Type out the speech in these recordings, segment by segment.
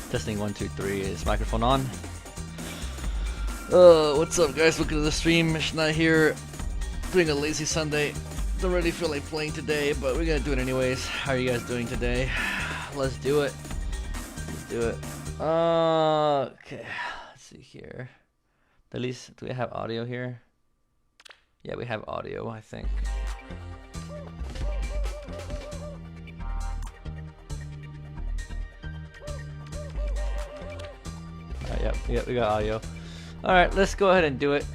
Testing 1 2 3. Is microphone on? What's up, guys? Welcome to the stream. Shna here, doing a lazy Sunday. Don't really feel like playing today, but we're gonna do it anyways. How are you guys doing today? Let's do it. Let's do it. Okay. Let's see here. At least, do we have audio here? Yeah, we have audio, I think. Yep, we got audio. Alright, let's go ahead and do it.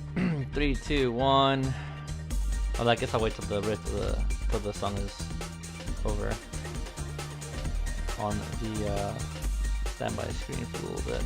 3, 2, 1. Oh, I guess I'll wait till the song is over on the standby screen for a little bit.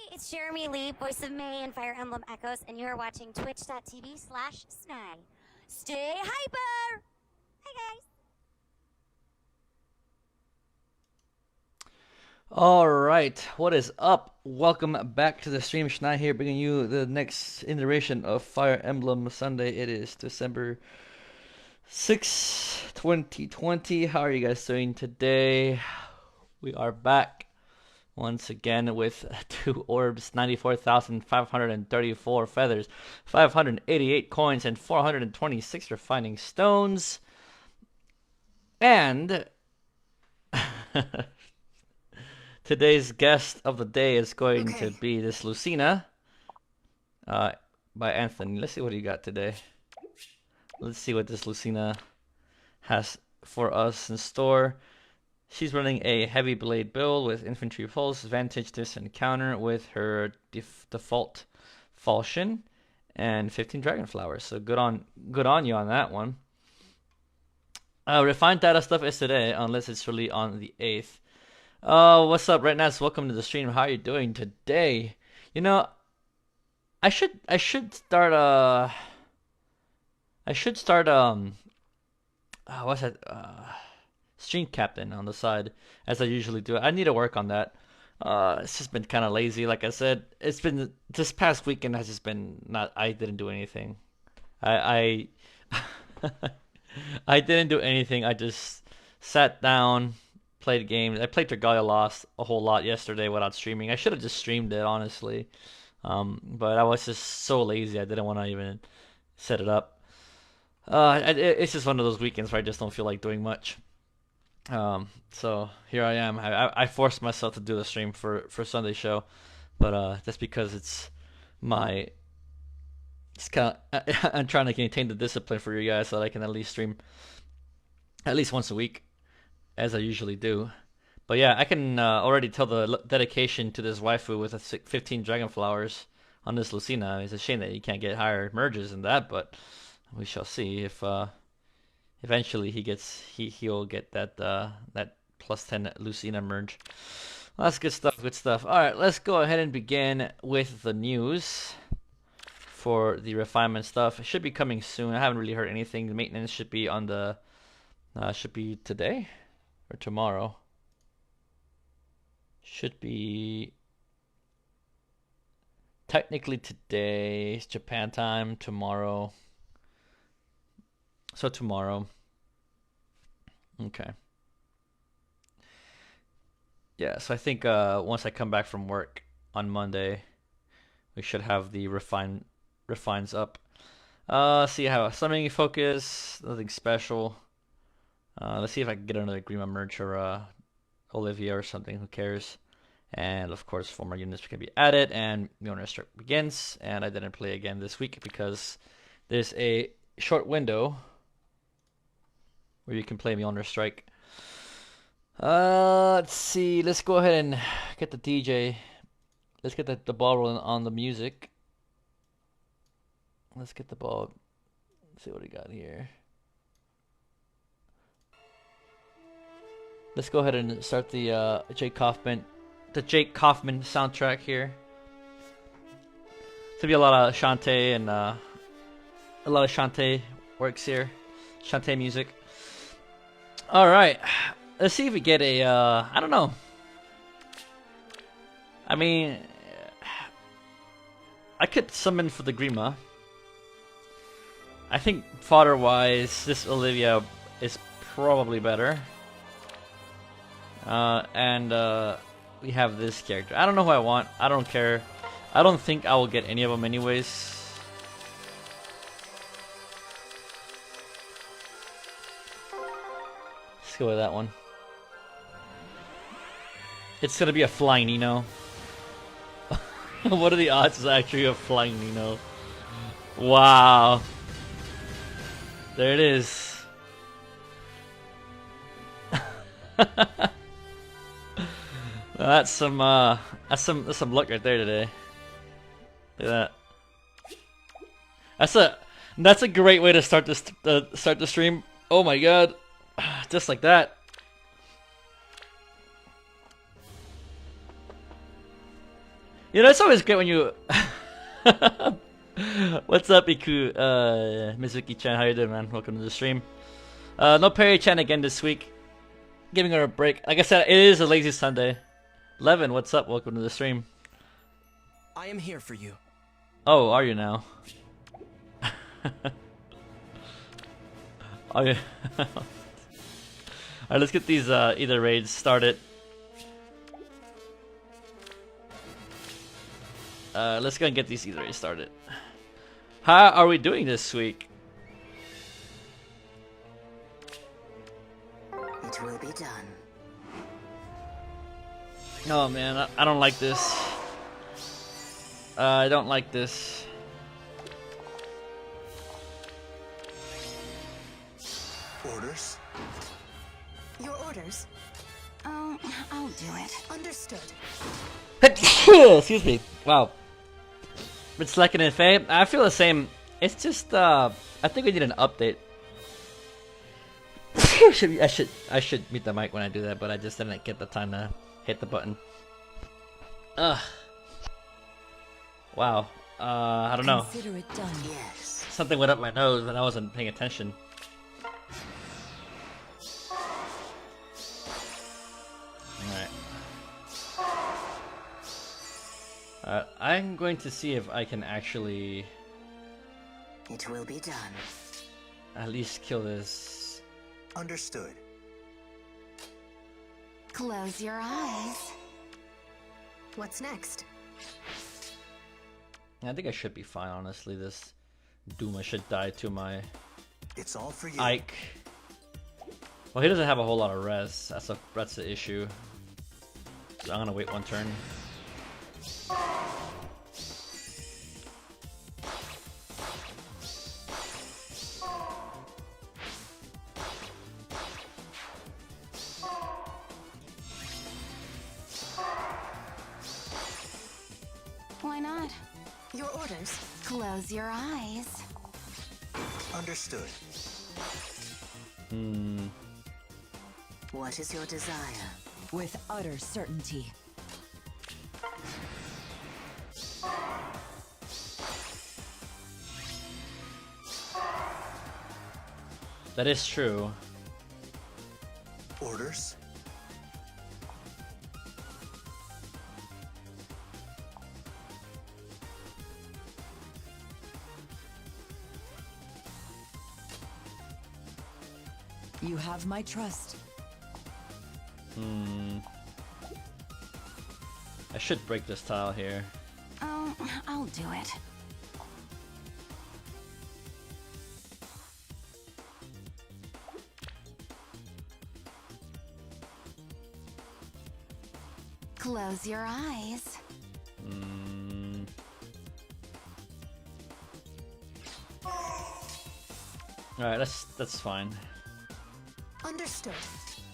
It's Jeremy Lee, voice of May and Fire Emblem Echoes, and you're watching twitch.tv/Snai. Stay hyper! Hi, guys. Alright, what is up? Welcome back to the stream. Shna here, bringing you the next iteration of Fire Emblem Sunday. It is December 6th, 2020. How are you guys doing today? We are back once again with 2 orbs, 94,534 feathers, 588 coins, and 426 refining stones. And today's guest of the day is going to be this Lucina by Anthony. Let's see what he got today. Let's see what this Lucina has for us in store. She's running a heavy blade build with infantry pulse, vantage this encounter with her default falchion and 15 dragon flowers. So good on you on that one. Refined data stuff is today, unless it's really on the 8th. What's up, Rednats? Welcome to the stream. How are you doing today? You know, I should start what's that? Stream captain on the side, as I usually do. I need to work on that. It's just been kind of lazy. Like I said, it's been this past weekend has just been not. I didn't do anything. I I didn't do anything. I just sat down, played games. I played Tergalia Lost a whole lot yesterday without streaming. I should have just streamed it, honestly. But I was just so lazy. I didn't want to even set it up. It's just one of those weekends where I just don't feel like doing much. So here I am. I forced myself to do the stream for Sunday show, but that's because it's kind of I'm trying to maintain the discipline for you guys so that I can at least stream at least once a week, as I usually do. But yeah, I can already tell the dedication to this waifu with 15 dragon flowers on this Lucina. It's a shame that you can't get higher merges than that, but we shall see if eventually he'll get that plus 10 Lucina merge. Well, that's good stuff. Good stuff. All right, let's go ahead and begin with the news for the refinement stuff. It should be coming soon. I haven't really heard anything. The maintenance should be on the should be today or tomorrow. Should be technically today, Japan time, tomorrow. So tomorrow. Okay. Yeah, so I think once I come back from work on Monday, we should have the refines up. See how summoning focus, nothing special. Let's see if I can get another Grima merch or Olivia or something. Who cares? And of course, 4 more units can be added, and the owner strike begins. And I didn't play again this week because there's a short window where you can play the owner strike. Let's see. Let's go ahead and get the DJ. Let's get the ball rolling on the music. Let's get the ball. Let's see what we got here. Let's go ahead and start the Jake Kaufman soundtrack here. It's gonna be a lot of Shantae and a lot of Shantae works here, Shantae music. All right, let's see if we get a. I don't know. I mean, I could summon for the Grima. I think fodder-wise, this Olivia is probably better. We have this character. I don't know who I want. I don't care. I don't think I will get any of them anyways. Let's go with that one. It's gonna be a flying Nino. What are the odds it's actually a flying Nino? Wow. There it is. That's some luck right there today. Look at that. That's a great way to start the stream. Oh my god. Just like that. You know, it's always great when you What's up, Iku? Mizuki-chan, how you doing, man? Welcome to the stream. No Perry-chan again this week. Giving her a break. Like I said, it is a lazy Sunday. Levin, what's up? Welcome to the stream. I am here for you. Oh, are you now? Are you? Alright, let's get these either raids started. Let's go and get these either raids started. How are we doing this week? It will be done. Oh man, I don't like this. I don't like this. Orders? Your orders? Oh, I'll do it. Understood. Excuse me. Wow. Been slacking in FEH. I feel the same. It's just I think we need an update. I should mute the mic when I do that, but I just didn't get the time to hit the button. Ugh. Wow. I don't know. Consider it done. Yes. Something went up my nose and I wasn't paying attention. Alright. I'm going to see if I can actually It will be done. at least kill this. Understood. Close your eyes. What's next? I think I should be fine, honestly. This Duma should die to my It's all for you. Ike. Well, he doesn't have a whole lot of res. That's the issue. So I'm gonna wait one turn. Why not? Your orders. Close your eyes. Understood. What is your desire? With utter certainty. That is true. Orders? You have my trust. I should break this tile here. Oh, I'll do it. Close your eyes. Alright, that's fine. Understood.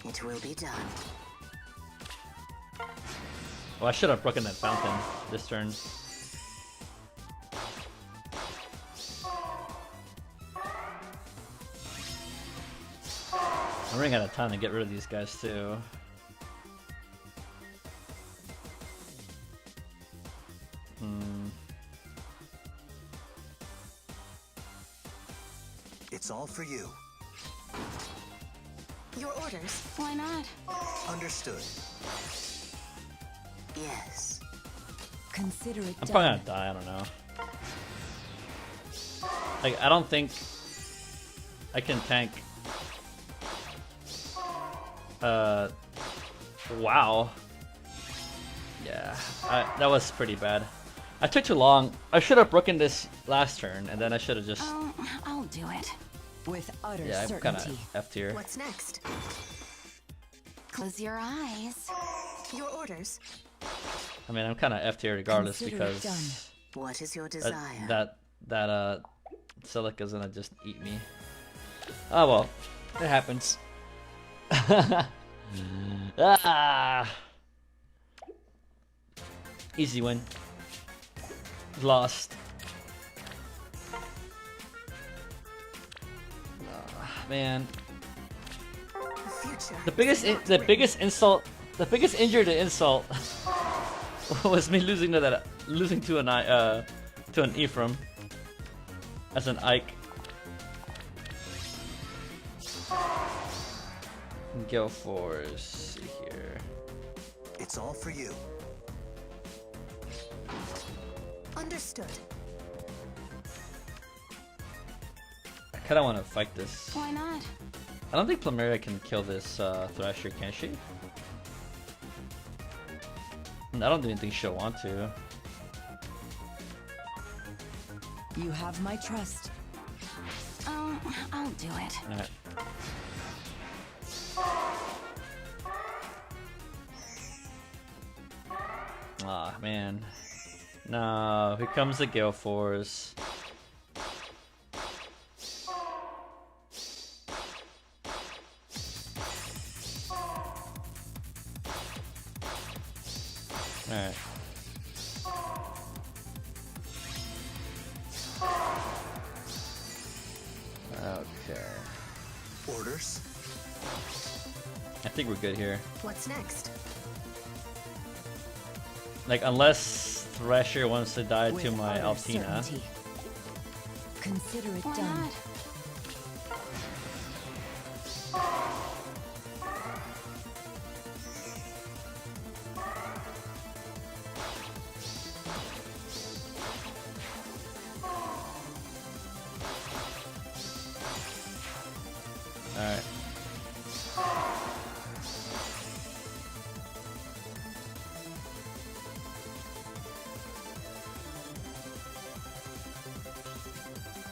It will be done. Well, I should have broken that fountain this turn. I'm running out of time to get rid of these guys too. It's all for you. Your orders? Why not? Understood. Yes. Consider it I'm done. probably gonna die, I don't know. Like, I don't think I can tank. Wow. Yeah, that was pretty bad. I took too long. I should have broken this last turn, and then I should have just... Oh, I'll do it. With utter Yeah, I'm kind certainty. of F tier. What's next? Close your eyes. Your orders. I mean, I'm kind of F tier regardless Consider it because What is your desire? that Silica's gonna just eat me. Oh well, it happens. Ah, easy win. Lost. Man, Future. the biggest insult, the biggest injury to insult was me losing to an Ephraim as an Ike. Go Force, see here. It's all for you. Understood. I kind of want to fight this. Why not? I don't think Plumeria can kill this Thrasher, can she? I don't even think she'll want to. You have my trust. Oh, I'll do it. Alright. Aw, man. No, here comes the Gale Force. Alright. Okay. Orders? I think we're good here. What's next? Like, unless Thrasher wants to die to With my utter Altina. certainty. Consider it Why done. not? Alright.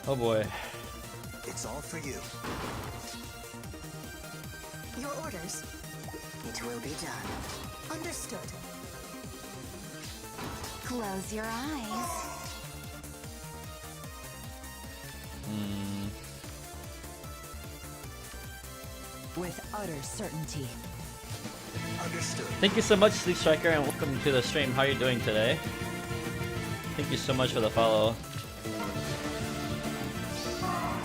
Oh boy. It's all for you. Your orders. It will be done. Understood. Close your eyes. With utter certainty. Understood. Thank you so much, Sleep Striker, and welcome to the stream. How are you doing today? Thank you so much for the follow.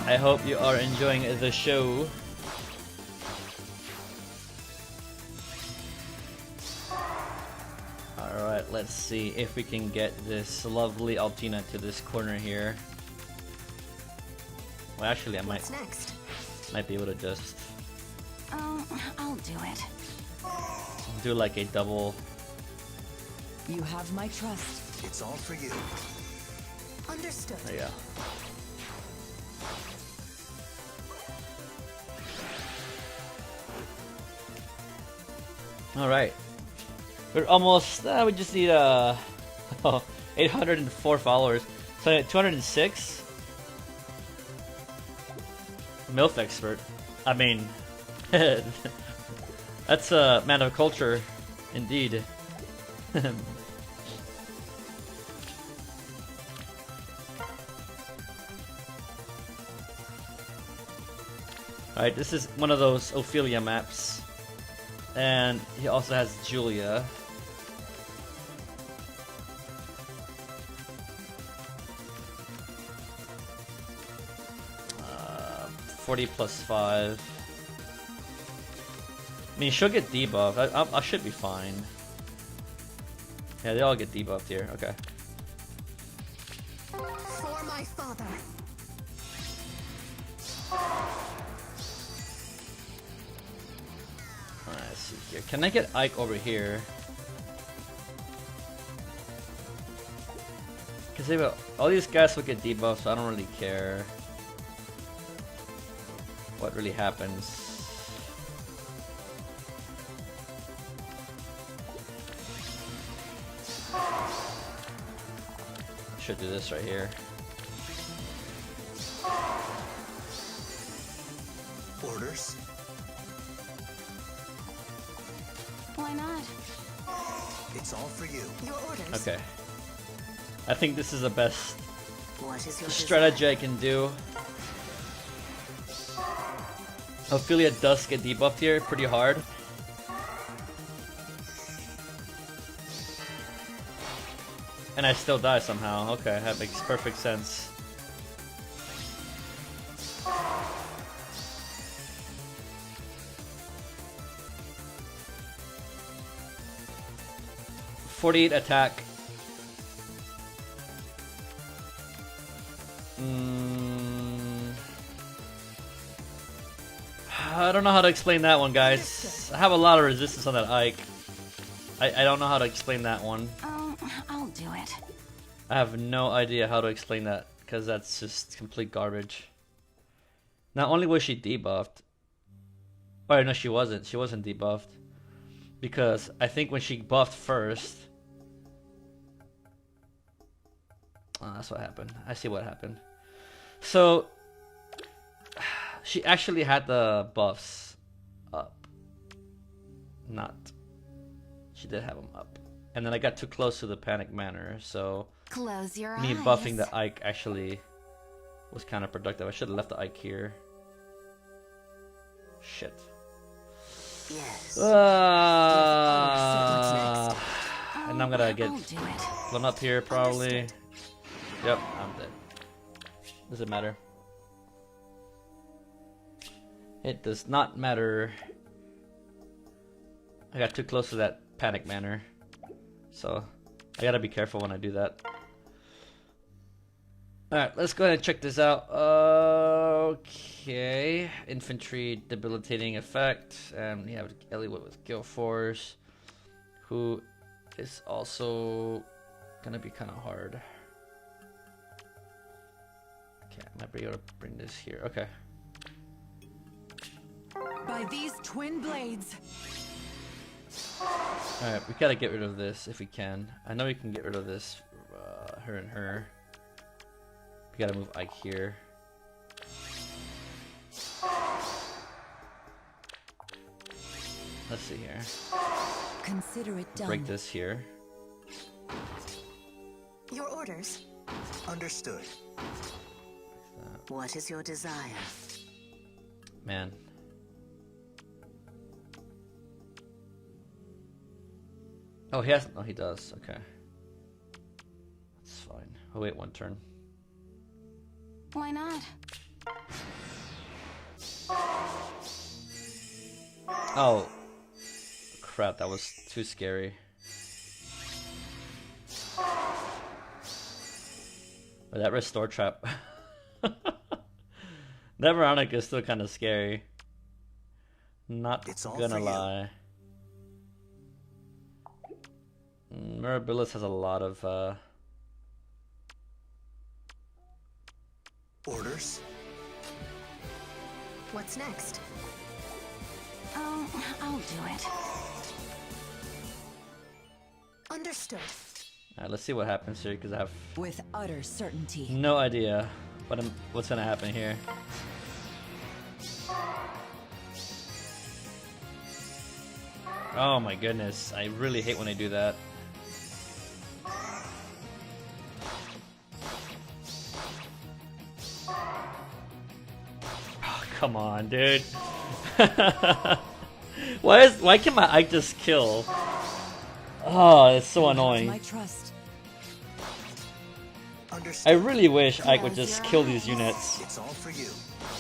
I hope you are enjoying the show. Alright, let's see if we can get this lovely Altina to this corner here. Well, actually, I What's next? might be able to just Oh, I'll do it. do like a double. You have my trust. It's all for you. Understood. There you go. All right, we're almost. We just need 804 followers. So 206. MILF expert. I mean, that's a man of culture, indeed. Alright, this is one of those Ophelia maps. And he also has Julia. 40 plus 5. I mean, she'll get debuffed. I should be fine. Yeah, they all get debuffed here. Okay. For my father. Alright, let's see here. Can I get Ike over here? Because all these guys will get debuffed, so I don't really care what really happens. Should do this right here. Orders? Why not? It's all for you. Your orders. Okay. I think this is the best What is your strategy I can do. Ophelia does get debuffed here pretty hard. And I still die somehow. Okay, that makes perfect sense. .48 attack. I don't know how to explain that one, guys. I have a lot of resistance on that Ike. I don't know how to explain that one. I'll do it. I have no idea how to explain that, because that's just complete garbage. Not only was she debuffed... Oh, no, she wasn't. She wasn't debuffed. Because I think when she buffed first... Oh, that's what happened. I see what happened. So... She actually had the buffs up. Not. She did have them up. And then I got too close to the panic manor, so... Close your Me eyes. buffing the Ike actually was kind of productive. I should have left the Ike here. Shit. Yes. And I'm gonna get I'll do it. blown up here probably. Yep, I'm dead. Doesn't matter. It does not matter. I got too close to that panic manor, so I gotta be careful when I do that. Alright, let's go ahead and check this out. Okay. Infantry debilitating effect. And we have Elliot with Guild Force, who is also gonna be kind of hard. Okay, I might be able to bring this here. Okay. By these twin blades. Alright, we gotta get rid of this if we can. I know we can get rid of this, her and her. We gotta move Ike here. Let's see here. Consider it done. Break this here. Your orders. Understood. What is your desire? Man. Oh, he hasn't. Oh, he does. Okay. That's fine. Oh, wait, one turn. Why not? Oh. Crap, that was too scary. But that restore trap. That Veronica is still kind of scary. Not It's all gonna for you. lie. Mirabilis has a lot of Orders? What's next? I'll do it. Understood. Alright, let's see what happens here, because I have With utter certainty. no idea what's gonna happen here. Oh my goodness, I really hate when I do that. come on, dude. Why can my Ike just kill? Oh, it's so My annoying. trust. I Understood. really wish Ike would just kill these units It's all for you.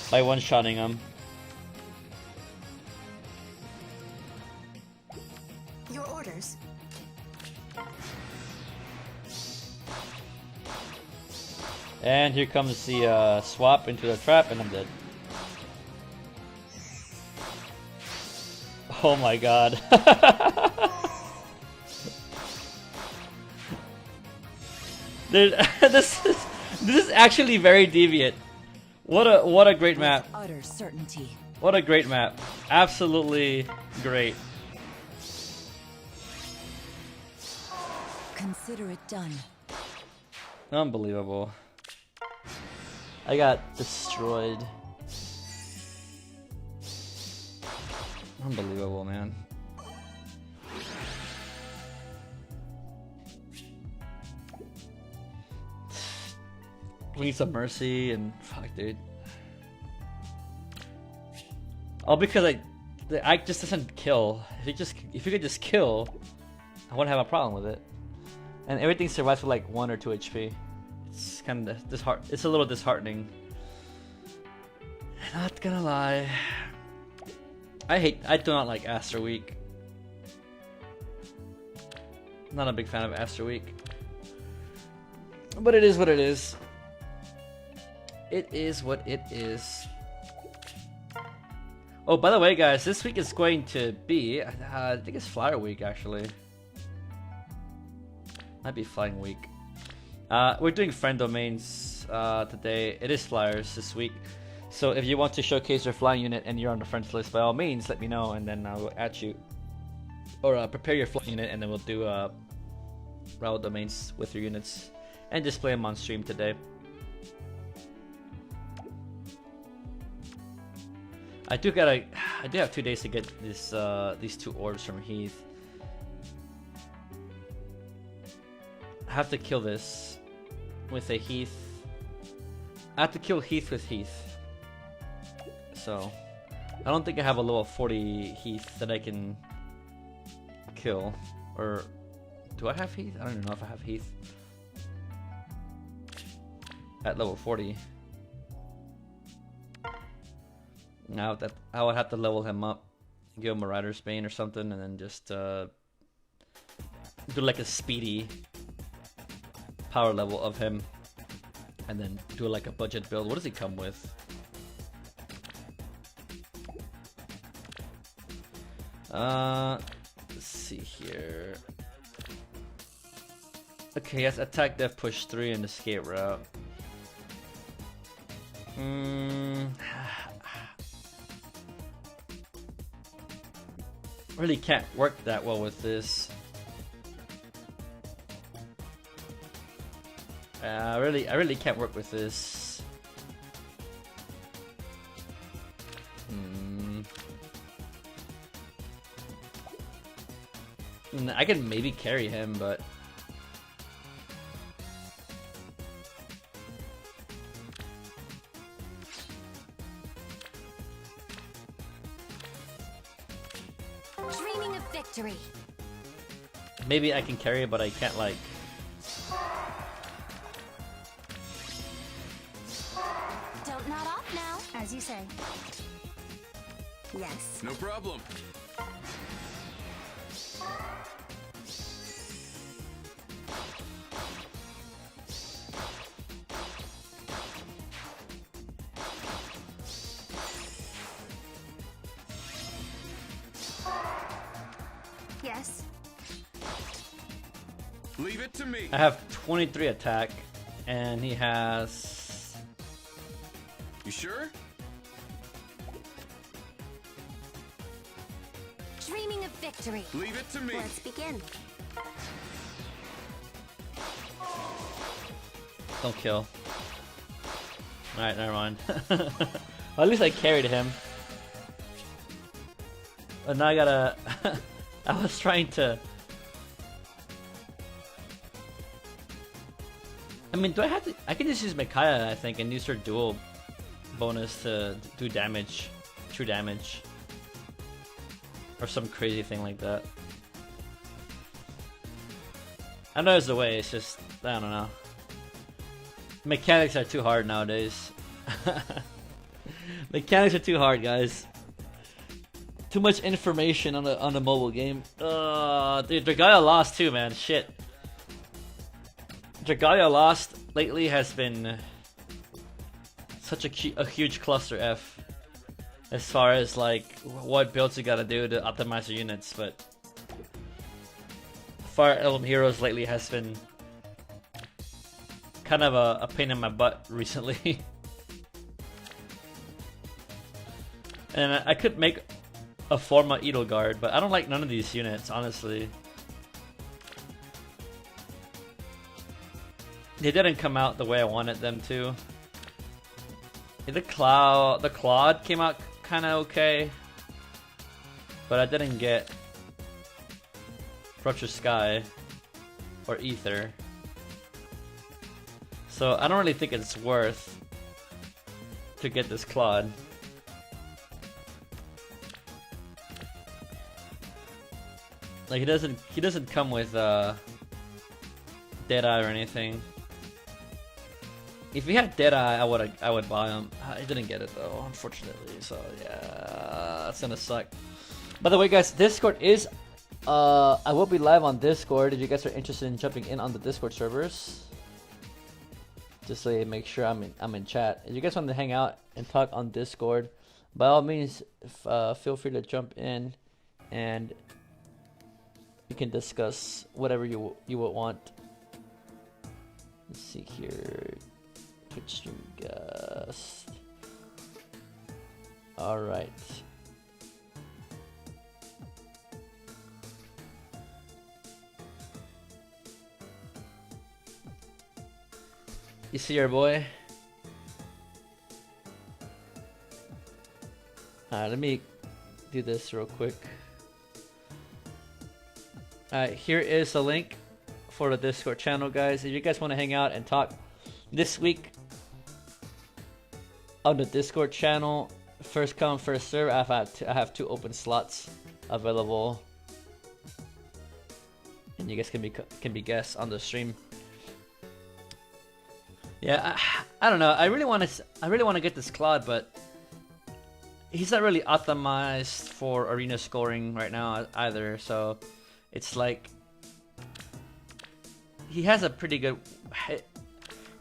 by one-shotting them. Your orders. And here comes the swap into the trap, and I'm dead. Oh my god. Dude, this is actually very deviant. What a great map. With utter certainty. What a great map. Absolutely great. Consider it done. Unbelievable. I got destroyed. Unbelievable, man. We need some mercy and fuck, dude. All because the Ike just doesn't kill. If he could just kill, I wouldn't have a problem with it. And everything survives with like 1 or 2 HP. It's kind of it's a little disheartening. Not gonna lie. I do not like Aster Week. Not a big fan of Aster Week. But it is what it is. It is what it is. Oh, by the way, guys, this week is going to be, I think it's Flyer Week, actually. Might be Flying Week. We're doing friend domains today. It is Flyers this week. So if you want to showcase your flying unit and you're on the friends list, by all means, let me know, and then I'll add you. Or prepare your flying unit, and then we'll do route domains with your units and display them on stream today. I do have 2 days to get this these 2 orbs from Heath. I have to kill this with a Heath. I have to kill Heath with Heath. So I don't think I have a level 40 Heath that I can kill. Or do I have Heath? I don't even know if I have Heath at level 40. Now that I would have to level him up, give him a Rider's Bane or something, and then just do like a speedy power level of him, and then do like a budget build. What does he come with? Let's see here. Okay, he has attack, def, push 3, and escape route. Really can't work that well with this. I really can't work with this. I can maybe carry him, but Dreaming of victory. maybe I can carry, but I can't like. Don't nod off now. As you say. Yes. No problem. Yes. Leave it to me. I have 23 attack, and he has. You sure? Dreaming of victory. Leave it to me. Let's begin. Don't kill. Alright, never mind. Well, at least I carried him. But now I gotta. I was trying to. I mean, do I have to? I can just use Micaiah, I think, and use her dual bonus to do damage, true damage, or some crazy thing like that. I know there's a way, it's just, I don't know. Mechanics are too hard nowadays. Mechanics are too hard, guys. Too much information on a mobile game. Dude, Dragalia Lost too, man. Shit. Dragalia Lost lately has been such a huge cluster F as far as like what builds you gotta do to optimize your units, but Fire Emblem Heroes lately has been kind of a pain in my butt recently. And I could make a Forma Edelgard, but I don't like none of these units, honestly. They didn't come out the way I wanted them to. The Claude came out kind of okay, but I didn't get Rupture Sky or Ether. So I don't really think it's worth to get this Claude. Like he doesn't come with Deadeye or anything. If he had Deadeye, I would buy him. I didn't get it though, unfortunately. So yeah, that's gonna suck. By the way, guys, Discord is I will be live on Discord if you guys are interested in jumping in on the Discord servers. Just so you make sure I'm in chat. If you guys want to hang out and talk on Discord, by all means, feel free to jump in and you can discuss whatever you would want. Let's see here. Twitch stream guest. All right. You see our boy? Alright, let me do this real quick. Alright, here is a link for the Discord channel, guys. If you guys want to hang out and talk this week on the Discord channel, first come, first serve. I have 2 open slots available, and you guys can be guests on the stream. Yeah, I don't know. I really want to get this Claude, but he's not really optimized for arena scoring right now either. So it's like he has a pretty good.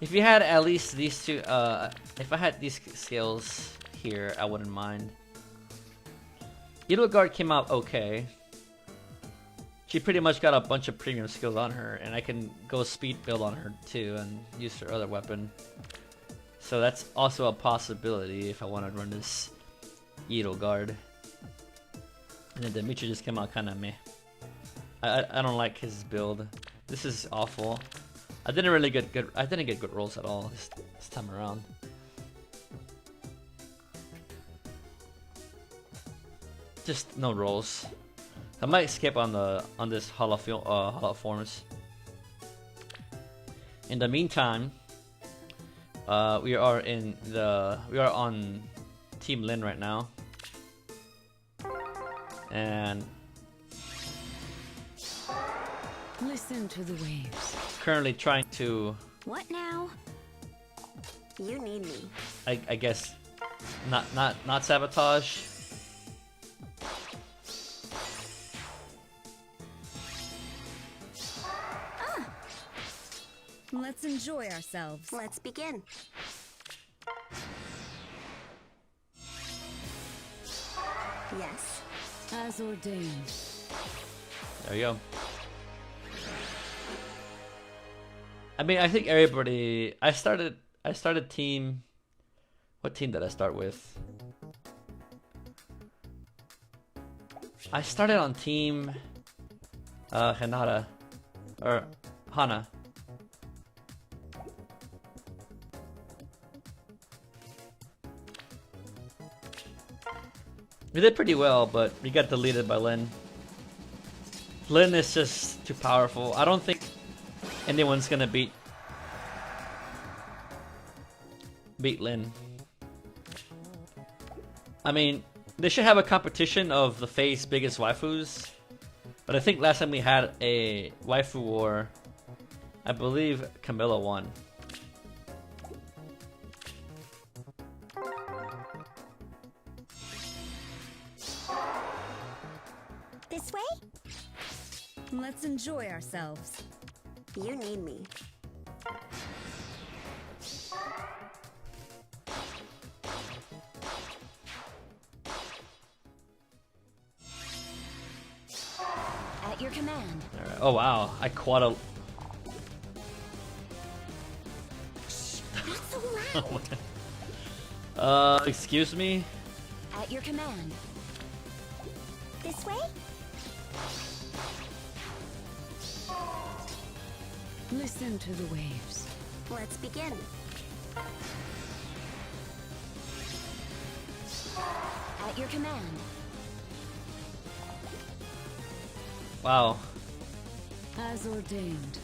If you had at least these two, if I had these skills here, I wouldn't mind. Edelgard came out okay. She pretty much got a bunch of premium skills on her, and I can go speed build on her too and use her other weapon. So that's also a possibility if I want to run this Edelgard. And then Dimitri just came out kind of meh. I don't like his build. This is awful. I didn't get good rolls at all this time around. Just no rolls. I might skip on this holo forms. In the meantime, we are on Team Lin right now, and Listen to the waves. currently trying to, What now? You need me. I guess, not sabotage. Let's enjoy ourselves. Let's begin. Yes. As ordained. There you go. I mean, I think everybody. I started team. What team did I start with? I started on team Hinata or Hana. We did pretty well, but we got deleted by Lin. Lin is just too powerful. I don't think anyone's gonna beat Lin. I mean, they should have a competition of the FEH's biggest waifus. But I think last time we had a waifu war, I believe Camilla won. This way? Let's enjoy ourselves. You need me. At your command. All right. Oh wow, I quad. Not so loud. Excuse me. At your command. This way? Listen to the waves. Let's begin. At your command. Wow. As ordained.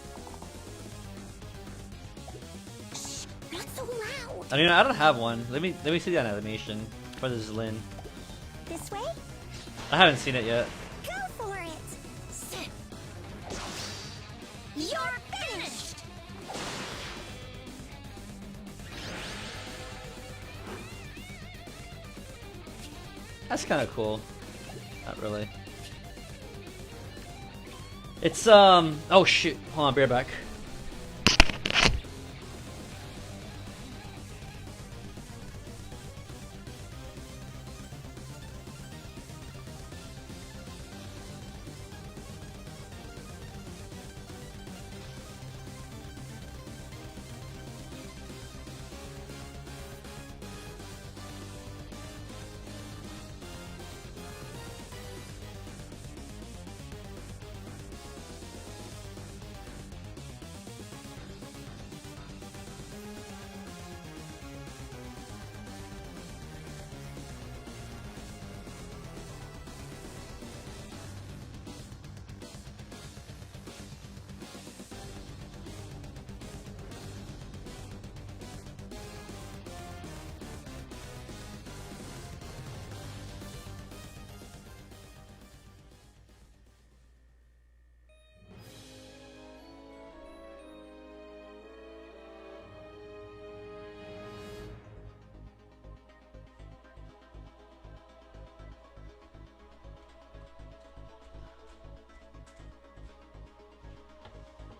Not so loud. I mean, I don't have one. Let me see that animation for this Lin. This way? I haven't seen it yet. Go for it. Sit. You're finished. That's kind of cool. Not really. It's oh shoot. Hold on, bear back.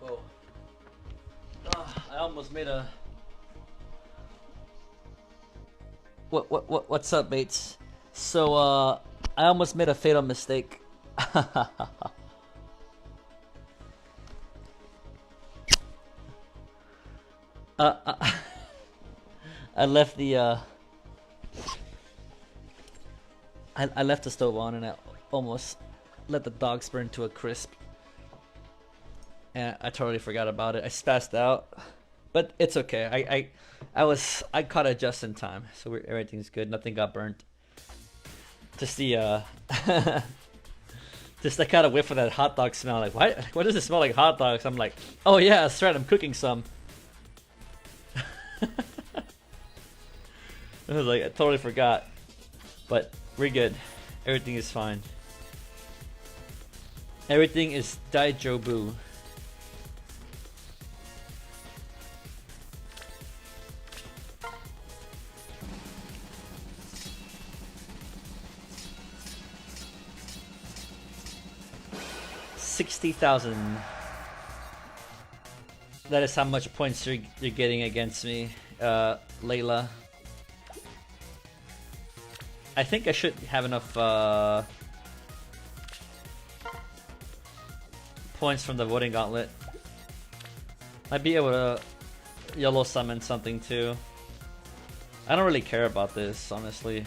Whoa. I almost made a. What's up, mates? So, I almost made a fatal mistake. I left the I left the stove on and I almost let the dogs burn to a crisp. And I totally forgot about it. I spazzed out, but it's okay. I caught it just in time, so everything's good. Nothing got burnt. Just the just I kind of whiff of that hot dog smell. Like, why does it smell like hot dogs? I'm like, oh yeah, that's right. I'm cooking some. I was like, I totally forgot, but we're good. Everything is fine. Everything is daijobu. $60,000. That is how much points you're getting against me, Layla. I think I should have enough points from the voting gauntlet. Might be able to yellow summon something too. I don't really care about this, honestly.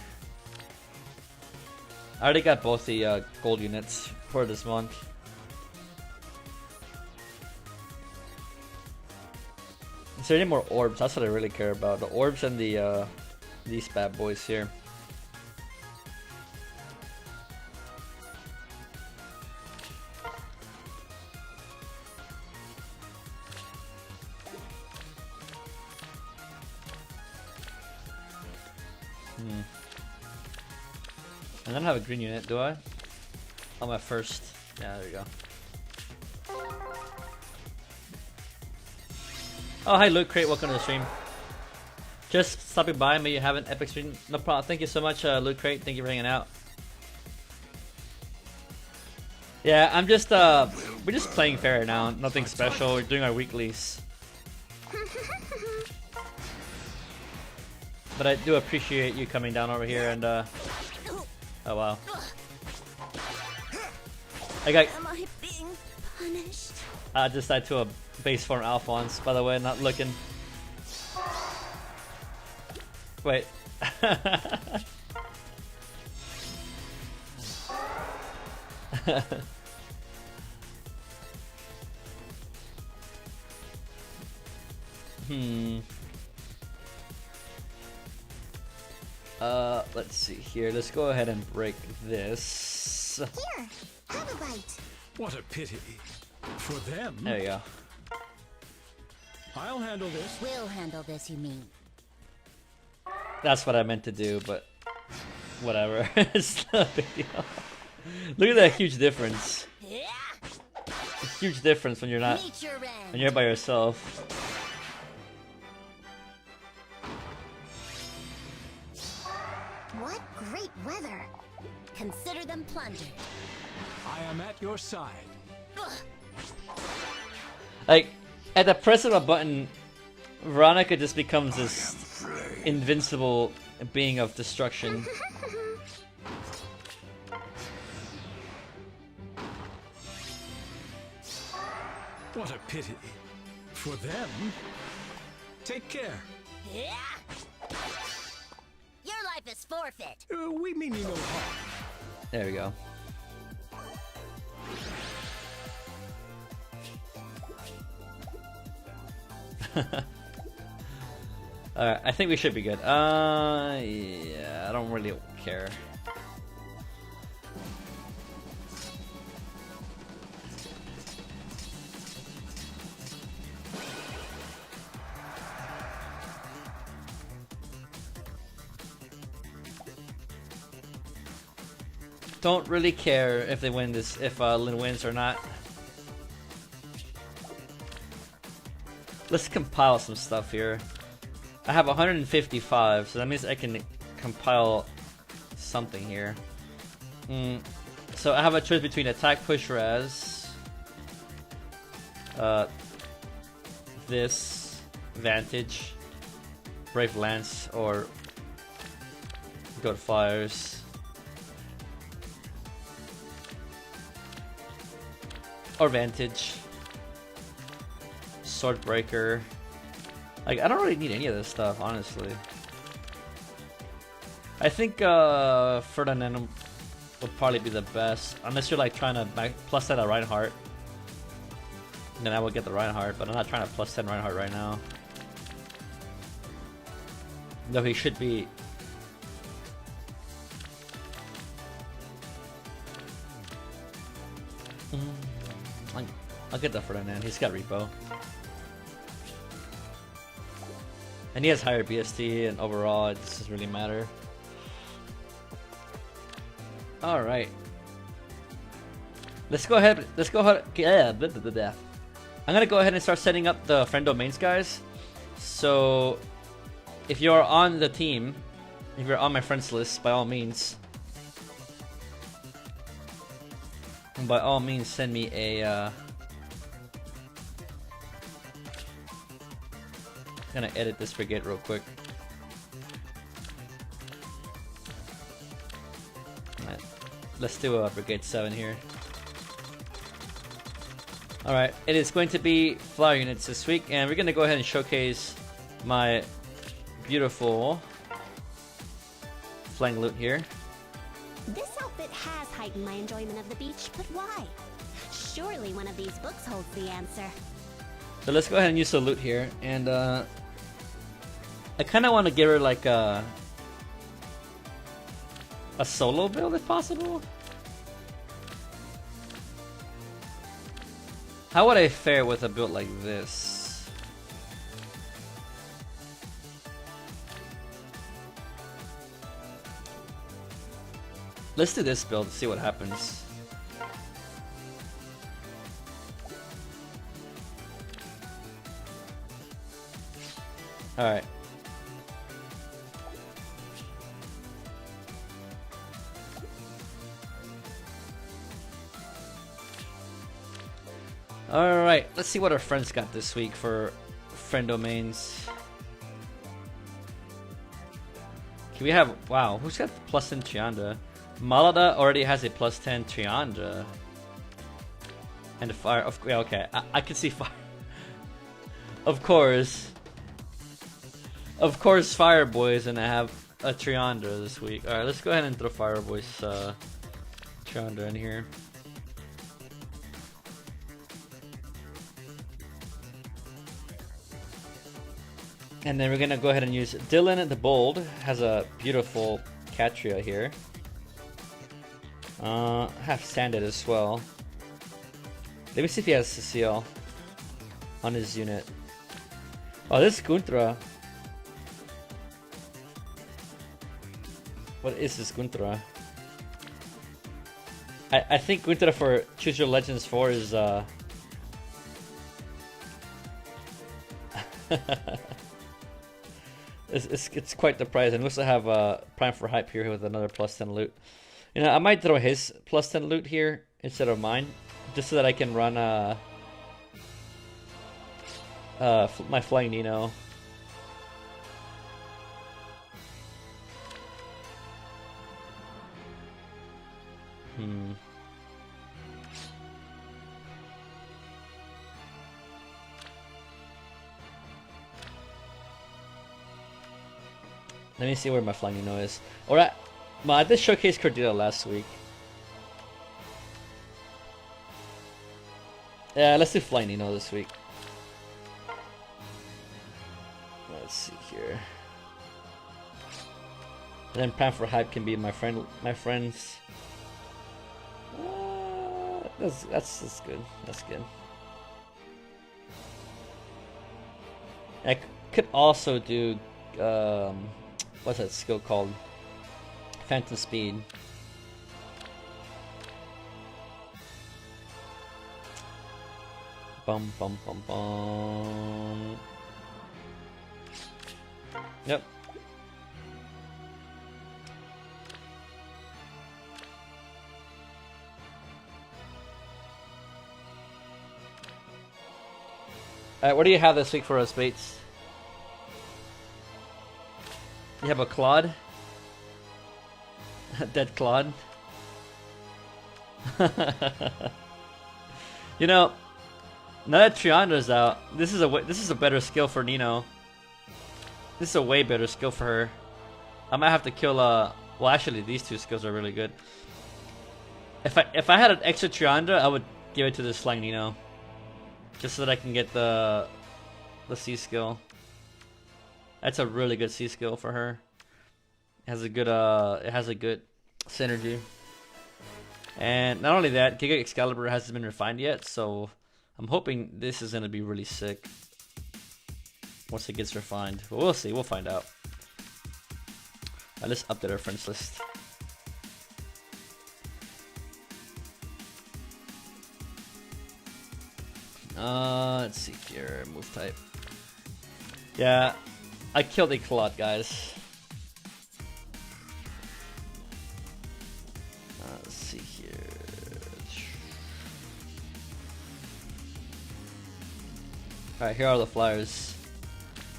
I already got both the gold units for this month. Is there any more orbs? That's what I really care about. The orbs and the these bad boys here. I don't have a green unit, do I? On my first. Yeah, there you go. Oh, hi Luke Crate, welcome to the stream. Just stopping by, may you have an epic stream. No problem. Thank you so much, Luke Crate. Thank you for hanging out. Yeah, I'm just we're just playing fair now. Nothing special. We're doing our weeklies. But I do appreciate you coming down over here and oh wow. I got Am I being punished? I just died to a base form Alphonse, by the way, not looking. Wait. Let's see here. Let's go ahead and break this. Here, have a bite. What a pity. For them, There you go. I'll handle this. We'll handle this, you mean? That's what I meant to do, but whatever. It's not a big deal. Look at that huge difference. Yeah. A huge difference when you're not Meet your when end. you're by yourself. What great weather. Consider them plundered. I am at your side. Like at the press of a button, Veronica just becomes this invincible being of destruction. What a pity. For them, take care. Yeah. Your life is forfeit. We mean you no harm. There we go. Alright, I think we should be good. Yeah, I don't really care. Don't really care if they win this, if Lin wins or not. Let's compile some stuff here. I have 155, so that means I can compile something here. So I have a choice between attack push res, this vantage, brave lance, or goat flyers. Or vantage, sword breaker. Like I don't really need any of this stuff, honestly. I think Ferdinand would probably be the best, unless you're like trying to plus 10 a Reinhardt. Then I would get the Reinhardt, but I'm not trying to plus 10 Reinhardt right now. Though he should be. I'll get the Ferdinand. He's got repo. And he has higher BST, and overall it doesn't really matter. Alright. Let's go ahead. Yeah, blah, blah, blah, blah. I'm gonna go ahead and start setting up the friend domains, guys. So, if you're on the team, if you're on my friends list, by all means, send me a. Gonna edit this brigade real quick. Alright, let's do a brigade 7 here. Alright, it is going to be flower units this week, and we're gonna go ahead and showcase my beautiful flying loot here. This outfit has heightened my enjoyment of the beach, but why? Surely one of these books holds the answer. So let's go ahead and use the loot here, and I kind of want to give her like a solo build if possible. How would I fare with a build like this? Let's do this build, see what happens. Alright. Alright, let's see what our friends got this week for friend domains. Can we have, wow, who's got plus 10 Triandra? Malada already has a plus 10 Triandra. And fire, yeah, okay, I can see fire. Of course, Fireboy's gonna have a Triandra this week. Alright, let's go ahead and throw Fireboy's Triandra in here. And then we're gonna go ahead and use Dylan the Bold. Has a beautiful Catria here. Have Sanded as well. Let me see if he has Cecile on his unit. Oh, this is Guntra. What is this Guntra? I think Guntra for Choose Your Legends 4 is it's quite the price, and we also have Prime for Hype here with another plus 10 loot. You know, I might throw his plus 10 loot here instead of mine, just so that I can run my Flying Nino. Let me see where my Flying Nino is. Alright, well, I did showcase Cordelia last week. Yeah, let's do Flying Nino this week. Let's see here. And then Prime for Hype can be my friends. That's good. That's good. I could also do what's that skill called? Phantom Speed. Bum bum bum bum. Yep. Alright, what do you have this week for us, Bates? You have a Claude? Dead Claude? You know, now that Triandra's out, this is a better skill for Nino. This is a way better skill for her. I might have to kill well, actually these two skills are really good. If I had an extra Triandra, I would give it to this Flying Nino. Just so that I can get the C skill. That's a really good C skill for her. It has a good synergy. And not only that, Giga Excalibur hasn't been refined yet, so I'm hoping this is gonna be really sick once it gets refined. But we'll see, we'll find out. Let's update our friends list. Let's see here, move type. Yeah, I killed a Claude, guys. Let's see here. Alright, here are the flyers.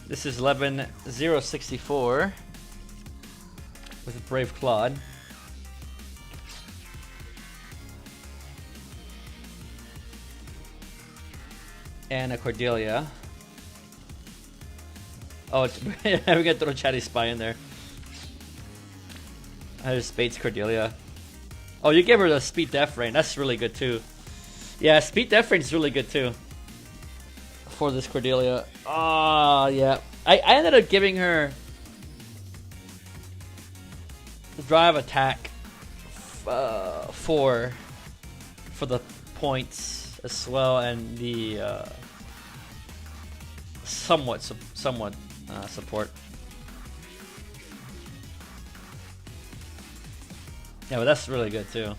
This is 11-064 with a Brave Claude. And a Cordelia. Oh, we gotta throw Chatty Spy in there. There's Bates Cordelia. Oh, you gave her the Speed Def Rain. That's really good too. Yeah, Speed Def Rain is really good too. For this Cordelia. Oh, yeah. I ended up giving her the Drive Attack 4 for the points as well, and the somewhat support. Yeah, but that's really good too.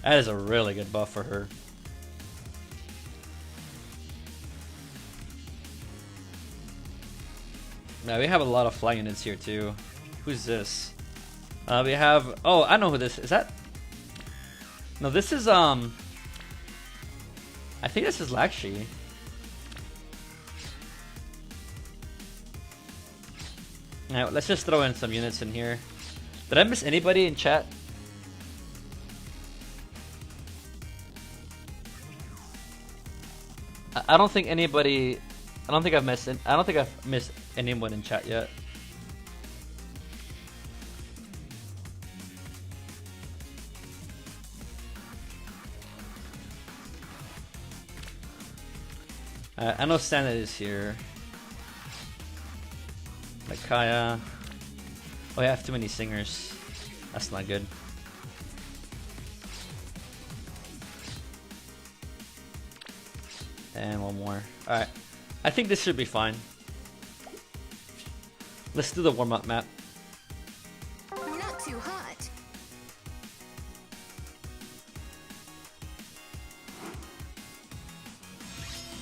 That is a really good buff for her. Now we have a lot of flying units here too. Who's this? We have. Oh, I know who this is. Is that? No, this is I think this is Lakshi. Now let's just throw in some units in here. Did I miss anybody in chat? I don't think anybody. I don't think I've missed. I don't think I've missed anyone in chat yet. I know Santa is here. Like Kaya. Oh, I have too many singers. That's not good. And one more. Alright. I think this should be fine. Let's do the warm-up map. Not too hot.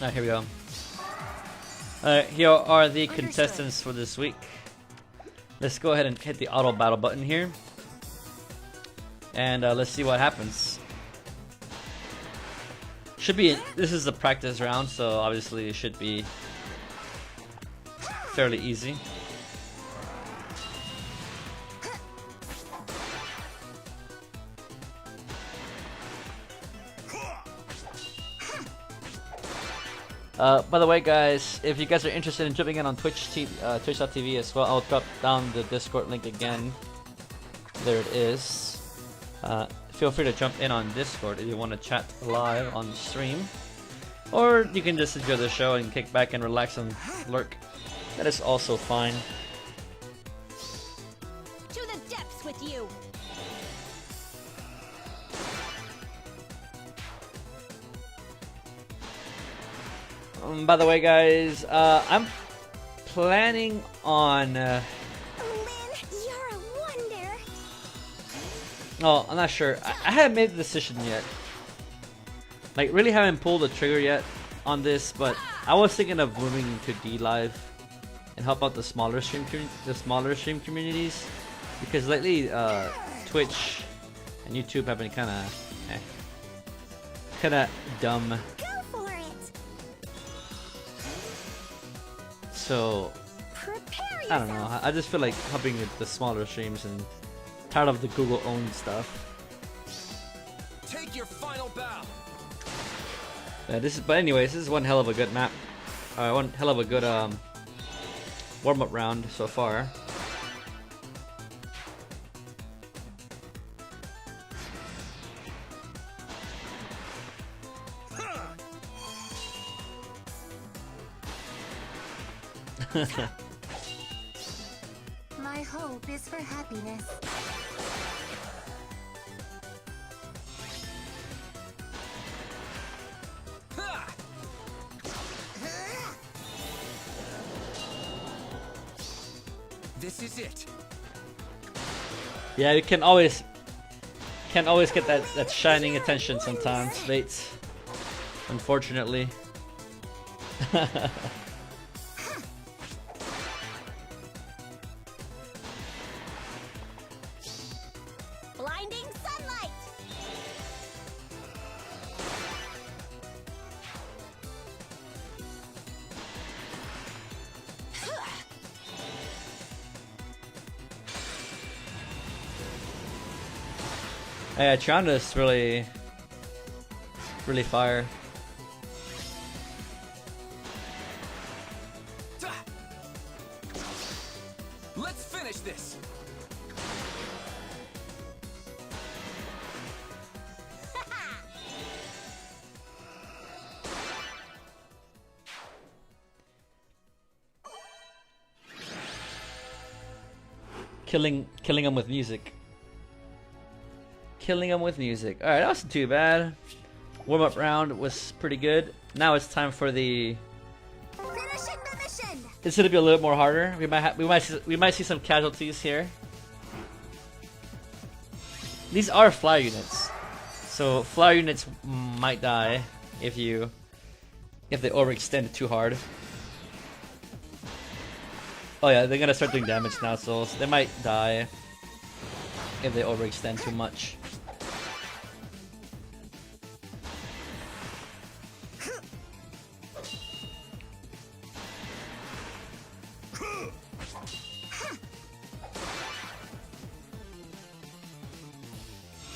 Alright, here we go. Alright, here are the contestants for this week. Let's go ahead and hit the auto battle button here. And let's see what happens. Should be, this is a practice round, so obviously it should be fairly easy. By the way, guys, if you guys are interested in jumping in on Twitch.tv as well, I'll drop down the Discord link again. There it is. Feel free to jump in on Discord if you want to chat live on the stream. Or you can just enjoy the show and kick back and relax and lurk. That is also fine. To the depths with you. By the way, guys, I'm planning on... Lynn, you're a wonder. Oh, I'm not sure. I haven't made the decision yet. Like, really haven't pulled the trigger yet on this, but I was thinking of moving to D Live and help out the smaller stream communities, because lately Twitch and YouTube have been kind of dumb. Go for it. So Prepare I don't yourself. know. I just feel like helping with the smaller streams and tired of the Google owned stuff. Take your final bow. But anyways, this is one hell of a good map. One hell of a good warm-up round so far. My hope is for happiness. Ha! This is it. Yeah, you can't always get that shining attention sometimes, Bates. Unfortunately. Blinding sunlight. Yeah, Trianda's really fire. Let's finish this. Killing them with music. Killing them with music. Alright, that wasn't too bad. Warm-up round was pretty good. Now it's time for the... Finishing the mission. It's gonna be a little more harder. We might see some casualties here. These are flyer units, so flyer units might die if they overextend it too hard. Oh yeah, they're gonna start doing damage now, so they might die if they overextend too much.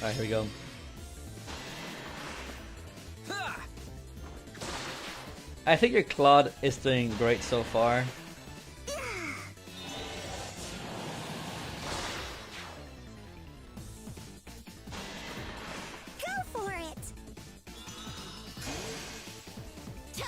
Alright, here we go. I think your Claude is doing great so far. Go for it. Yeah.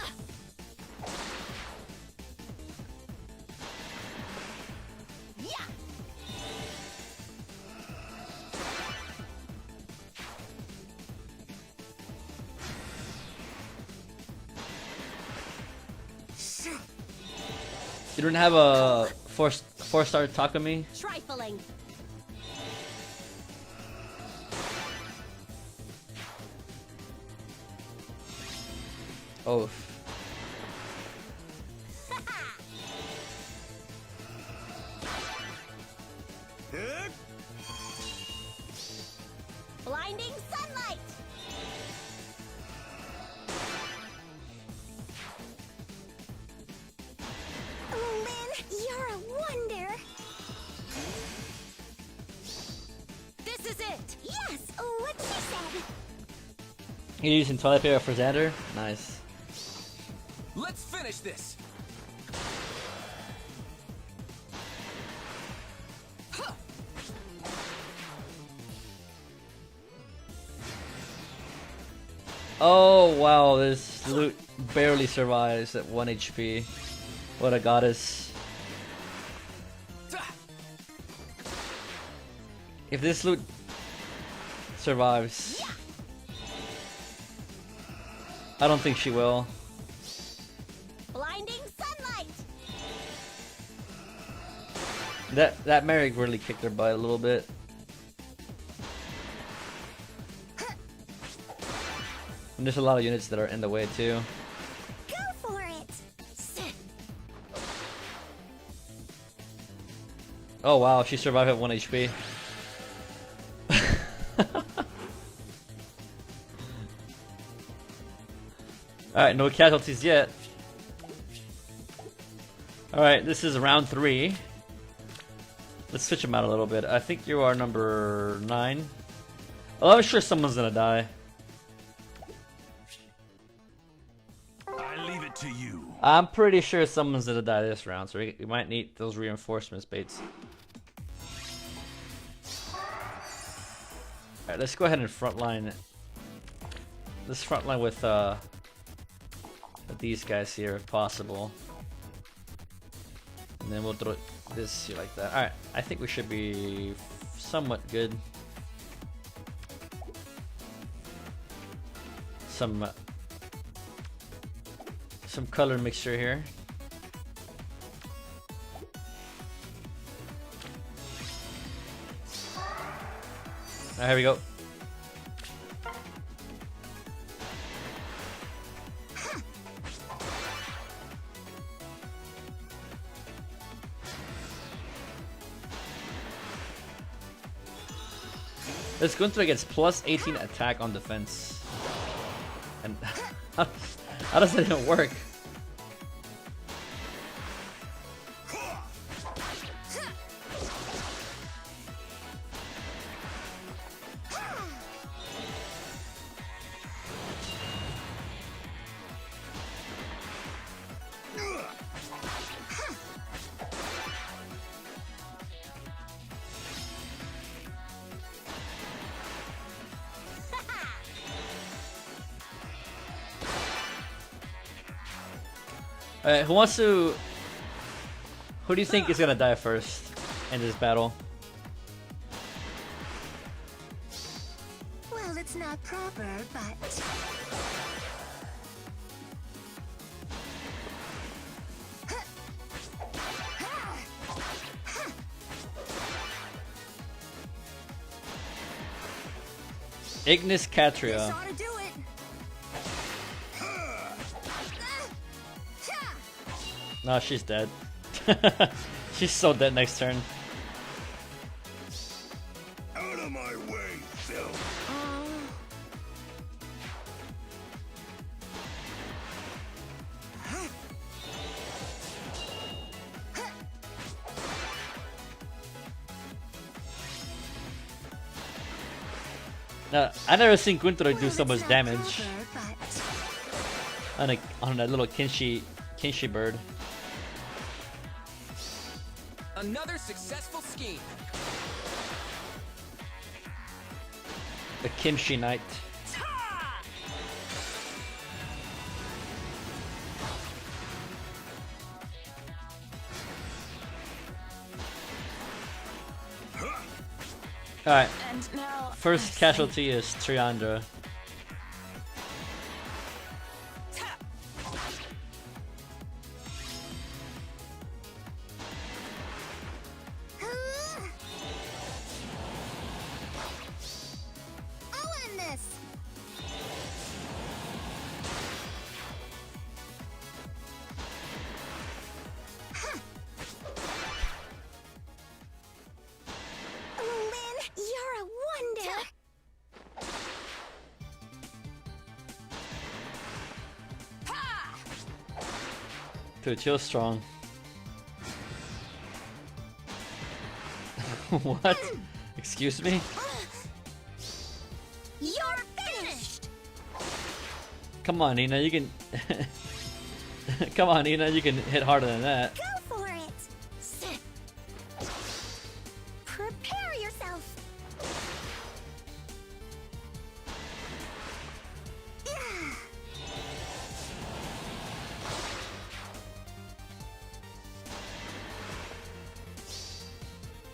You don't have a four-star Takumi? Trifling. Oh. Blinding sunlight. Oh, Lynn, you're a wonder. This is it. Yes, what she said. You're using toilet paper for Xander? Nice. Let's finish this. Oh wow, this loot barely survives at 1 HP. What a goddess. If this loot survives, I don't think she will. Blinding sunlight. That Merrick really kicked her butt a little bit. And there's a lot of units that are in the way too. Go for it. Oh wow, she survived at 1 HP. Alright, no casualties yet. Alright, this is round 3. Let's switch them out a little bit. I think you are number 9. Oh, I'm sure someone's gonna die. I leave it to you. I'm pretty sure someone's gonna die this round, so we might need those reinforcements baits. Alright, let's go ahead and frontline. Let's frontline with these guys here if possible. And then we'll throw this here like that. Alright, I think we should be somewhat good. Some color mixture here. Alright, here we go. This Gunther gets plus 18 attack on defense. And how does that even work? Alright, who do you think is gonna die first in this battle? Well, it's not proper, but... Ignis Catria. Ought to do it. No, she's dead. She's so dead next turn. Out of my way, Phil. Now, I never seen Gunther do so much damage Clever, but on that little Kinshi bird. Another successful scheme. The Kimchi Knight. Alright, and now first casualty is Triandra. I'll end this. Lynn, you're a wonder. Dude, you're strong. What? Excuse me? You're finished. Come on, Nina, you can. Come on, Nina, you can hit harder than that. Go for it. Sit. Prepare yourself.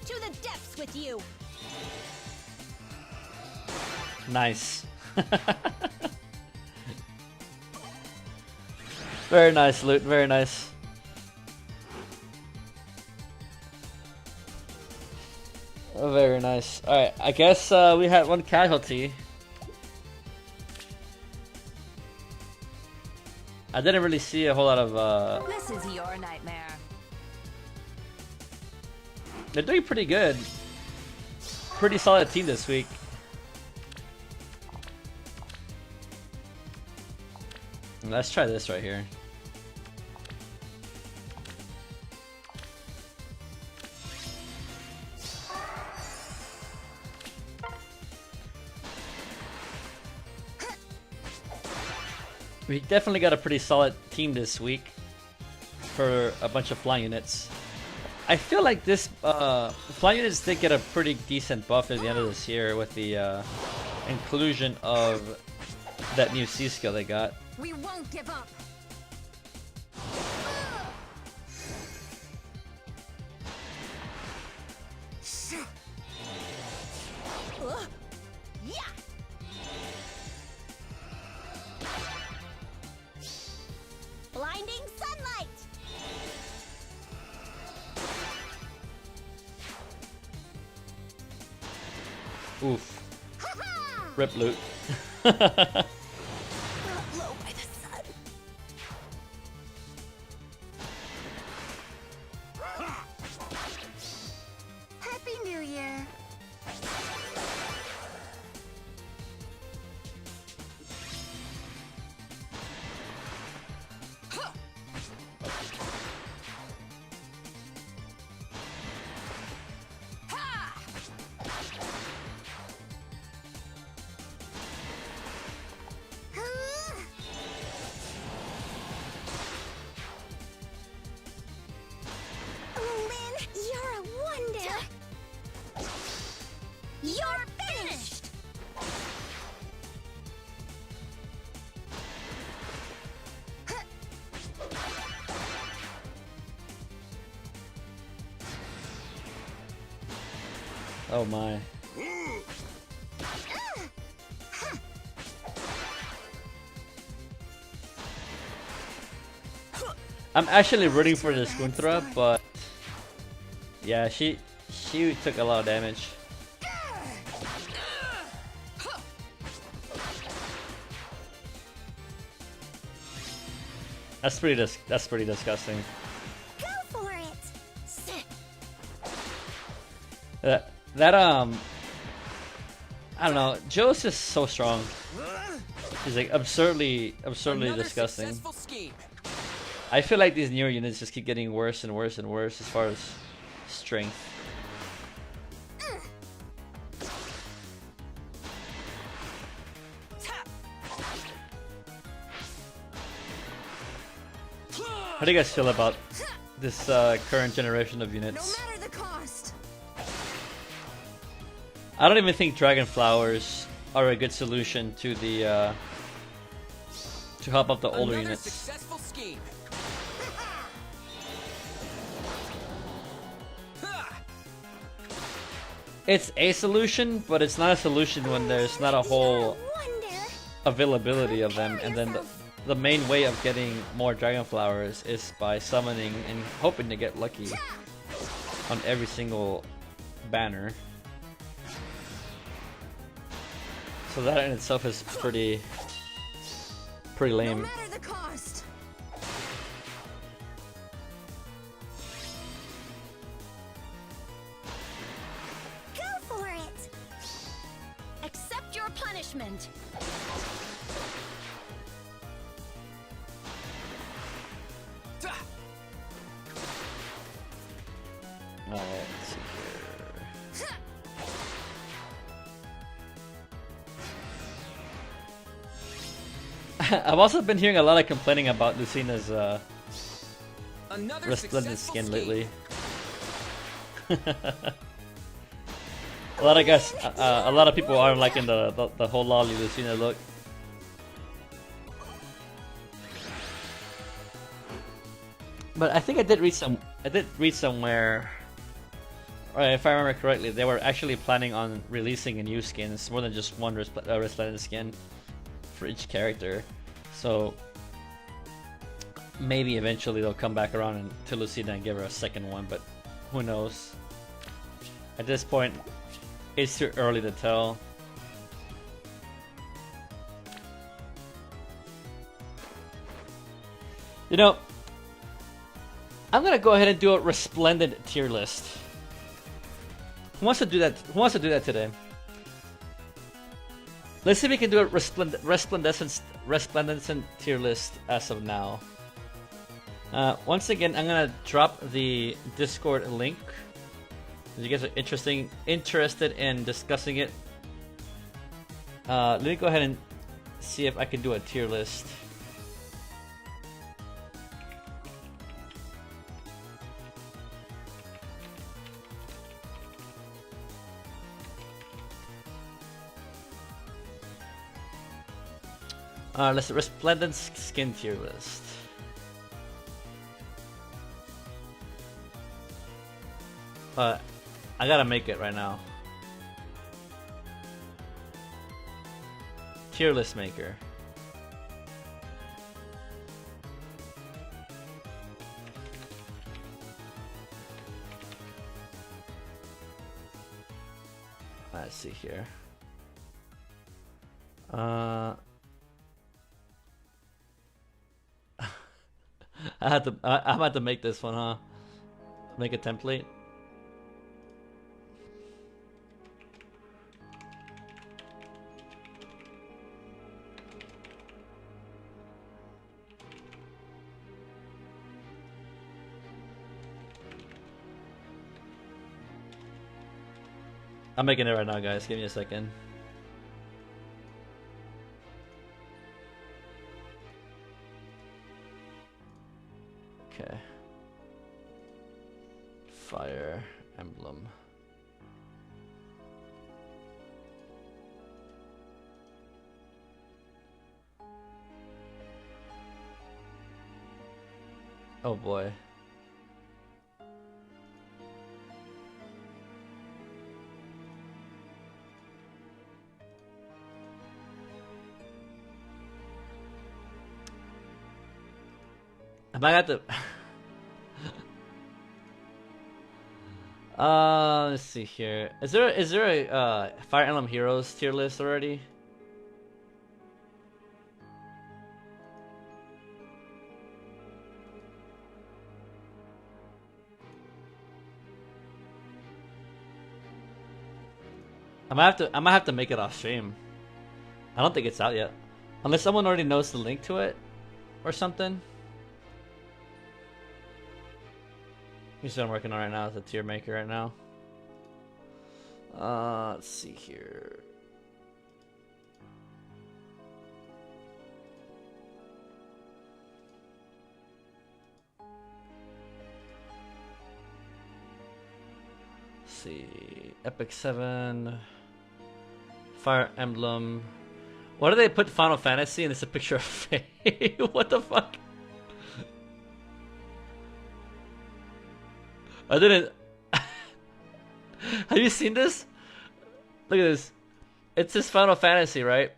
To the depths with you. Nice. Very nice, Loot. Very nice. Oh, very nice. Alright, I guess we had one casualty. I didn't really see a whole lot of this is your nightmare. they're doing pretty good. Pretty solid team this week. Let's try this right here. We definitely got a pretty solid team this week for a bunch of flying units. I feel like this flying units did get a pretty decent buff at the end of this year with the inclusion of that new C skill they got. We won't give up. Yeah. Blinding sunlight. Oof. Rip Loot. Low by the sun. Happy New Year. Lynn, you're a wonder. You're finished. Oh my. I'm actually rooting for the Skuntra, but yeah, she took a lot of damage. That's pretty disgusting. Go for it. Sit. That I don't know. Joe's just so strong. He's like absurdly Another disgusting. successful scheme. I feel like these newer units just keep getting worse and worse and worse as far as strength. How do you guys feel about this current generation of units? No matter the cost. I don't even think dragon flowers are a good solution to the to help out the older Another units. successful scheme. It's a solution, but it's not a solution when there's not a whole Wonder. availability of them, and then the main way of getting more dragon flowers is by summoning and hoping to get lucky on every single banner. So that in itself is pretty No lame. matter the cost. Go for it. Accept your punishment. Alright, let's see here. I've also been hearing a lot of complaining about Lucina's Another resplendent successful skin scheme. lately. A lot of people aren't liking the whole lolly Lucina look. But I think I did read somewhere, or if I remember correctly, they were actually planning on releasing a new skins, more than just one resplendent skin for each character. So maybe eventually they'll come back around to Lucina and give her a second one, but who knows? At this point, it's too early to tell. You know, I'm gonna go ahead and do a resplendent tier list. Who wants to do that? Who wants to do that today? Let's see if we can do a resplendent tier list as of now. Once again, I'm gonna drop the Discord link. If you guys are interested in discussing it, let me go ahead and see if I can do a tier list. Let's resplendent skin tier list. I gotta make it right now. Tier list maker. Let's see here. I'm about to make this one, huh? Make a template. I'm making it right now, guys. Give me a second. Okay. Fire emblem. Oh boy. Am I got the let's see here. Is there a Fire Emblem Heroes tier list already? I might have to make it off stream. I don't think it's out yet. Unless someone already knows the link to it or something. Here's what I'm working on right now, is a tier maker right now. Let's see here. Let's see. Epic 7. Fire Emblem. Why do they put Final Fantasy and it's a picture of Faye? What the fuck? I didn't. Have you seen this? Look at this. It's this Final Fantasy, right?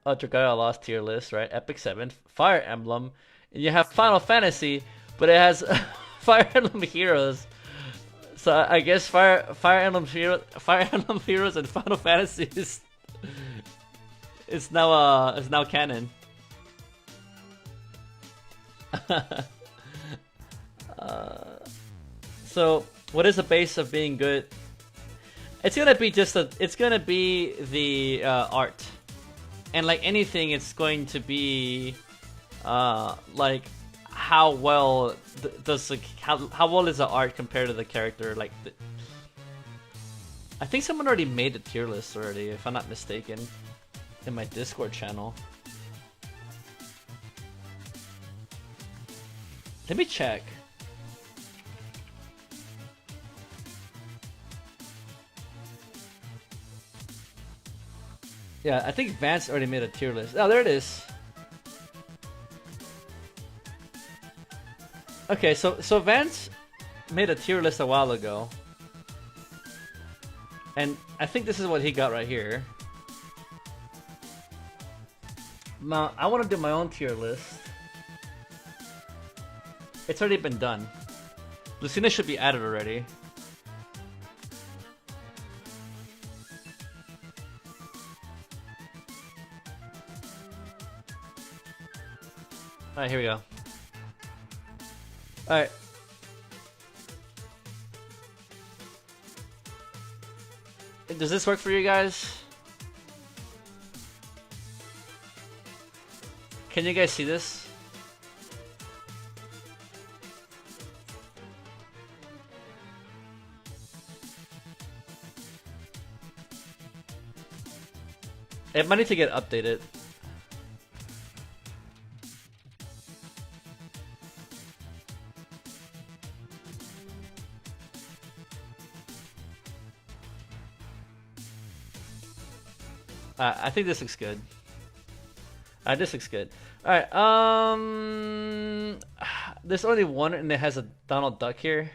Dragaia Lost tier list, right? Epic 7, Fire Emblem, and you have Final Fantasy, but it has Fire Emblem Heroes. So I guess Fire Emblem Heroes and Final Fantasy is now canon. So what is the base of being good? It's gonna be it's gonna be the art, and like anything, it's going to be like how well how well is the art compared to the character? Like I think someone already made the tier list already, if I'm not mistaken, in my Discord channel. Let me check. Yeah, I think Vance already made a tier list. Oh, there it is. Okay, so Vance made a tier list a while ago. And I think this is what he got right here. Now, I want to do my own tier list. It's already been done. Lucina should be added already. Alright, here we go. Alright. Does this work for you guys? Can you guys see this? It might need to get updated. I think this looks good. This looks good. Alright, there's only one and it has a Donald Duck here.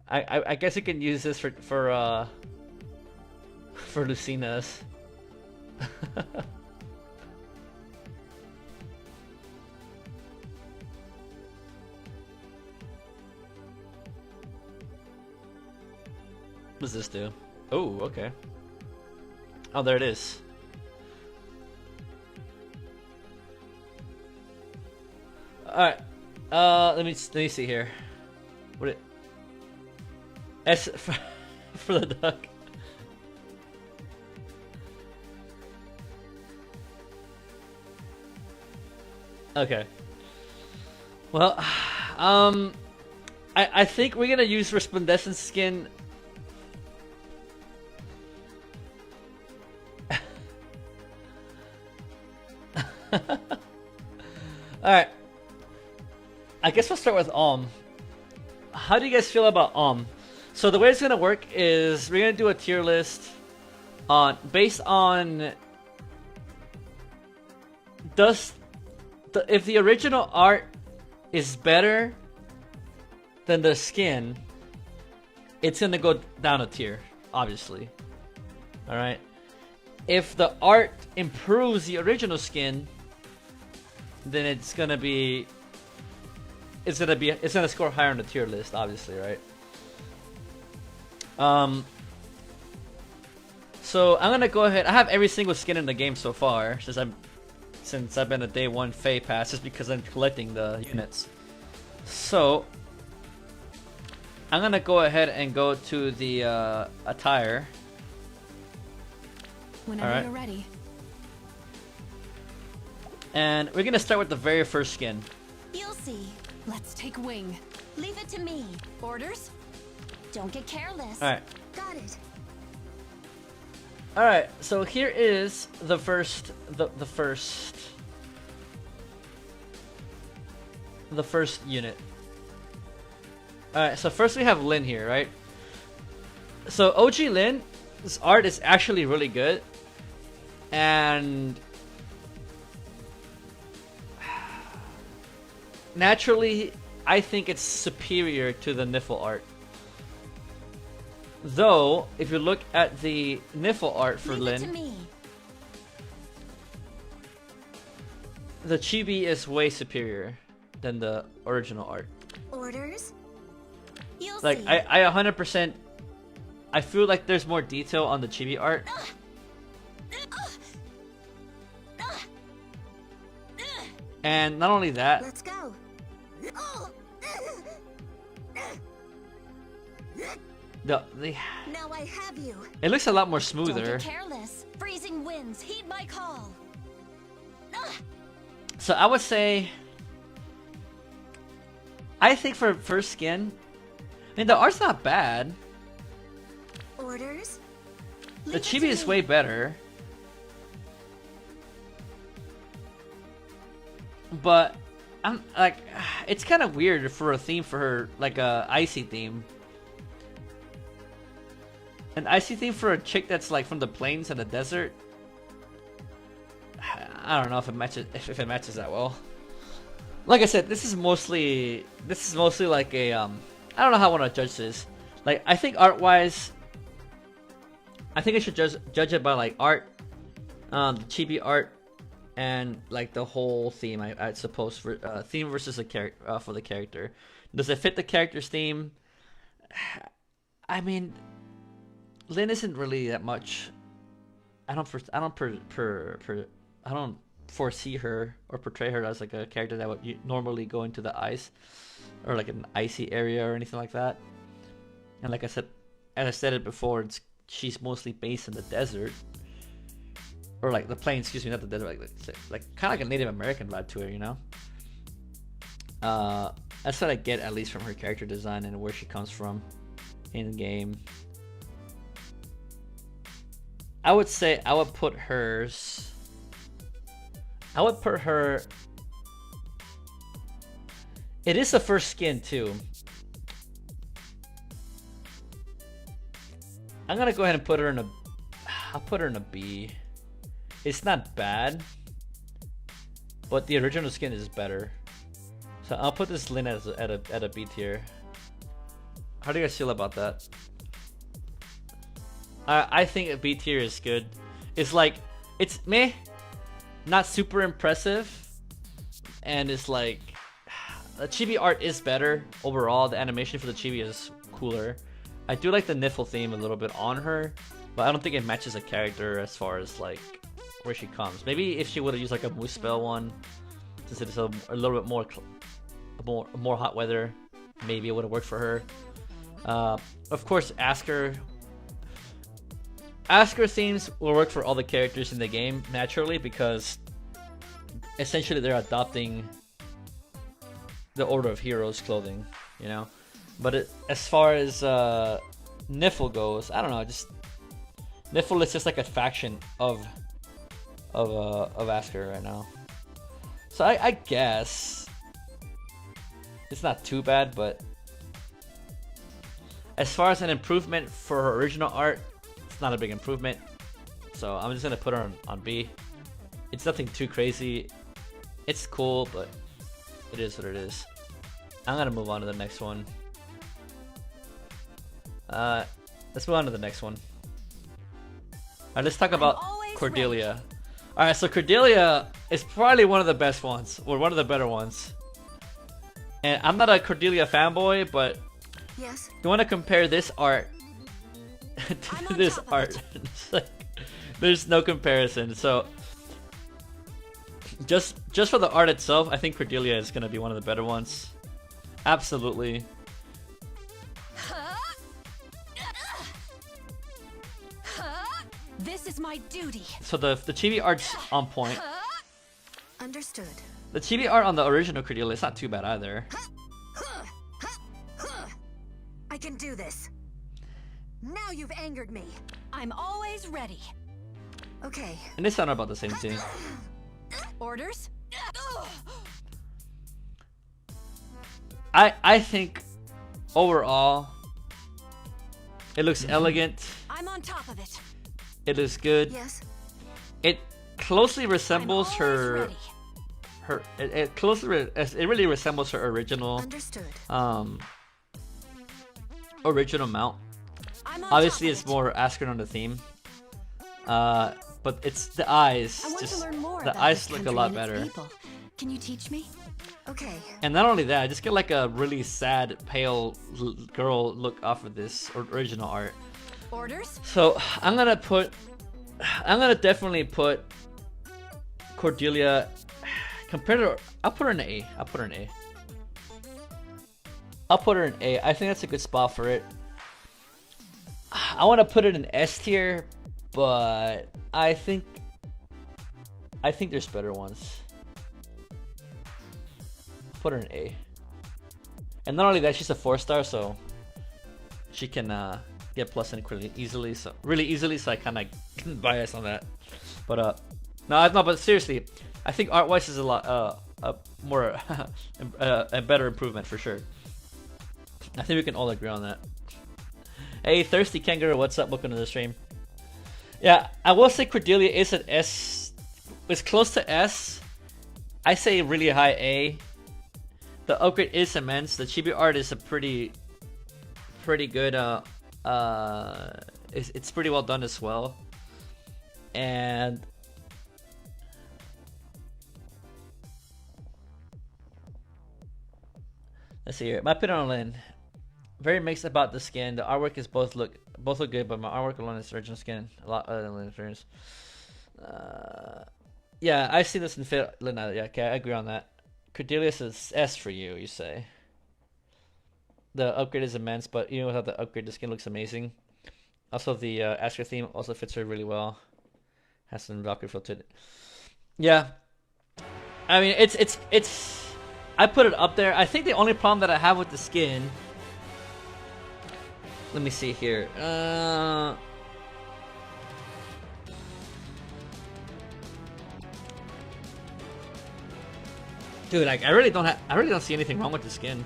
I guess you can use this for Lucina's. What does this do? Oh, okay. Oh, there it is. Alright. Let me see here. What it S for the duck. Okay. Well, I think we're gonna use Resplendescent skin. Alright. I guess we'll start with How do you guys feel about So the way it's gonna work is we're gonna do a tier list based on if the original art is better than the skin, it's gonna go down a tier, obviously. Alright. If the art improves the original skin, then it's gonna score higher on the tier list, obviously, right? So I'm gonna go ahead. I have every single skin in the game so far since I've been a day one FEH pass, just because I'm collecting the units. So I'm gonna go ahead and go to the attire. Whenever Alright. you're ready. And we're gonna start with the very first skin. You'll see. Let's take wing. Leave it to me. Orders? Don't get careless. Alright. Got it. Alright, so here is the first unit. Alright, so first we have Lin here, right? So OG Lin's art is actually really good. And naturally, I think it's superior to the Niffle art. Though, if you look at the Niffle art for Leave it to Lin, me. the chibi is way superior than the original art. Orders? You'll Like, see. I 100%, I feel like there's more detail on the chibi art. And not only that, Let's go. the Now I have you. it looks a lot more Don't smoother. get careless. Freezing winds. Heed my call. So I would say, I think for first skin, I mean the art's not bad. Orders? The Leave it chibi to is me. way better. But I'm like, it's kind of weird for a theme for her, like a icy theme. An icy theme for a chick that's like from the plains and the desert. I don't know if it matches if it matches that well. Like I said, this is mostly like a I don't know how I want to judge this. Like I think art wise, I think I should judge it by like art, the chibi art, and like the whole theme. I suppose for theme versus the character for the character. Does it fit the character's theme? I mean, Lin isn't really that much. I don't foresee her or portray her as like a character that would normally go into the ice or like an icy area or anything like that. And like I said, as I said it before, she's mostly based in the desert or like the plains. Excuse me, not the desert. Like kind of like a Native American vibe to her, you know. That's what I get at least from her character design and where she comes from in game. I would say I would put hers. I would put her. It is the first skin too. I'm gonna go ahead and put her in a. I'll put her in a B. It's not bad, but the original skin is better. So I'll put this Lin at a B tier. How do you guys feel about that? I think a B tier is good. It's like, it's meh, not super impressive, and it's like, the chibi art is better overall. The animation for the chibi is cooler. I do like the Niffle theme a little bit on her, but I don't think it matches the character as far as like where she comes. Maybe if she would have used like a moose spell one, since it's a little bit more hot weather, maybe it would have worked for her. Of course, Asker themes will work for all the characters in the game naturally because essentially they're adopting the Order of Heroes clothing, you know. But as far as Niffle goes, I don't know. Just Niffle is just like a faction of Asker right now. So I guess it's not too bad, but as far as an improvement for her original art, it's not a big improvement. So I'm just gonna put her on B. It's nothing too crazy. It's cool, but it is what it is. I'm gonna move on to the next one. Let's move on to the next one. Alright, let's talk about Cordelia. Alright, so Cordelia is probably one of the best ones, or one of the better ones. And I'm not a Cordelia fanboy, but Yes. you want to compare this art to this art. It's like, there's no comparison. So just for the art itself, I think Cordelia is gonna be one of the better ones. Absolutely. This is my duty. So the chibi art's on point. Understood. The chibi art on the original Cordelia is not too bad either. I can do this. Now you've angered me. I'm always ready. Okay. And they sound about the same too. Orders? I think overall it looks elegant. I'm on top of it. It looks good. Yes. It closely resembles I'm always her ready. it really resembles her original Understood. original mount. I'm on Obviously top it's of it. more Askren on the theme. But it's the eyes. I want Just to learn more the about eyes this look a country lot and its better. people. Can you teach me? Okay. And not only that, I just get like a really sad, pale girl look off of this original art. Orders? So I'm gonna definitely put Cordelia compared to. I'll put her in an A. I'll put her in A. I'll put her in A. I think that's a good spot for it. I want to put it in S tier, but I think there's better ones. Put her in A. And not only that, she's a 4-star, so she can get plus in really easily. So I kind of bias on that. But no, but seriously, I think art-wise is a lot more a better improvement for sure. I think we can all agree on that. Hey, Thirsty Kangaroo, what's up? Welcome to the stream. Yeah, I will say Cordelia is an S. It's close to S. I say really high A. The upgrade is immense. The chibi art is a pretty good. It's pretty well done as well. And let's see here. My opinion on Lynn. Very mixed about the skin. The artwork is both look good, but my artwork alone is original skin a lot other than Lynn's appearance. Yeah, I see this in Lynn. Yeah, okay, I agree on that. Cordelia is S for you, you say. The upgrade is immense, but even without the upgrade, the skin looks amazing. Also, the Asker theme also fits her really well. Has some Valkyrie feel to it. Yeah, I mean it's. I put it up there. I think the only problem that I have with the skin. Let me see here. Dude, like I really don't see anything wrong with the skin.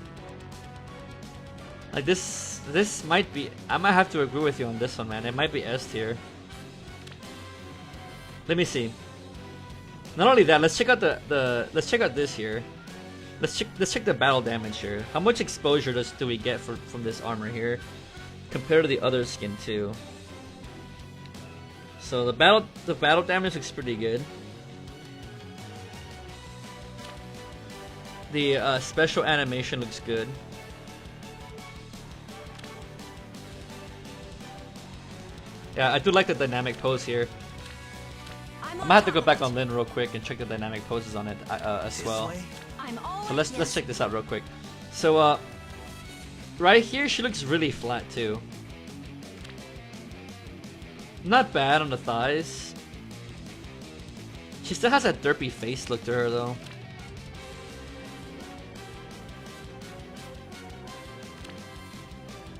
Like this might be. I might have to agree with you on this one, man. It might be S tier. Let me see. Not only that, let's check out let's check out this here. Let's check the battle damage here. How much exposure do we get from this armor here, compared to the other skin too? So the battle damage looks pretty good. The special animation looks good. Yeah, I do like the dynamic pose here. I'm gonna have to go back on Lynn real quick and check the dynamic poses on it as well. So let's check this out real quick. So right here she looks really flat too. Not bad on the thighs. She still has that derpy face look to her though.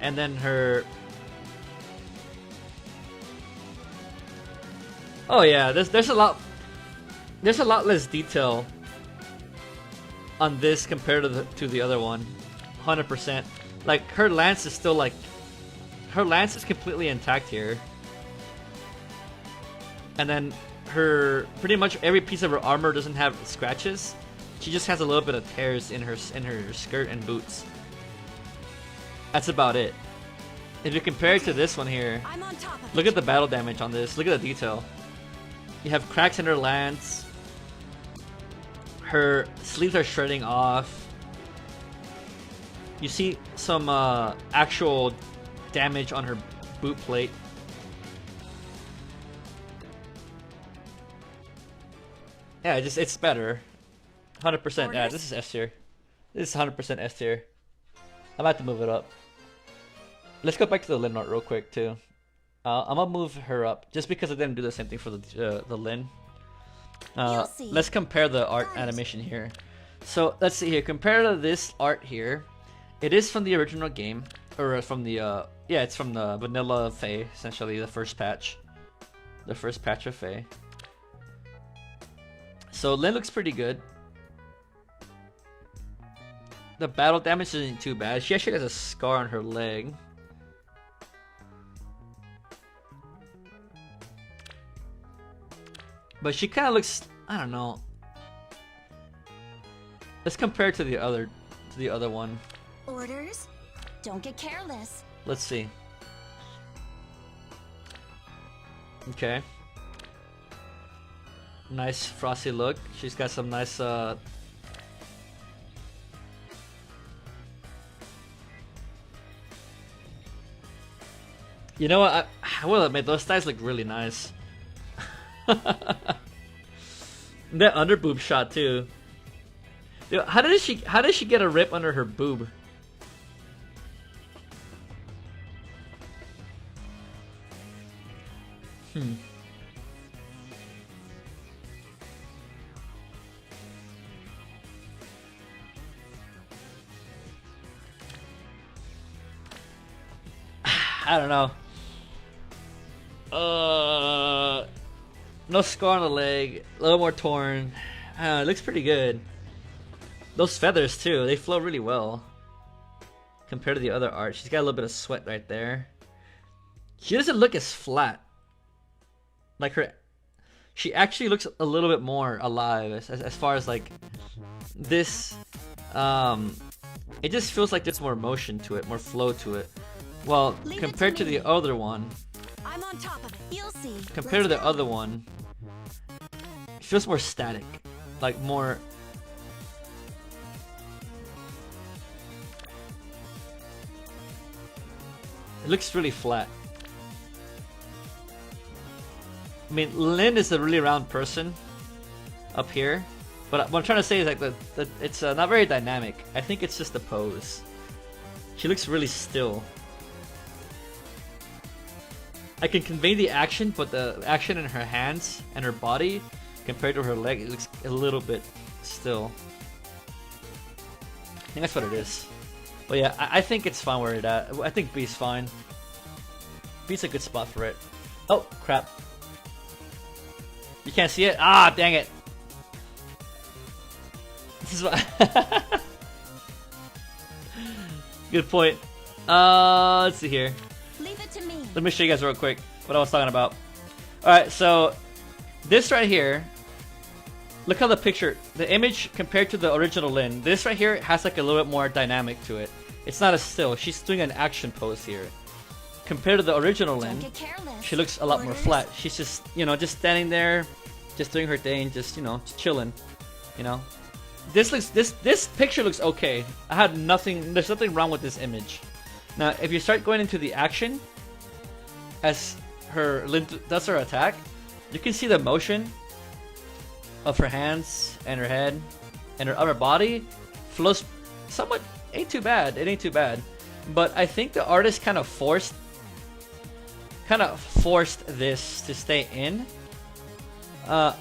And then her. Oh yeah, there's a lot less detail on this compared to the other one. 100%. Like her lance is still like her lance is completely intact here. And then her pretty much every piece of her armor doesn't have scratches. She just has a little bit of tears in her skirt and boots. That's about it. If you compare it to this one here, look at the battle damage on this. Look at the detail. You have cracks in her lance. Her sleeves are shredding off. You see some actual damage on her boot plate. Yeah, it's better. 100%. Yeah, this is S tier. This is 100% S tier. I'm about to move it up. Let's go back to the Lynn art real quick too. I'm gonna move her up just because I didn't do the same thing for the Lin. You'll see. Let's compare the art animation here. So let's see here. Compared to this art here, it is from the original game, or from the yeah, it's from the vanilla FEH, essentially the first patch of FEH. So Lin looks pretty good. The battle damage isn't too bad. She actually has a scar on her leg. But she kind of looks, I don't know. Let's compare it to the other one. Orders? Don't get careless. Let's see. Okay. Nice frosty look. She's got some nice you know what? I will admit those thighs look really nice. That under boob shot too. Dude, how did she get a rip under her boob? I don't know. No scar on the leg, a little more torn. It looks pretty good. Those feathers too, they flow really well compared to the other art. She's got a little bit of sweat right there. She doesn't look as flat. Like she actually looks a little bit more alive as far as like this. It just feels like there's more motion to it, more flow to it. Well, compared to the other one, I'm on top of it. You'll see. compared to the other one, it feels more static, like more. It looks really flat. I mean, Lin is a really round person up here, but what I'm trying to say is like it's not very dynamic. I think it's just the pose. She looks really still. I can convey the action, but the action in her hands and her body compared to her leg, it looks a little bit still. I think that's what it is. But yeah, I think it's fine where it's at. I think B's fine. B's a good spot for it. Oh, crap. You can't see it? Ah, dang it. This is what... Good point. Let's see here. Leave it to me. Let me show you guys real quick what I was talking about. Alright, so this right here, look how the picture, the image compared to the original Lin, this right here has like a little bit more dynamic to it. It's not as still. She's doing an action pose here. Compared to the original Lin, Don't get careless. she looks a lot more Orders? flat. She's just, you know, just standing there, just doing her thing, just, you know, just chilling, you know. This picture looks okay. I had nothing, there's nothing wrong with this image. Now, if you start going into the action, as Lin does her attack, you can see the motion of her hands and her head and her upper body flows somewhat. Ain't too bad. It ain't too bad. But I think the artist kind of forced this to stay in. I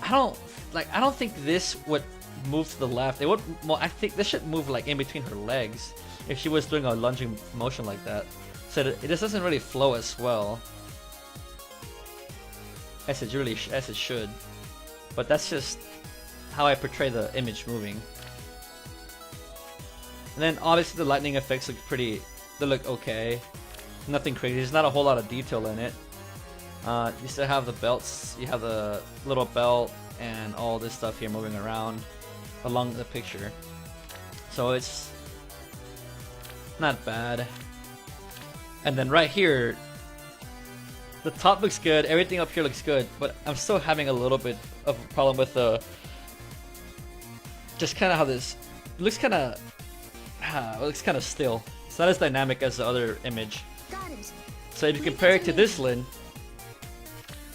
don't think this would move to the left. It would. Well, I think this should move like in between her legs if she was doing a lunging motion like that. So it just doesn't really flow as well as it should. But that's just how I portray the image moving. And then obviously the lightning effects look pretty. They look okay. Nothing crazy. There's not a whole lot of detail in it. You still have the belts. You have the little belt and all this stuff here moving around along the picture. So it's not bad. And then right here, the top looks good. Everything up here looks good, but I'm still having a little bit of a problem with the just kind of how this it looks kind of still. It's not as dynamic as the other image. Got it. So if you compare it to this Lin,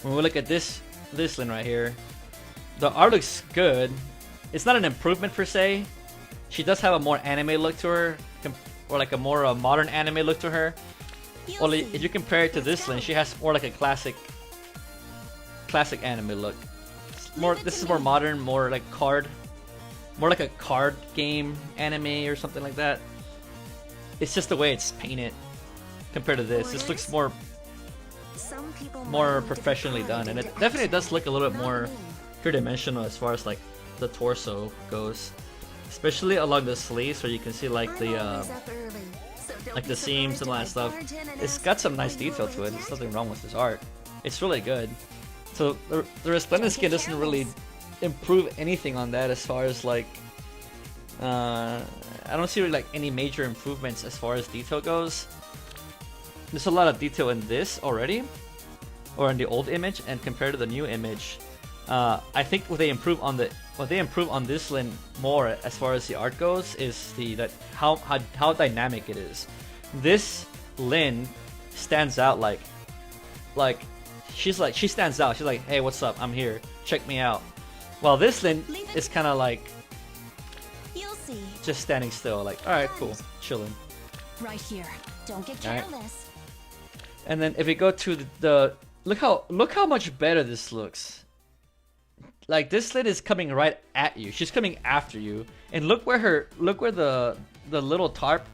when we look at this Lin right here, the art looks good. It's not an improvement per se. She does have a more anime look to her, or like a more modern anime look to her. well, if you compare it to this Lin, she has more like a classic anime look. This is more modern, more like a card game anime or something like that. It's just the way it's painted compared to this. This looks more professionally done, and it definitely does look a little bit more three-dimensional as far as like the torso goes, especially along the sleeves where you can see like the seams and all that stuff. It's got some nice detail to it. There's nothing wrong with this art. It's really good. So the resplendent skin doesn't really improve anything on that as far as like I don't see like any major improvements as far as detail goes. There's a lot of detail in this already, or in the old image, and compared to the new image, I think what they improve on this Lin more as far as the art goes is how dynamic it is. This Lin stands out like she stands out. She's like, hey, what's up? I'm here. Check me out. While this Lin is kind of like just standing still, like, all right, cool, chilling. Right here. Don't get careless. And then if we go to the look how much better this looks. Like this Lin is coming right at you. She's coming after you. And look where the little tarp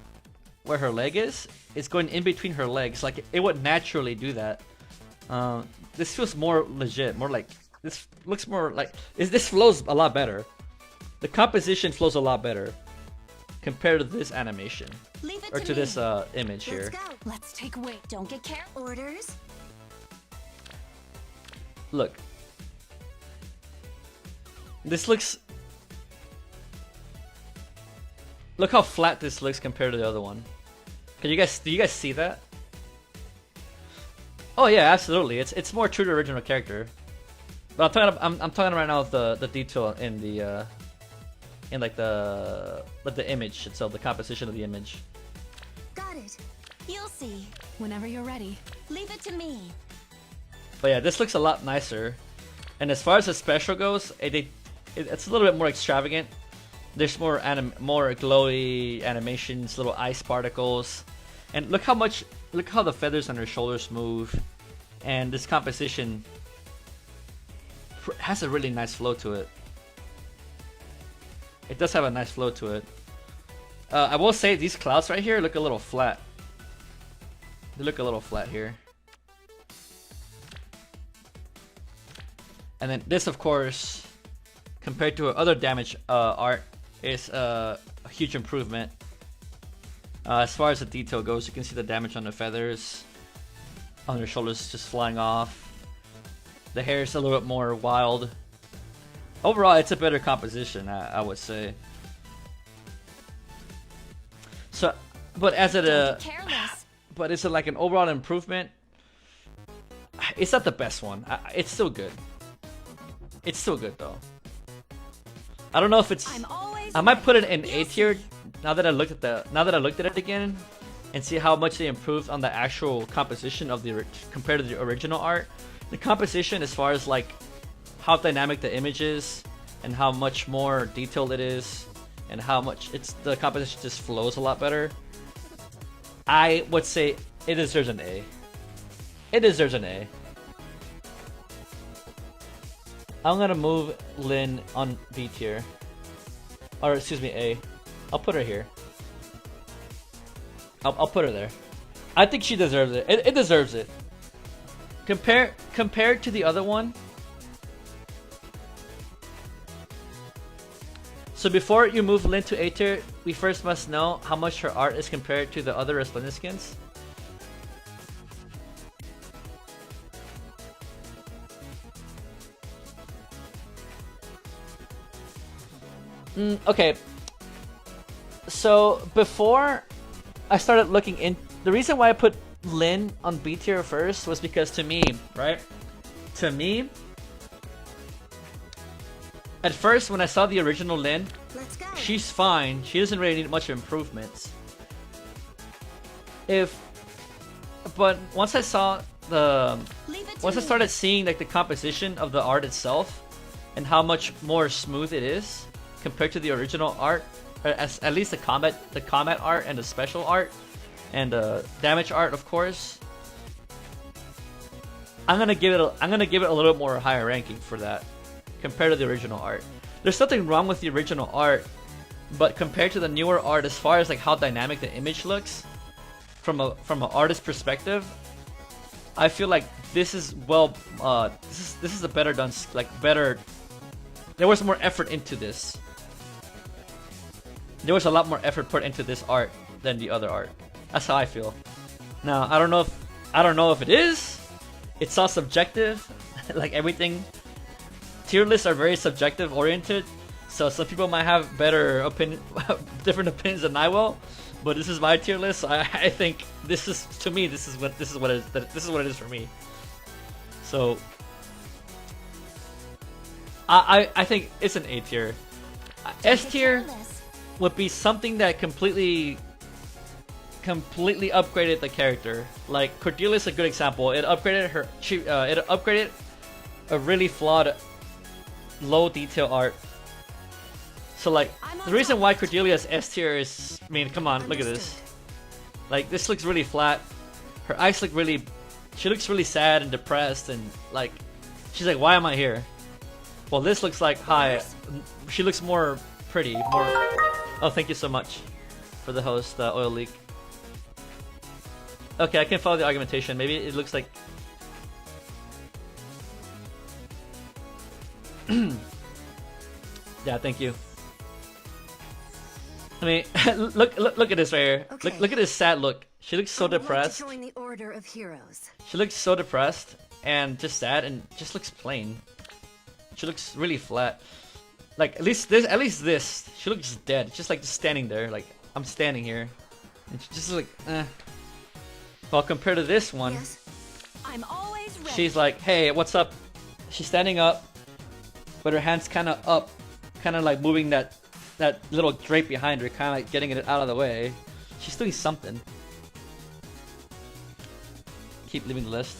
where her leg is. It's going in between her legs. Like it would naturally do that. This feels more legit. More like this looks more like this flows a lot better. The composition flows a lot better compared to this animation or to this image here. Let's take weight. Don't get careless. Orders? Look. This looks... Look how flat this looks compared to the other one. Do you guys see that? Oh yeah, absolutely. It's more true to the original character. But I'm talking right now of the detail in the the image itself, the composition of the image. Got it. You'll see. Whenever you're ready. Leave it to me. But yeah, this looks a lot nicer. And as far as the special goes, it's a little bit more extravagant. There's more glowy animations, little ice particles, and look how the feathers on her shoulders move. And this composition has a really nice flow to it. It does have a nice flow to it. I will say these clouds right here look a little flat. They look a little flat here. And then this, of course, compared to other damage art, is a huge improvement. As far as the detail goes, you can see the damage on the feathers, on their shoulders just flying off. The hair is a little bit more wild. Overall, it's a better composition, I would say. So, but is it like an overall improvement? It's not the best one. It's still good. It's still good though. I don't know if it's. I might put it in A tier now that I looked at it again, and see how much they improved on the actual composition of compared to the original art. The composition, as far as like how dynamic the image is, and how much more detailed it is, and how much the composition just flows a lot better. I would say it deserves an A. It deserves an A. I'm gonna move Lin on B tier. Or excuse me, A. I'll put her here. I'll put her there. I think she deserves it. It deserves it. Compared to the other one. So before you move Lin to A tier, we first must know how much her art is compared to the other Resplendent skins. Okay. So before I started looking in, the reason why I put Lin on B tier first was because to me, right? To me, at first when I saw the original Lin, she's fine. She doesn't really need much improvements. But once I started seeing like the composition of the art itself and how much more smooth it is compared to the original art, or at least the combat art and the special art, and damage art, of course. I'm gonna give it a little bit more higher ranking for that compared to the original art. There's nothing wrong with the original art, but compared to the newer art, as far as like how dynamic the image looks, from an artist perspective, I feel like this is this is a better done, like better. There was more effort into this. There was a lot more effort put into this art than the other art. That's how I feel. Now I don't know if it is. It's all subjective, like everything. Tier lists are very subjective oriented, so some people might have better different opinions than I will. But this is my tier list. So I think this is, to me, this is what it is for me. So I think it's an A tier. S tier would be something that completely upgraded the character. Like Cordelia is a good example. It upgraded her. It upgraded a really flawed, low detail art. So like the reason why Cordelia's S tier is, I mean, come on, look at this. Like this looks really flat. Her eyes look really. She looks really sad and depressed, and like she's like, why am I here? Well, this looks like, hi. She looks more pretty, more. Oh, thank you so much for the host, Oil Leak. Okay, I can follow the argumentation. Maybe it looks like. Yeah, thank you. I mean, look at this right here. Okay. Look at this sad look. She looks so depressed. Join the Order of Heroes. She looks so depressed and just sad and just looks plain. She looks really flat. Like at least this. She looks dead. Just like just standing there. Like I'm standing here. And she's just like, eh. Well, compared to this one, Yes, I'm always ready. she's like, hey, what's up? She's standing up, but her hands kind of up, kind of like moving that little drape behind her, kind of like getting it out of the way. She's doing something. Keep leaving the list.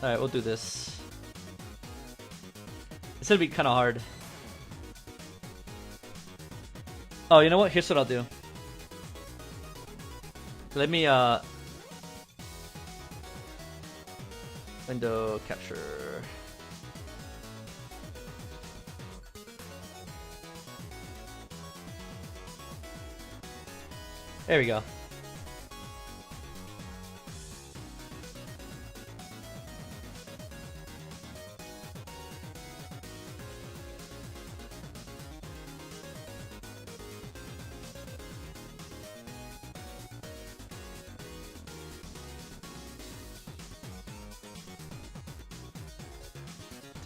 Alright, we'll do this. It's gonna be kind of hard. Oh, you know what? Here's what I'll do. Let me, window capture. There we go.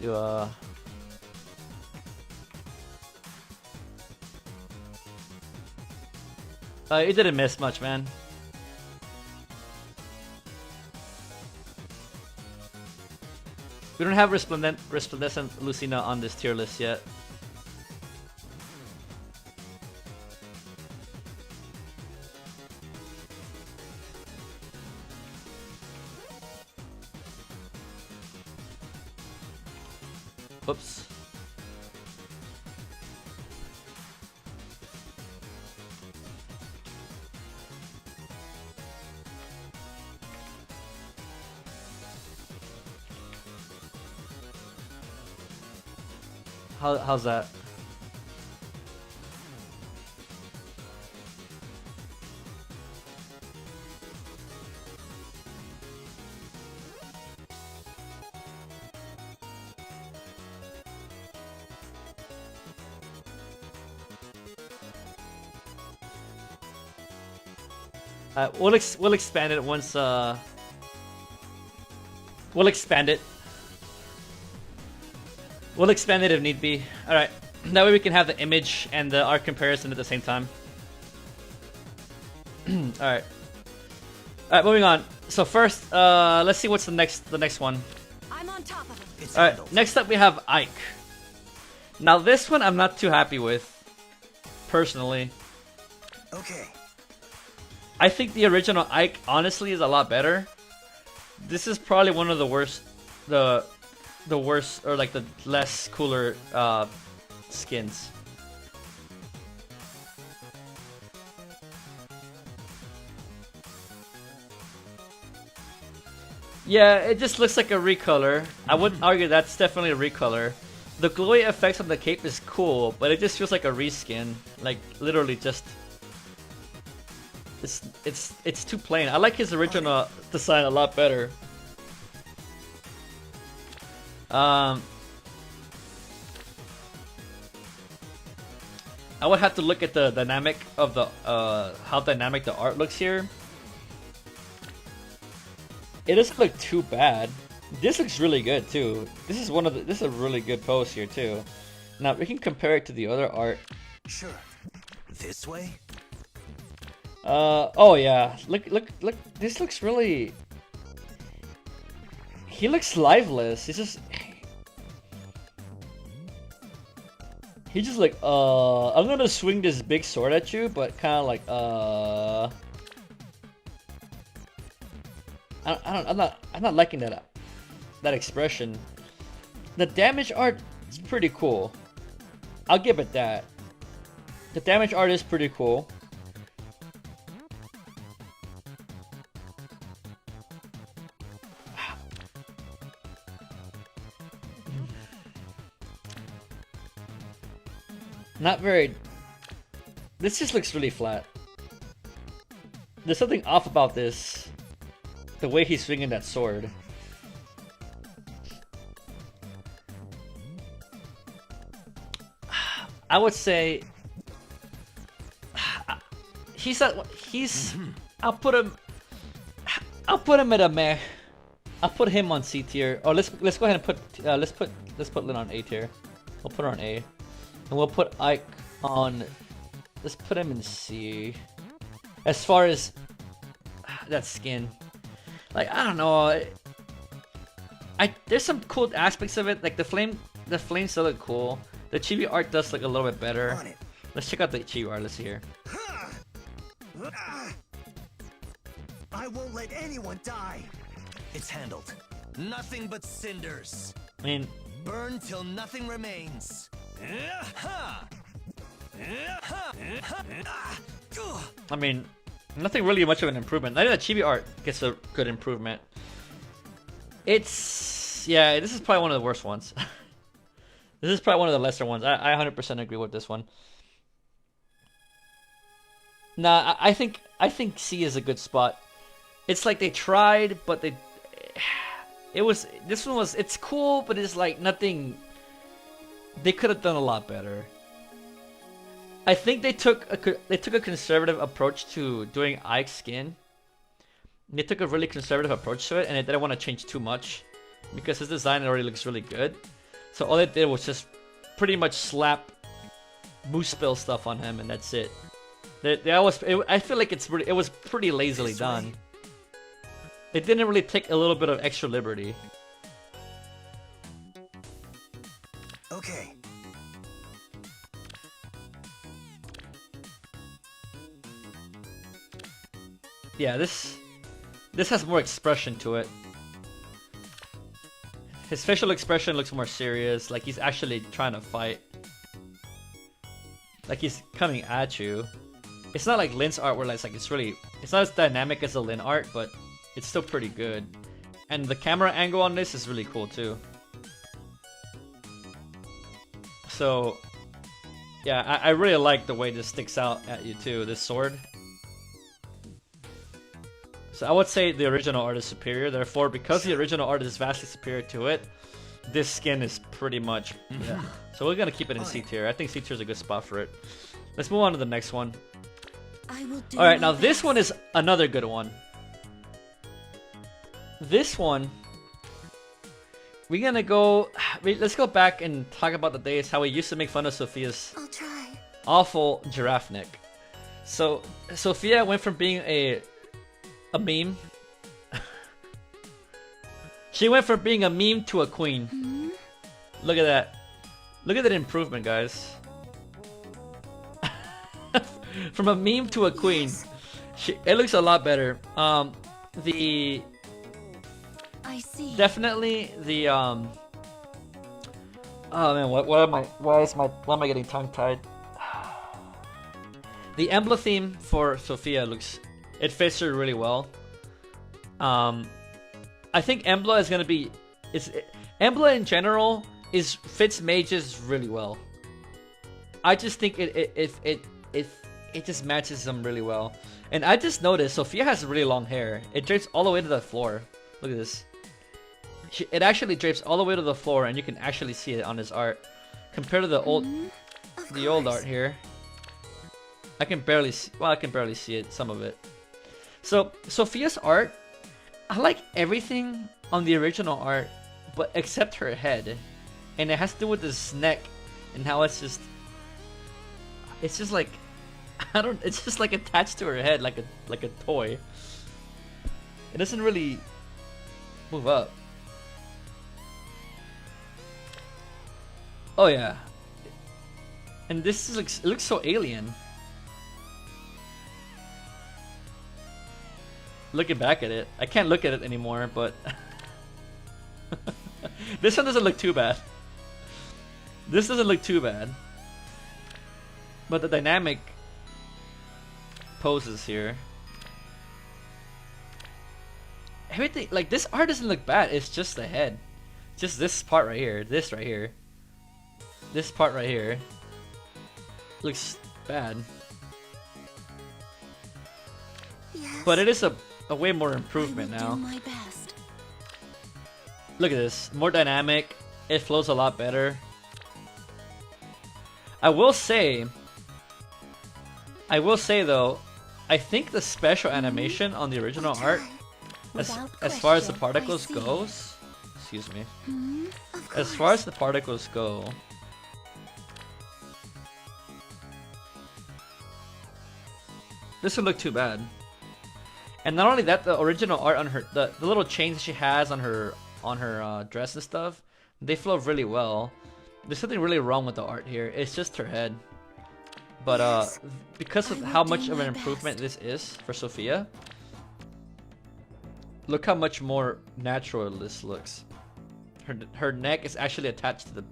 Do it didn't miss much, man. We don't have Resplendescent Lucina on this tier list yet. Oops. How's that? We'll expand it once. We'll expand it. We'll expand it if need be. All right. That way we can have the image and the art comparison at the same time. All right. All right. Moving on. So first, let's see what's the next one. I'm on top of it. It's All right. handled. Next up we have Ike. Now this one I'm not too happy with, personally. Okay. I think the original Ike honestly is a lot better. This is probably one of the worst, the worst, or like the less cooler skins. Yeah, it just looks like a recolor. I wouldn't argue that's definitely a recolor. The glowy effects on the cape is cool, but it just feels like a reskin. Like literally just it's too plain. I like his original design a lot better. I would have to look at the dynamic of the how dynamic the art looks here. It doesn't look too bad. This looks really good too. This is a really good pose here too. Now we can compare it to the other art. Sure. This way? Oh yeah. Look. This looks really. He looks lifeless. He's just like, I'm gonna swing this big sword at you, but kind of like, I'm not liking that expression. The damage art is pretty cool. I'll give it that. The damage art is pretty cool. Not very. This just looks really flat. There's something off about this. The way he's swinging that sword. I would say he's I'll put him at a meh. I'll put him on C tier. Or let's go ahead and put let's put Lynn on A tier. We'll put her on A. And we'll put Ike on. Let's put him in C. As far as that skin, like I don't know. There's some cool aspects of it. Like the flames still look cool. The chibi art does look a little bit better. Let's check out the chibi art. Let's see here. I won't let anyone die. It's handled. Nothing but cinders. I mean, Burn till nothing remains. nothing really much of an improvement. I think the chibi art gets a good improvement. Yeah, this is probably one of the worst ones. This is probably one of the lesser ones. I 100% agree with this one. Nah, I think C is a good spot. It's like they tried, but it's cool, but it's like nothing. They could have done a lot better. I think they took a conservative approach to doing Ike's skin. They took a really conservative approach to it, and they didn't want to change too much because his design already looks really good. So all they did was just pretty much slap moose spill stuff on him, and that's it. I feel like it was pretty lazily done. They didn't really take a little bit of extra liberty. Okay. Yeah, this has more expression to it. His facial expression looks more serious, like he's actually trying to fight. Like he's coming at you. It's not like Lin's art where it's not as dynamic as the Lin art, but it's still pretty good. And the camera angle on this is really cool too. So, yeah, I really like the way this sticks out at you too, this sword. So I would say the original art is superior, therefore because the original art is vastly superior to it, this skin is pretty much, yeah. So we're gonna keep it in C tier. I think C tier is a good spot for it. Let's move on to the next one. Alright, now this one is another good one. This one, we're gonna go, let's go back and talk about the days how we used to make fun of Sophia's awful giraffe neck. So Sophia went from being a meme. She went from being a meme to a queen. Look at that. Look at that improvement, guys. From a meme to a queen. It looks a lot better. I see. Definitely the oh man, why am I getting tongue tied? The emblem theme for Sophia it fits her really well. I think Embla is gonna be Embla in general fits mages really well. I just think it just matches them really well. And I just noticed Sophia has really long hair. It drapes all the way to the floor. Look at this. It actually drapes all the way to the floor, and you can actually see it on his art. Compared to the old art here, I can barely see it, some of it. So Sophia's art, I like everything on the original art, but except her head, and it has to do with this neck and how it's just like it's just like attached to her head like a toy. It doesn't really move up. Oh yeah. And this it looks so alien. Looking back at it, I can't look at it anymore, but this one doesn't look too bad. This doesn't look too bad. But the dynamic poses here. Everything, like, this art doesn't look bad, it's just the head. Just this part right here, this right here. This part right here looks bad. Yes. But it is a way more improvement now. My best. Look at this, more dynamic. It flows a lot better. I will say though, I think the special animation on the original art, as far as the particles goes, excuse me, as far as the particles go, this would look too bad. And not only that, the original art on her, the little chains she has on her dress and stuff, they flow really well. There's something really wrong with the art here. It's just her head. But because of how much of an improvement this is for Sophia, look how much more natural this looks. Her neck is actually attached to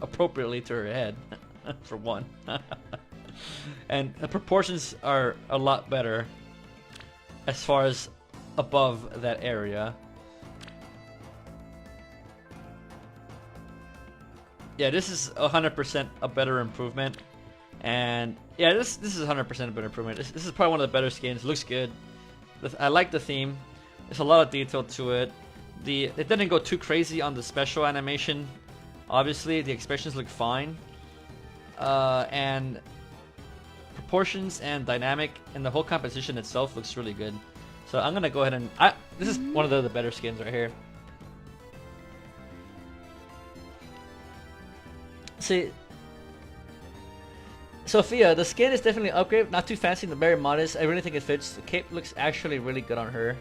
appropriately to her head, for one. And the proportions are a lot better as far as above that area. Yeah, this is 100% a better improvement. And yeah, this is 100% a better improvement. This is probably one of the better skins. Looks good. I like the theme. There's a lot of detail to it. It didn't go too crazy on the special animation. Obviously, the expressions look fine. And proportions and dynamic and the whole composition itself looks really good. So I'm gonna go ahead and this is one of the better skins right here. See, Sophia, the skin is definitely an upgrade. Not too fancy, but very modest. I really think it fits. The cape looks actually really good on her.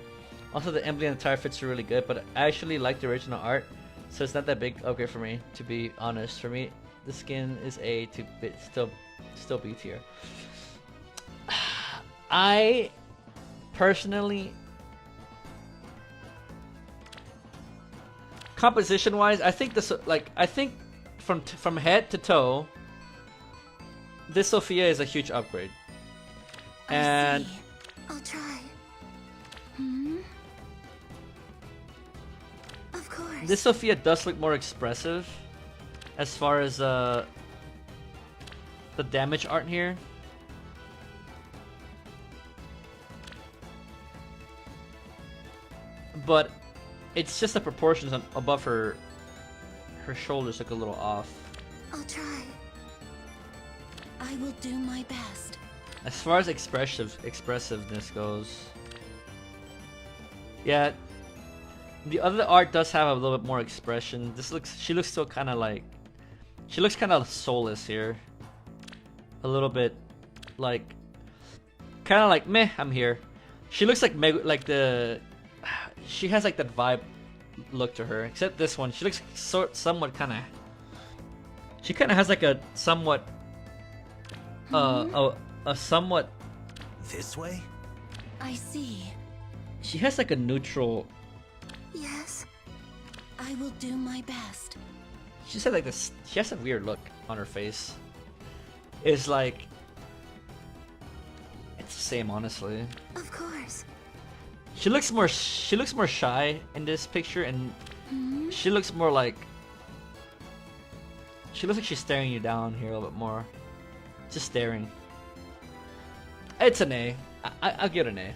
Also, the emblem and attire fits her really good. But I actually like the original art, so it's not that big upgrade for me. To be honest, for me, the skin is A to still B tier. I personally, composition-wise, I think this from head to toe, this Sophia is a huge upgrade. And I'll try. Of course. this Sophia does look more expressive as far as the damage art here. But it's just the proportions above her shoulders look a little off. I'll try. I will do my best. As far as expressiveness goes, yeah, the other art does have a little bit more expression. She looks still kind of like, she looks kind of soulless here. A little bit like, kind of like meh, I'm here. She looks like she has like that vibe look to her. Except this one, she looks somewhat kind of. She kind of has like a somewhat. A somewhat. This way? I see. She has like a neutral. Yes. I will do my best. She said like this. She has a weird look on her face. It's like. It's the same, honestly. Of course. She looks more shy in this picture, and she looks more like she's staring you down here a little bit more. Just staring. It's an A. I'll give it an A.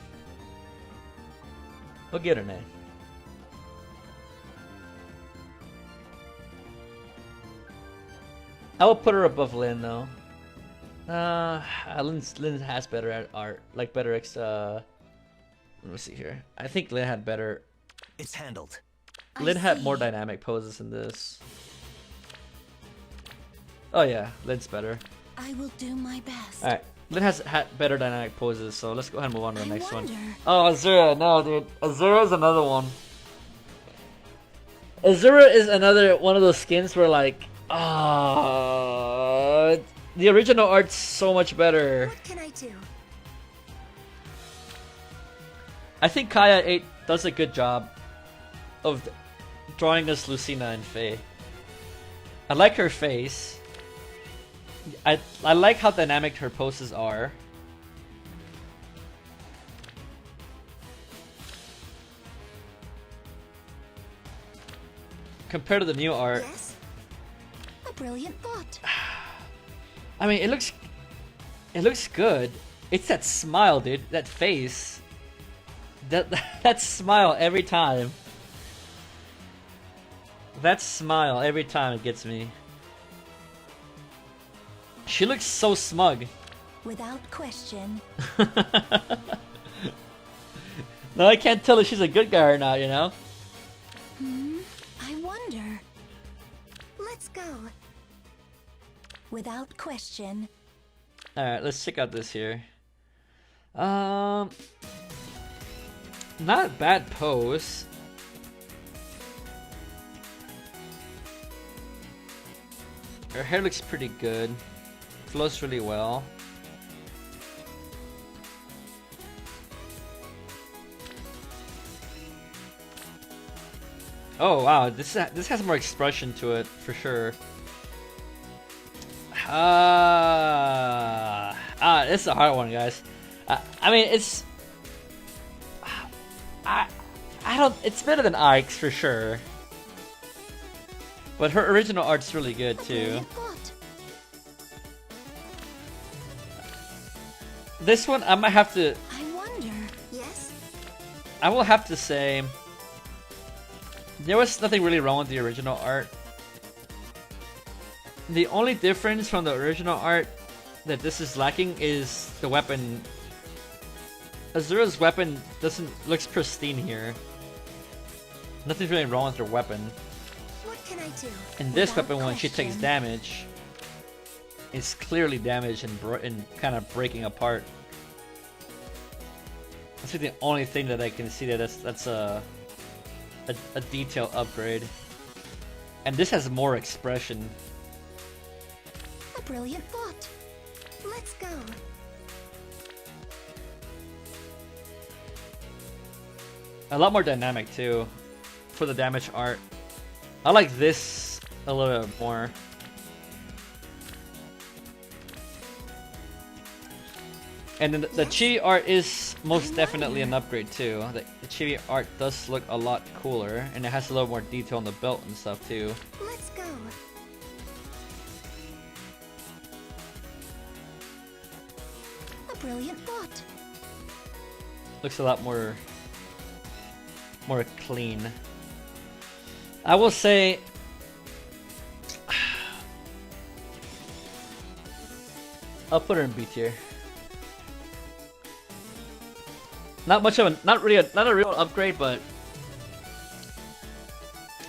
We'll get an A. I will put her above Lynn though. Lynn has better art, like better let me see here. I think Lynn had better. It's handled. Lynn had more dynamic poses in this. Oh yeah, Lynn's better. I will do my best. All right, Lynn has had better dynamic poses, so let's go ahead and move on to the next one. Oh, Azura, no, dude. Azura is another one. Azura is another one of those skins where like, the original art's so much better. What can I do? I think Kaya 8 does a good job of drawing us Lucina and Faye. I like her face. I like how dynamic her poses are. Compared to the new art. Yes? A brilliant thought. I mean, it looks good. It's that smile, dude. That face. That smile every time. That smile every time it gets me. She looks so smug. Without question. No, I can't tell if she's a good guy or not, you know? I wonder. Let's go. Without question. Alright, let's check out this here. Not a bad pose. Her hair looks pretty good. Flows really well. Oh wow, this has more expression to it for sure. This is a hard one, guys. I mean, it's I don't. It's better than Ike's for sure. But her original art's really good too. This one, I might have to. I wonder. Yes. I will have to say there was nothing really wrong with the original art. The only difference from the original art that this is lacking is the weapon. Azura's weapon looks pristine here. Nothing's really wrong with her weapon. What can I do? In this Without weapon, when she takes question. damage, it's clearly damaged and kind of breaking apart. That's the only thing that I can see that's a detail upgrade. And this has more expression. A brilliant thought. Let's go. A lot more dynamic too, for the damage art. I like this a little bit more. And then the Chi art is most definitely an upgrade too. The Chi art does look a lot cooler, and it has a little more detail on the belt and stuff too. Let's go. A brilliant thought. Looks a lot more clean. I will say I'll put her in B tier. Not a real upgrade, but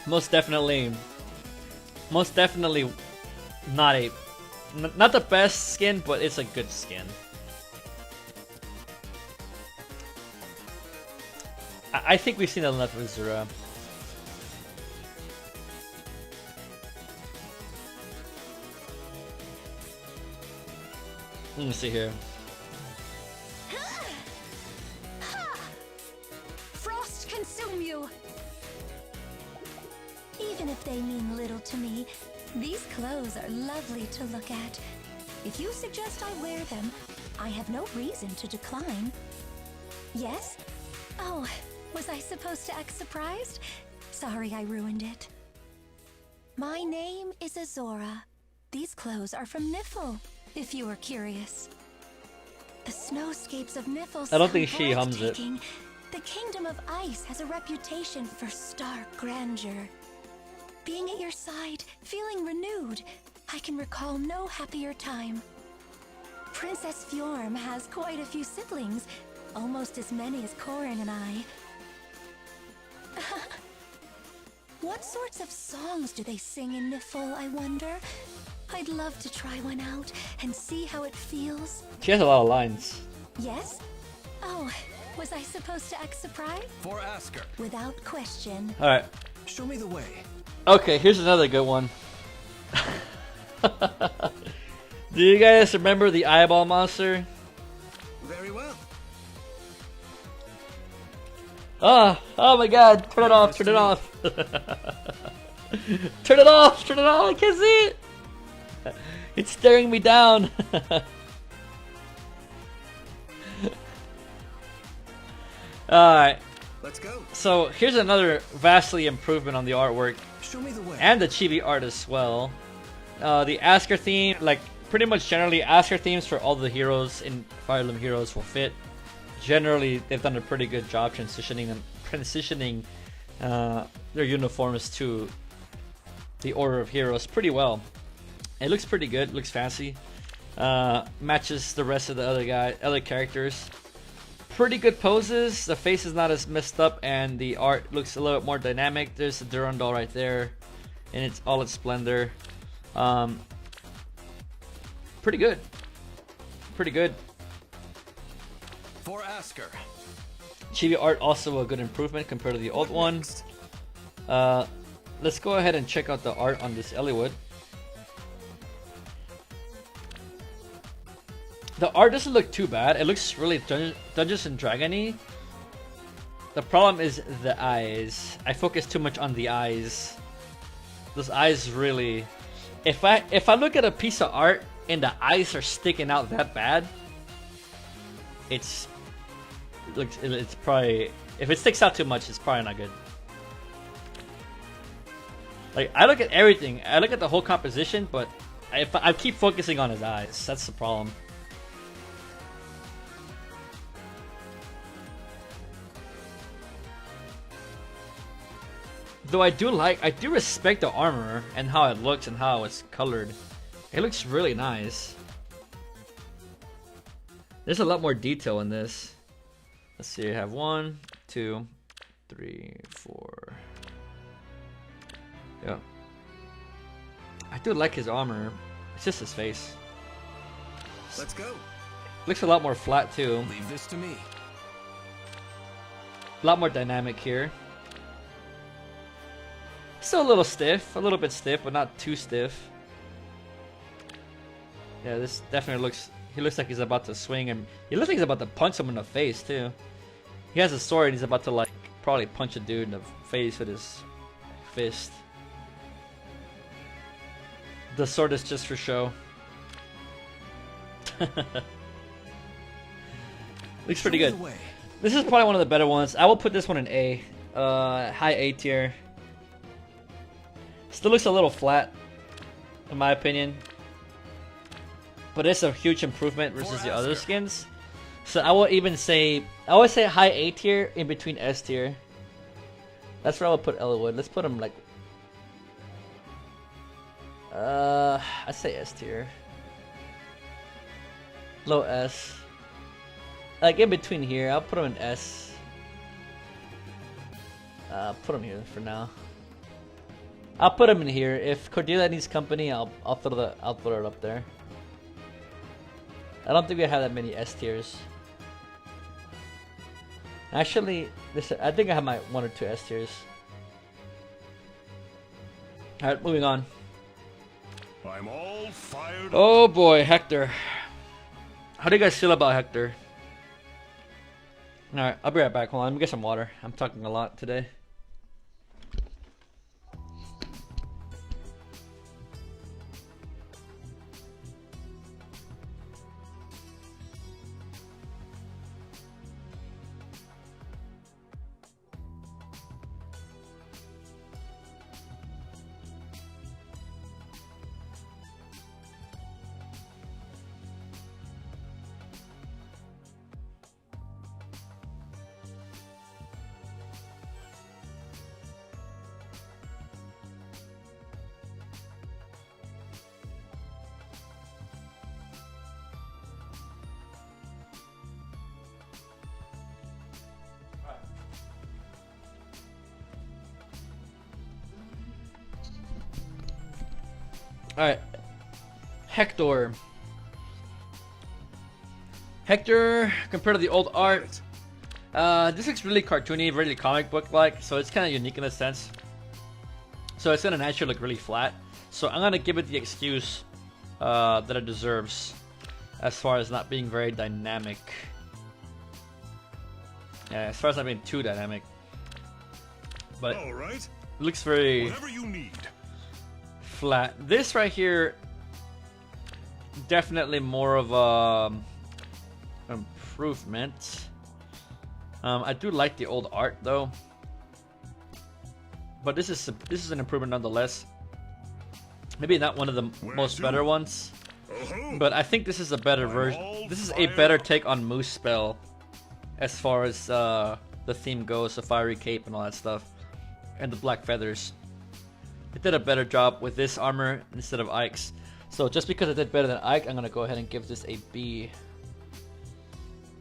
most definitely not not the best skin, but it's a good skin. I think we've seen enough of Azura. Let me see here. Frost consume you. Even if they mean little to me, these clothes are lovely to look at. If you suggest I wear them, I have no reason to decline. Yes? Oh, was I supposed to act surprised? Sorry I ruined it. My name is Azora. These clothes are from Niffle, if you were curious. The snowscapes of Niffle I don't sound think she hums it. breathtaking. The Kingdom of Ice has a reputation for stark grandeur. Being at your side, feeling renewed, I can recall no happier time. Princess Fjorm has quite a few siblings, almost as many as Corin and I. What sorts of songs do they sing in Niffle, I wonder? I'd love to try one out and see how it feels. She has a lot of lines. Yes? Oh, was I supposed to act surprised? For Asker. Without question. All right. Show me the way. Okay, here's another good one. Do you guys remember the eyeball monster? Very well. Oh my god, turn it off, turn it off. Turn it off, turn it off, I can't see it. It's staring me down. Alright, Let's go. so here's another vastly improvement on the artwork Show me the way. and the chibi art as well. The Asker theme, like pretty much generally Asker themes for all the heroes in Fire Emblem Heroes will fit. Generally, they've done a pretty good job transitioning their uniforms to the Order of Heroes pretty well. It looks pretty good, looks fancy. Matches the rest of the other characters. Pretty good poses. The face is not as messed up, and the art looks a little bit more dynamic. There's the Durandal right there, in all its splendor. Pretty good. Pretty good. For Asker. Chibi art also a good improvement compared to the old one. Let's go ahead and check out the art on this Eliwood. The art doesn't look too bad. It looks really Dungeons and Dragon-y. The problem is the eyes. I focus too much on the eyes. Those eyes really... If I look at a piece of art and the eyes are sticking out that bad, it's probably... If it sticks out too much, it's probably not good. Like, I look at everything. I look at the whole composition, but I keep focusing on his eyes. That's the problem. Though I do respect the armor and how it looks and how it's colored. It looks really nice. There's a lot more detail in this. Let's see, I have 1, 2, 3, 4. Yeah. I do like his armor. It's just his face. Let's go. Looks a lot more flat too. Leave this to me. A lot more dynamic here. Still a little stiff, a little bit stiff, but not too stiff. Yeah, this definitely looks... He looks like he's about to swing, and he looks like he's about to punch him in the face too. He has a sword and he's about to, like, probably punch a dude in the face with his fist. The sword is just for show. Looks pretty good. This is probably one of the better ones. I will put this one in A. High A tier. Still looks a little flat, in my opinion. But it's a huge improvement versus the other skins. So I would even say, I would say high A tier in between S tier. That's where I would put Eliwood. Let's put him like... I'd say S tier. Low S. Like in between here, I'll put him in S. Put him here for now. I'll put him in here. If Cordelia needs company, I'll throw it up there. I don't think we have that many S tiers. Actually, I think I have my 1 or 2 S tiers. Alright, moving on. I'm all fired up. Oh boy, Hector. How do you guys feel about Hector? Alright, I'll be right back. Hold on, let me get some water. I'm talking a lot today. Alright. Hector. Hector, compared to the old art, this looks really cartoony, really comic book-like, so it's kind of unique in a sense. So it's gonna naturally look really flat. So I'm gonna give it the excuse that it deserves, as far as not being very dynamic. Yeah, as far as not being too dynamic. But All right. it looks very Whatever you need. flat. This right here, definitely more of a improvement. I do like the old art though, but this is an improvement nonetheless. Maybe not one of the most better ones, but I think this is a better version. This is a better take on Moose Spell, as far as the theme goes, the fiery cape and all that stuff, and the black feathers. It did a better job with this armor instead of Ike's. So just because it did better than Ike, I'm gonna go ahead and give this a B.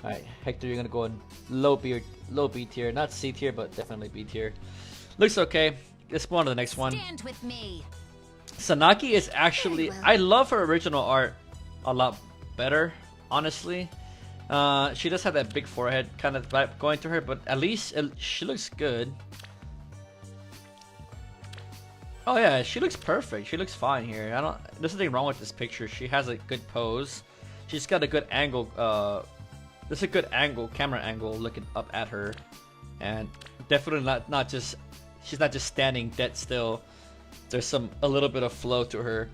Alright, Hector, you're gonna go in low B tier, not C tier, but definitely B tier. Looks okay. Let's go on to the next one. Stand with me. Sanaki is actually, I love her original art a lot better, honestly. She does have that big forehead kind of vibe going to her, but at least she looks good. Oh yeah, she looks perfect. She looks fine here. There's nothing wrong with this picture. She has a good pose. She's got a good angle. There's a good angle, camera angle, looking up at her, and definitely not just. She's not just standing dead still. There's a little bit of flow to her.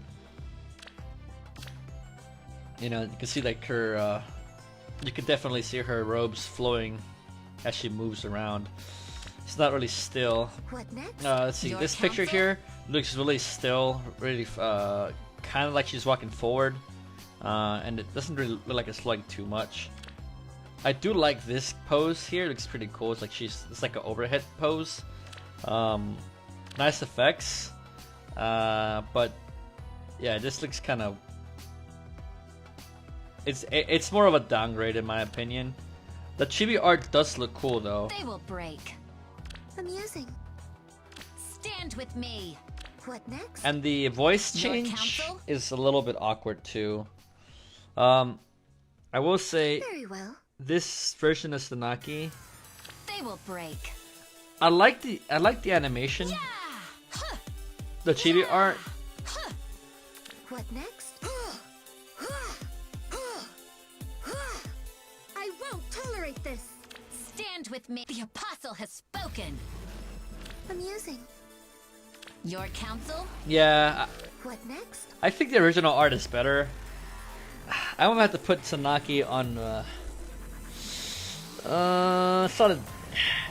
You know, you can see like her. You can definitely see her robes flowing as she moves around. It's not really still. What next? Let's see. This picture here looks really still, really kind of like she's walking forward, and it doesn't really look like it's flowing too much. I do like this pose here. It looks pretty cool. It's like an overhead pose. Nice effects, but yeah, this looks kind of. It's more of a downgrade in my opinion. The chibi art does look cool though. They will break. Amusing. Stand with me. What next? And the voice Your change counsel? is a little bit awkward too. I will say Very well. this version of Sanaki, They will break. I like the animation, the chibi art. What next? I won't tolerate this. Stand with me. The apostle has spoken. Amusing. Your counsel? Yeah, What next? I think the original art is better. I'm gonna have to put Sanaki on.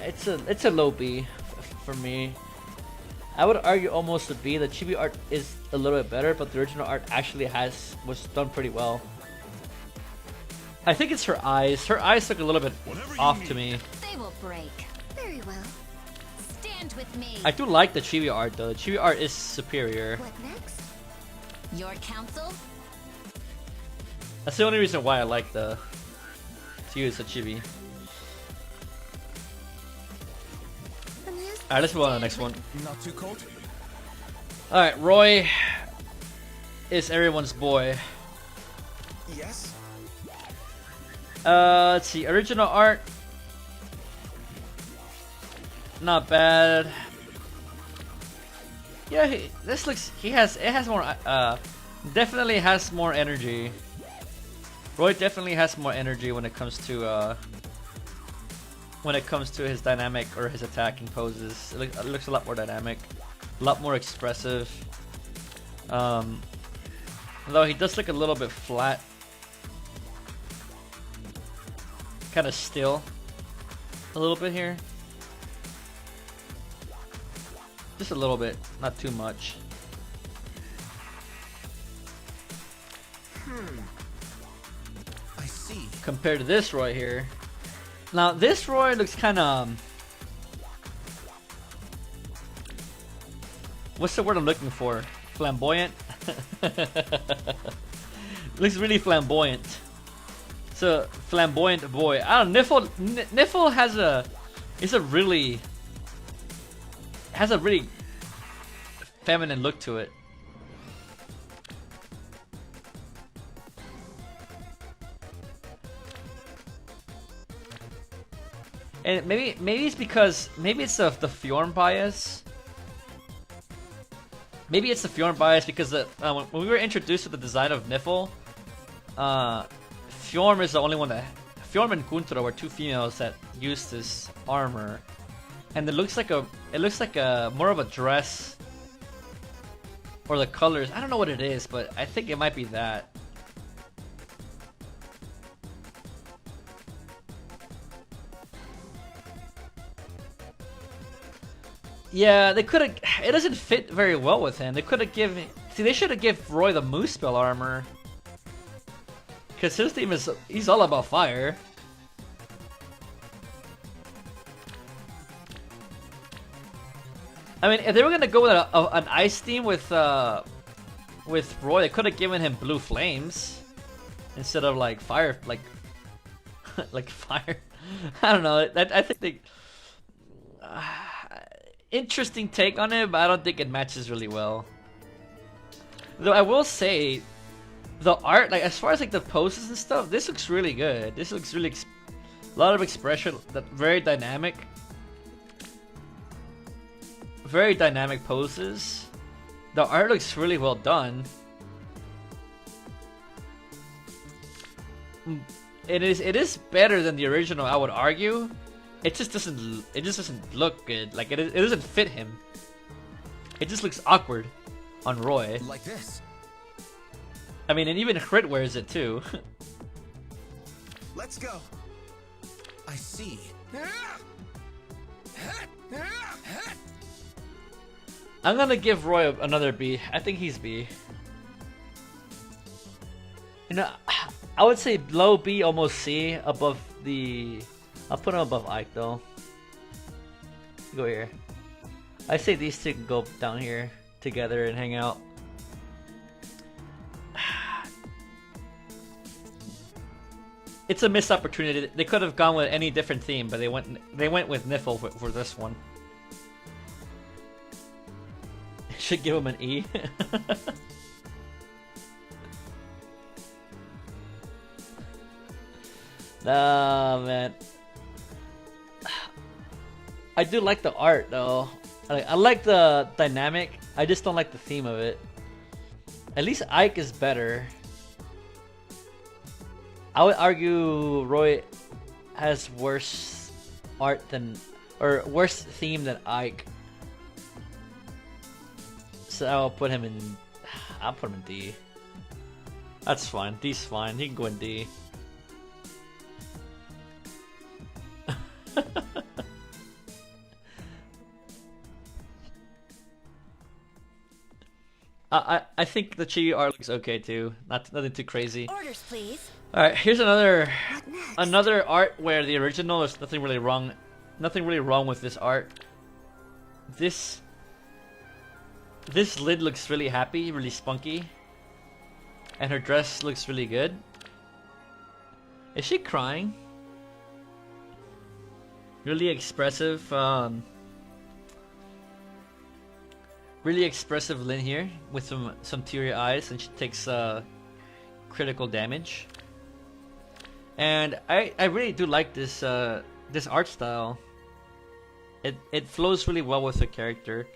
It's a low B for me. I would argue almost a B. The chibi art is a little bit better, but the original art actually was done pretty well. I think it's her eyes. Her eyes look a little bit off to me. They will break. Very well. Stand with me. I do like the chibi art though. The chibi art is superior. What next? Your counsel? That's the only reason why I like to use the chibi. Alright, let's move on to the next one. Not too cold? Alright, Roy is everyone's boy. Yes. Let's see. Original art, not bad. Yeah, this looks. It has more. Definitely has more energy. Roy definitely has more energy when it comes to his dynamic or his attacking poses. It looks a lot more dynamic, a lot more expressive. Though he does look a little bit flat. Kind of still a little bit here, just a little bit, not too much. I see. Compared to this Roy here. Now this Roy looks kind of what's the word I'm looking for? Flamboyant. Looks really flamboyant. It's a flamboyant boy. I don't know. Niffle has a really feminine look to it. And maybe it's because maybe it's the Fjorm bias. Maybe it's the Fjorm bias because when we were introduced to the design of Niffle, Fjorm is the only one that Fjorm and Gunther were two females that used this armor, and it looks like a more of a dress, or the colors. I don't know what it is, but I think it might be that. Yeah, they could have. It doesn't fit very well with him. They could have given. See, they should have given Roy the Moose Spell armor, because his theme he's all about fire. I mean, if they were gonna go with an ice theme with Roy, they could have given him blue flames instead of like fire, like like fire. I don't know. I think they. Interesting take on it, but I don't think it matches really well. Though I will say, the art, like as far as like the poses and stuff, this looks really good. This looks really a lot of expression, that very dynamic poses. The art looks really well done. It is better than the original, I would argue. It just doesn't look good. Like it doesn't fit him. It just looks awkward on Roy. Like this. I mean, and even Crit wears it too. Let's go. I see. I'm gonna give Roy another B. I think he's B. You know, I would say low B, almost C, above the. I'll put him above Ike though. Go here. I say these two can go down here together and hang out. It's a missed opportunity. They could have gone with any different theme, but they went with Niffle for this one. Should give him an E. Nah, man. I do like the art though. I like the dynamic. I just don't like the theme of it. At least Ike is better. I would argue Roy has worse art than, or worse theme than Ike. So I'll put him in. I'll put him in D. That's fine. D's fine. He can go in D. I think the Chibi art looks okay too. Nothing too crazy. Orders, please. All right, here's another art where the original, there's nothing really wrong with this art. This lid looks really happy, really spunky, and her dress looks really good. Is she crying? Really expressive. Really expressive Lin here with some teary eyes, and she takes critical damage. And I really do like this this art style. It flows really well with the character.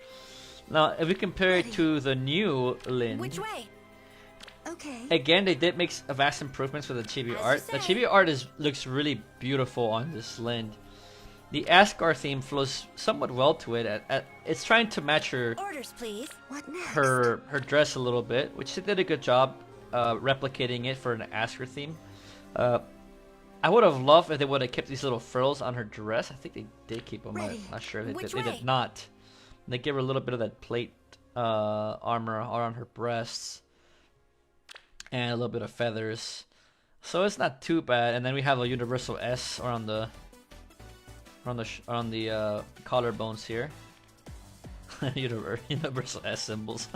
Now, if we compare it to the new Lin, Which way? Okay. again they did make vast improvements with the chibi art. The chibi art looks really beautiful on this Lin. The Asgard theme flows somewhat well to it. It's trying to match her Orders, please. What next? her dress a little bit, which they did a good job replicating it for an Asgard theme. I would have loved if they would have kept these little frills on her dress. I think they did keep them. I'm not sure if they did. They did not. They gave her a little bit of that plate armor on her breasts and a little bit of feathers, so it's not too bad. And then we have a universal S on the collarbones here. Universal S symbols.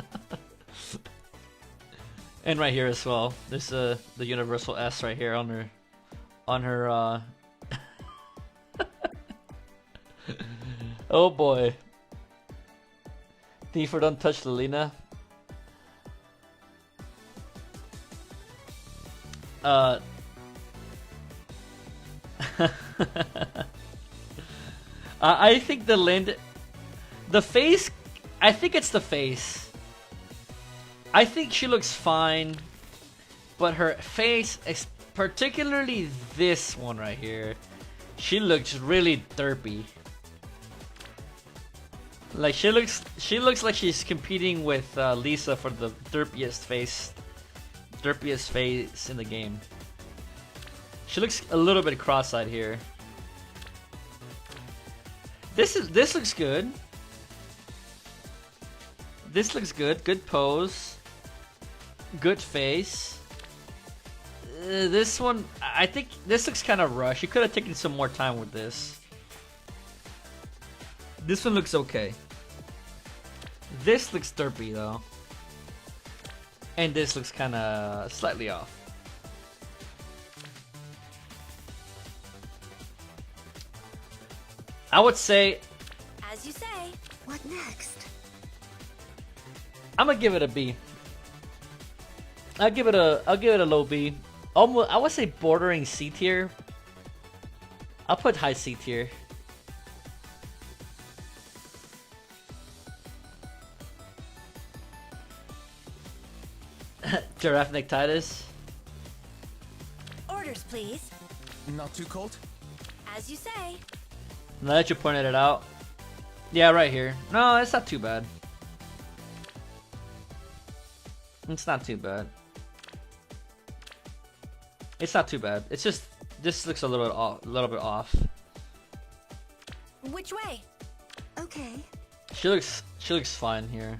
And right here as well. There's the universal S right here on her Oh boy. Tifa, don't touch Lilina. I think the face, I think it's the face. I think she looks fine, but her face, particularly this one right here, she looks really derpy. Like she looks like she's competing with Lisa for the derpiest face in the game. She looks a little bit cross-eyed here. This looks good. This looks good. Good pose. Good face. This one, I think this looks kind of rushed. You could have taken some more time with this. This one looks okay. This looks derpy though. And this looks kind of slightly off. I would say, As you say. What next? I'm gonna give it a B. I'll give it a low B. Almost, I would say bordering C tier. I'll put high C tier. Giraffe necktitis. Orders, please. Not too cold? As you say. Now that you pointed it out. Yeah, right here. No, it's not too bad. It's not too bad. It's not too bad. It's just this looks a little bit off. Which way? Okay. She looks fine here.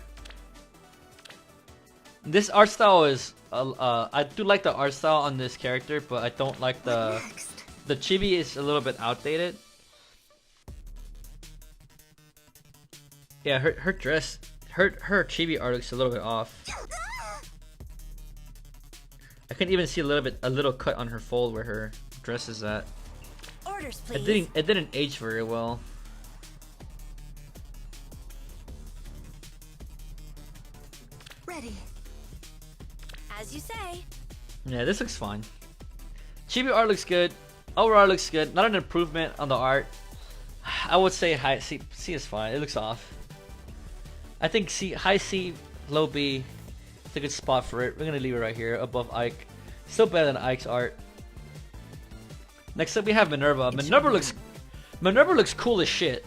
This art style is I do like the art style on this character, but I don't like the chibi is a little bit outdated. Yeah, her dress, her chibi art looks a little bit off. I can even see a little cut on her fold where her dress is at. Orders, please. It didn't age very well. Ready. As you say. Yeah, this looks fine. Chibi art looks good. Overall looks good. Not an improvement on the art. I would say high C. C is fine. It looks off. I think C, high C, low B. It's a good spot for it. We're gonna leave it right here above Ike. Still better than Ike's art. Next up we have Minerva. Minerva looks cool as shit.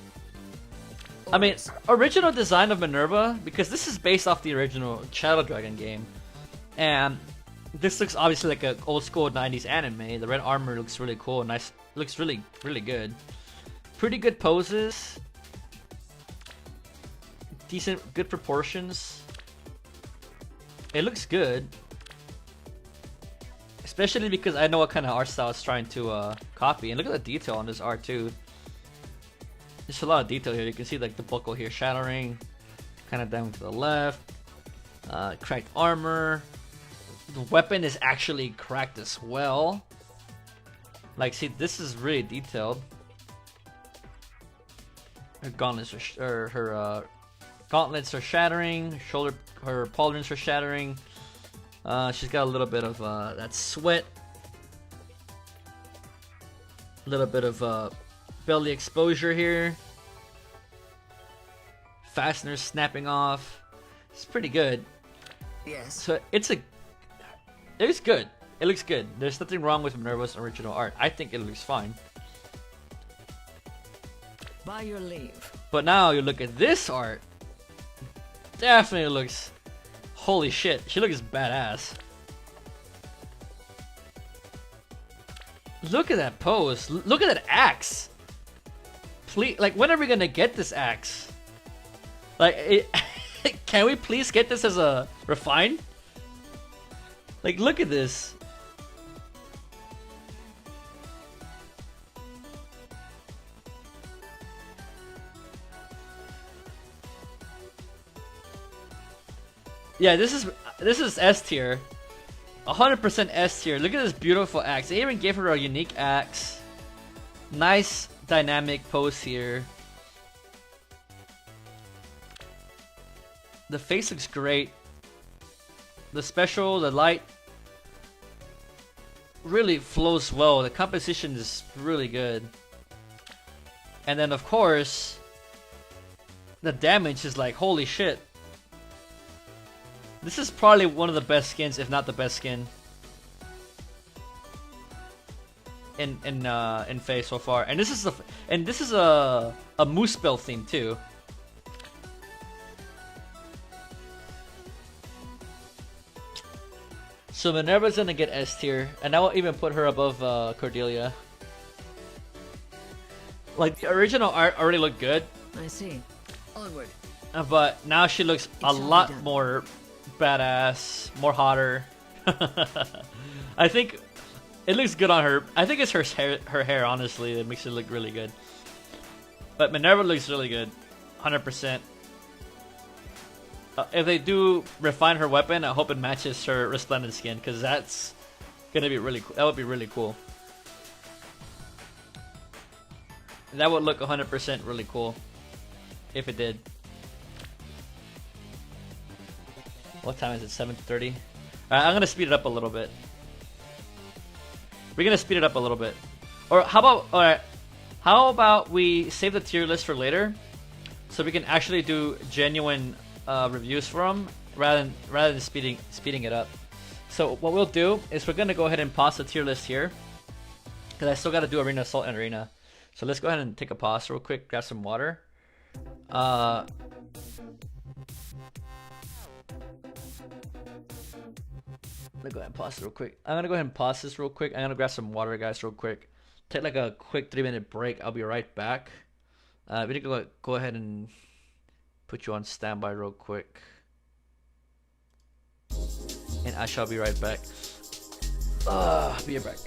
I mean, original design of Minerva, because this is based off the original Shadow Dragon game, and this looks obviously like an old school 90s anime. The red armor looks really cool. Nice, looks really good. Pretty good poses. Decent, good proportions. It looks good. Especially because I know what kind of art style it's trying to copy. And look at the detail on this art too. There's a lot of detail here. You can see like the buckle here shattering. Kind of down to the left. Cracked armor. The weapon is actually cracked as well. Like, see, this is really detailed. Her gauntlets are, gauntlets are shattering. Her pauldrons are shattering. She's got a little bit of that sweat. A little bit of belly exposure here. Fasteners snapping off. It's pretty good. Yes. So it looks good. It looks good. There's nothing wrong with Minerva's original art. I think it looks fine. By your leave. But now you look at this art. Definitely looks. Holy shit, she looks badass. Look at that pose. Look at that axe. Please, like, when are we gonna get this axe? Like, can we please get this as a refined? Like, look at this. Yeah, this is S tier. 100% S tier. Look at this beautiful axe. They even gave her a unique axe. Nice dynamic pose here. The face looks great. The special, the light really flows well. The composition is really good. And then of course, the damage is like holy shit. This is probably one of the best skins, if not the best skin in FEH so far. And this is a moose bell theme too. So Minerva's gonna get S tier, and I will even put her above Cordelia. Like, the original art already looked good. I see. Onward. But now she looks a shall be lot done. more badass, more hotter. I think it looks good on her. I think it's her hair, honestly, that makes it look really good. But Minerva looks really good, 100%. If they do refine her weapon, I hope it matches her resplendent skin, because that's gonna be really cool. That would be really cool. That would look 100% really cool if it did. What time is it? 7:30. I'm gonna speed it up a little bit. We're gonna speed it up a little bit. Or how about, alright, how about we save the tier list for later, so we can actually do genuine reviews for them rather than speeding it up. So what we'll do is we're gonna go ahead and pause the tier list here, because I still gotta do Arena Assault and Arena. So let's go ahead and take a pause real quick, grab some water. Let me go ahead and pause it real quick. I'm gonna go ahead and pause this real quick. I'm gonna grab some water, guys, real quick. Take like a quick 3-minute break. I'll be right back. We need to go ahead and put you on standby real quick. And I shall be right back. Be right back.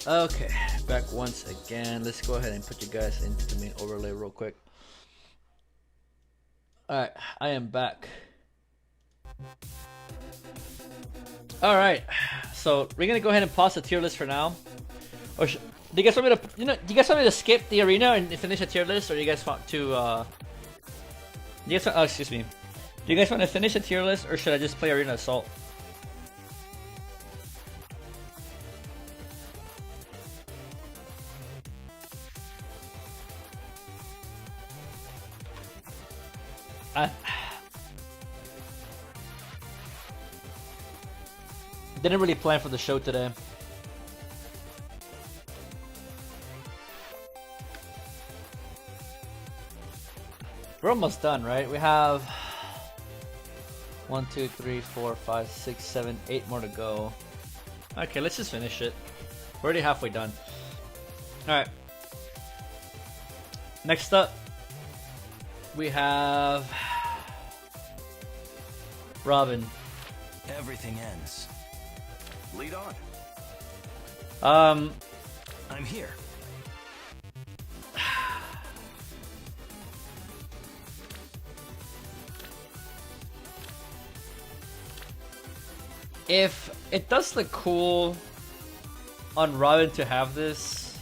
Okay, back once again. Let's go ahead and put you guys into the main overlay real quick. Alright, I am back. Alright, so we're gonna go ahead and pause the tier list for now. Or do you guys want me to, do you guys want me to skip the arena and finish the tier list, or do you guys want to, excuse me. Do you guys want to finish the tier list, or should I just play Arena Assault? I didn't really plan for the show today. We're almost done, right? We have 1, 2, 3, 4, 5, 6, 7, 8 more to go. Okay, let's just finish it. We're already halfway done. Alright. Next up, we have Robin. Everything ends. Lead on. I'm here. If it does look cool on Robin to have this,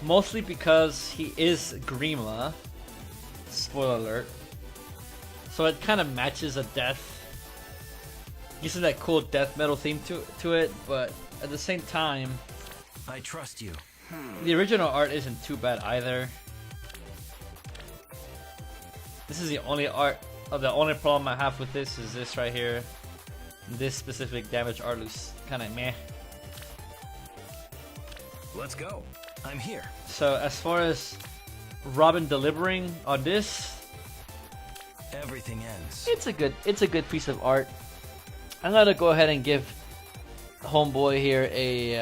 Mostly because he is Grima. Spoiler alert. So it kind of matches a death. Gives it that cool death metal theme to it, but at the same time, I trust you. the original art isn't too bad either. This is the only the only problem I have with this is this right here. This specific damage art looks kind of meh. Let's go. I'm here. So as far as Robin delivering on this, Everything ends. it's a good piece of art. I'm gonna go ahead and give Homeboy here a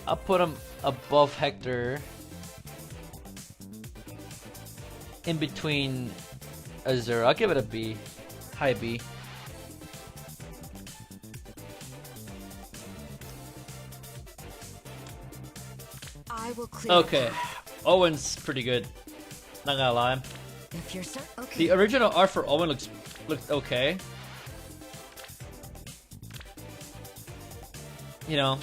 I'll put him above Hector, in between a 0. I'll give it a B, high B. I will clear. Okay, Owen's pretty good. Not gonna lie. If you're certain. Okay. The original art for Owen looks okay. You know,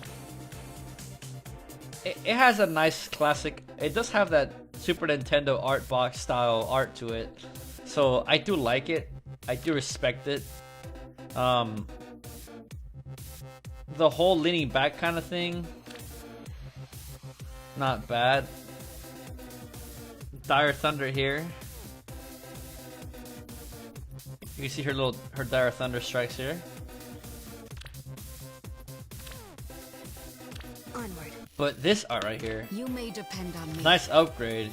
it has a nice classic. It does have that Super Nintendo art box style art to it, so I do like it. I do respect it. The whole leaning back kind of thing, not bad. Dire Thunder here. You can see her Dire Thunder strikes here. Onward. But this art right here, You may depend on me. nice upgrade.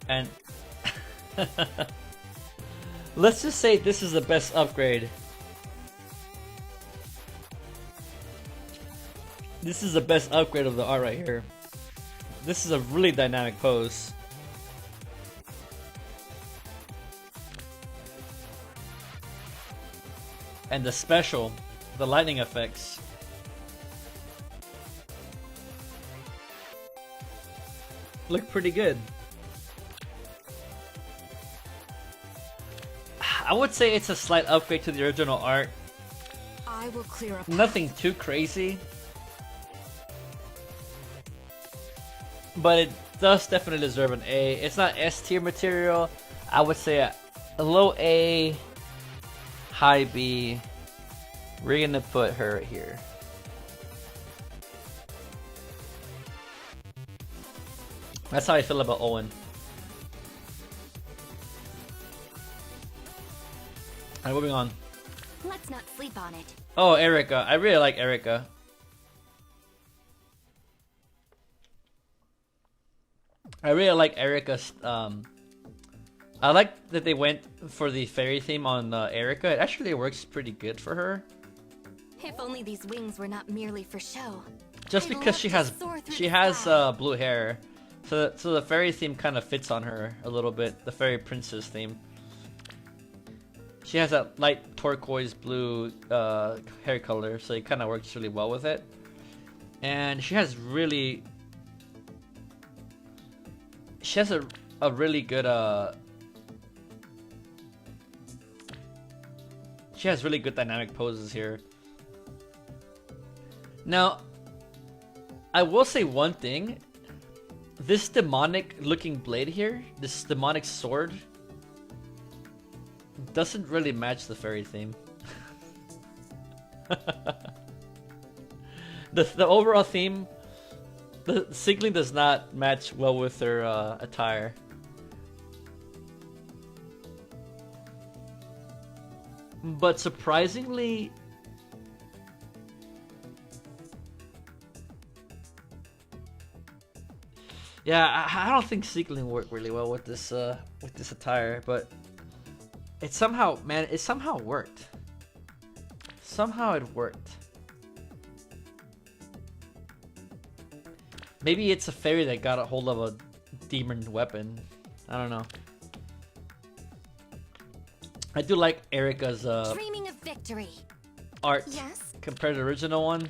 And let's just say this is the best upgrade. This is the best upgrade of the art right here. This is a really dynamic pose. And the special, the lightning effects. Look pretty good. I would say it's a slight upgrade to the original art. I will clear up. Nothing too crazy. But it does definitely deserve an A. It's not S tier material. I would say a low A, high B. We're gonna put her right here. That's how I feel about Owen. Alright, moving on. Let's not sleep on it. Oh, Erica. I really like Erica. I really like Erica's. I like that they went for the fairy theme on Erica. It actually works pretty good for her. If only these wings were not merely for show. Just I'd because love she to has soar through the sky. blue hair, so the fairy theme kind of fits on her a little bit. The fairy princess theme. She has that light turquoise blue hair color, so it kind of works really well with it. And she has a really good she has really good dynamic poses here. Now, I will say one thing. This demonic looking blade here, this demonic sword, doesn't really match the fairy theme. the overall theme, the signaling does not match well with her attire. But surprisingly, yeah, I don't think signaling worked really well with this attire, but it somehow, man, it somehow worked. Somehow it worked. Maybe it's a fairy that got a hold of a demon weapon. I don't know. I do like Erica's Dreaming of victory. art Yes. compared to the original one.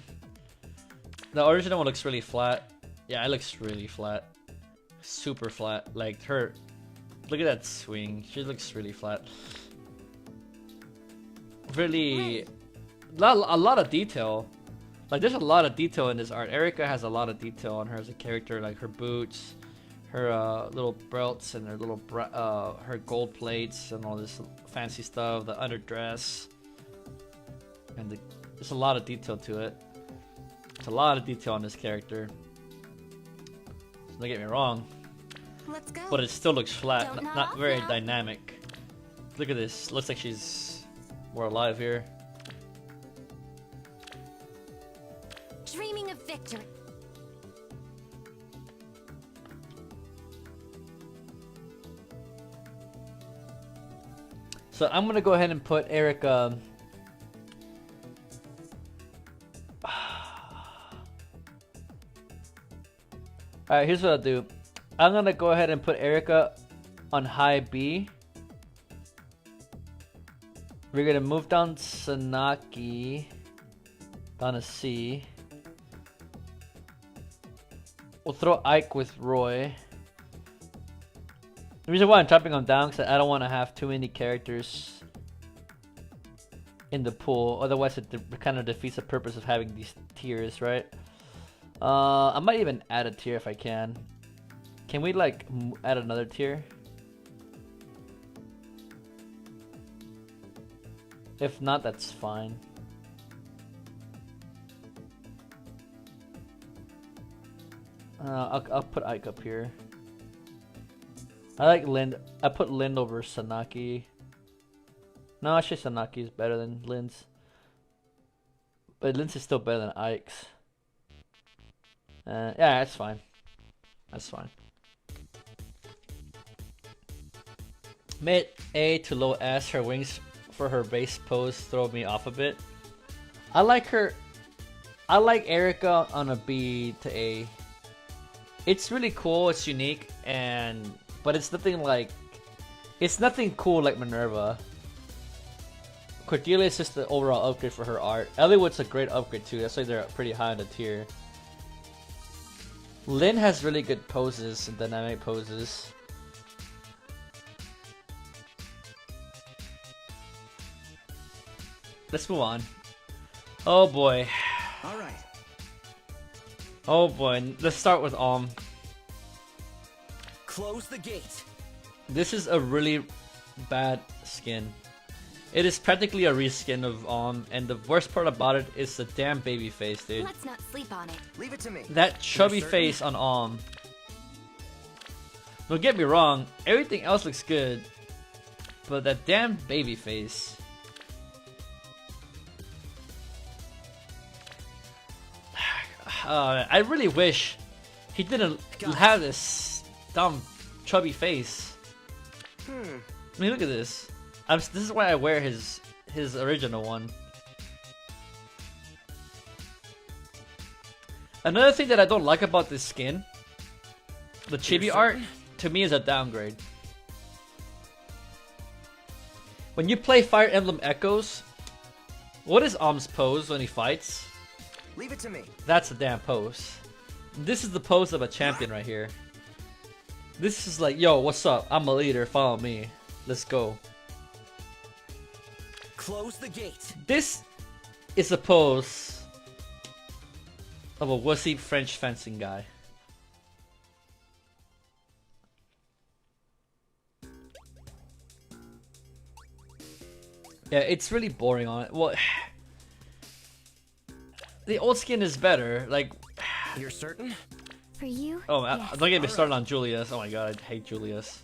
The original one looks really flat. Yeah, it looks really flat. Super flat. Like her, look at that swing. She looks really flat. Really, a lot of detail. Like, there's a lot of detail in this art. Erica has a lot of detail on her as a character, like her boots, her little belts, and her little her gold plates, and all this fancy stuff. The underdress, and there's a lot of detail to it. There's a lot of detail on this character. So don't get me wrong, Let's go. but it still looks flat, Don't nod not off very now. dynamic. Look at this. Looks like she's more alive here. Dreaming of victory. So I'm gonna go ahead and put Erica. Alright, here's what I'll do. I'm gonna go ahead and put Erica on high B. We're gonna move down Sanaki down to C. We'll throw Ike with Roy. The reason why I'm dropping them down is I don't want to have too many characters in the pool. Otherwise, it kind of defeats the purpose of having these tiers, right? I might even add a tier if I can. Can we like add another tier? If not, that's fine. I'll put Ike up here. I like Lind. I put Lind over Sanaki. No, actually Sanaki is better than Lind's. But Lind's is still better than Ike's. Yeah, that's fine. That's fine. Mid A to low S, her wings for her base pose throw me off a bit. I like her. I like Erica on a B to A. It's really cool, it's unique, but it's nothing like, it's nothing cool like Minerva. Cordelia is just the overall upgrade for her art. Elliott's a great upgrade too, that's why they're pretty high on the tier. Lynn has really good poses and dynamic poses. Let's move on. Oh boy. All right. Oh boy, let's start with Close the gate. This is a really bad skin. It is practically a reskin of and the worst part about it is the damn baby face, dude. Let's not sleep on it. Leave it to me. That chubby certain? face on Don't get me wrong, everything else looks good, but that damn baby face. I really wish he didn't have this dumb chubby face. I mean, look at this. This is why I wear his original one. Another thing that I don't like about this skin, the chibi art, to me is a downgrade. When you play Fire Emblem Echoes, what is Om's pose when he fights? Leave it to me. That's a damn pose. This is the pose of a champion right here. This is like, yo, what's up? I'm a leader, follow me. Let's go. Close the gate. This is a pose of a wussy French fencing guy. Yeah, it's really boring on it. Well, the old skin is better. Like, You're certain? For you? oh, yes. don't get me started on Julius. Oh my god, I hate Julius.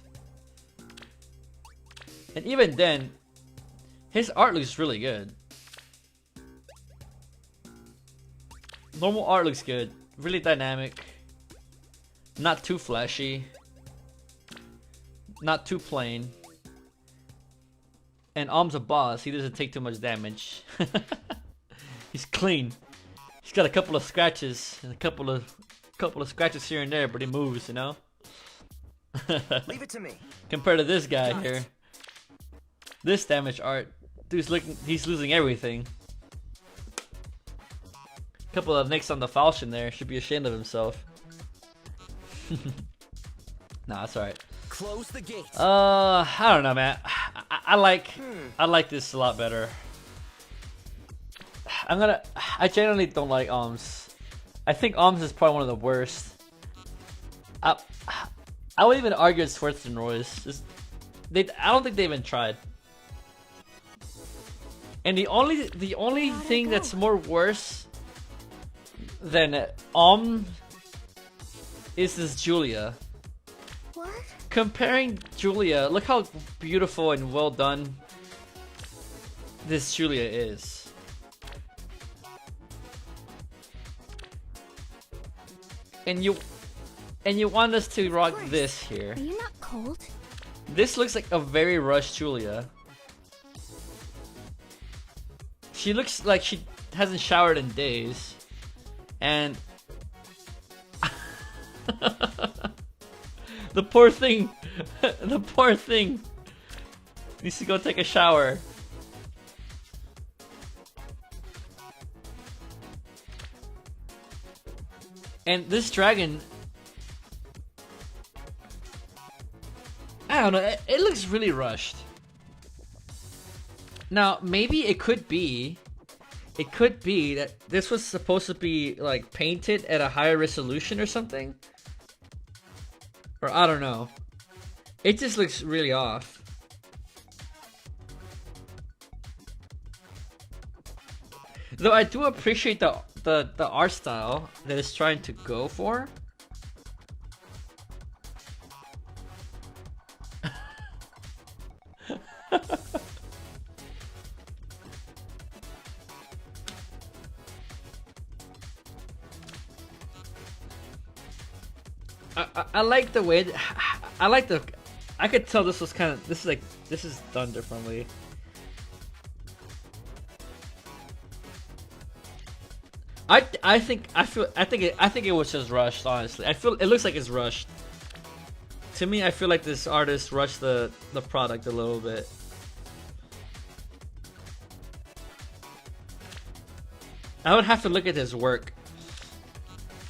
And even then, his art looks really good. Normal art looks good. Really dynamic. Not too flashy. Not too plain. And Om's a boss. He doesn't take too much damage. He's clean. He's got a couple of scratches and a couple of scratches here and there, but he moves, you know. Leave it to me. Compared to this guy here, this damage art, he's losing everything. Couple of nicks on the falchion there, should be ashamed of himself. Nah, that's alright. Close the gate. I don't know, man. I like this a lot better. I genuinely don't like Alms. I think Alms is probably one of the worst. I would even argue it's worse than Roy's. I don't think they even tried. And the only thing that's more worse than is this Julia. What? Comparing Julia, look how beautiful and well done this Julia is. And you want us to rock this here. Are you not cold? This looks like a very rushed Julia. She looks like she hasn't showered in days. And the poor thing, the poor thing needs to go take a shower. And this dragon, I don't know, it looks really rushed. Now, maybe it could be that this was supposed to be like painted at a higher resolution or something. Or I don't know. It just looks really off. Though I do appreciate the art style that it's trying to go for. I like the way I could tell this was this is done differently. I think it was just rushed, honestly. I feel it looks like it's rushed. To me, I feel like this artist rushed the product a little bit. I would have to look at his work.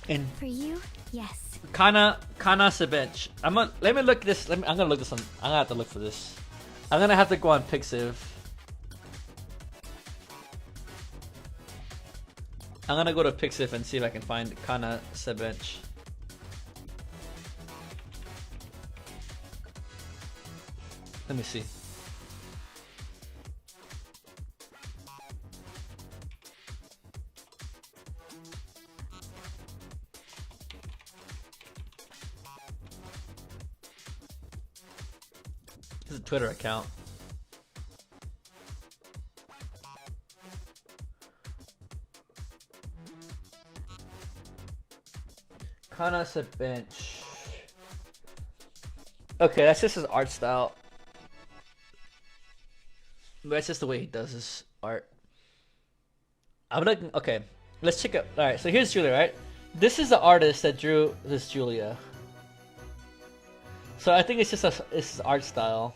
And For you, yes. Kana Sebench. Let me look this. I'm gonna look this on. I'm gonna have to look for this. I'm gonna have to go on Pixiv. I'm gonna go to Pixiv and see if I can find Kana Sebench. Let me see. This is a Twitter account. Kana Sebench. Okay, that's just his art style. That's just the way he does his art. I'm looking. Okay, let's check out. All right, so here's Julia. Right, this is the artist that drew this Julia. So I think it's just it's his art style.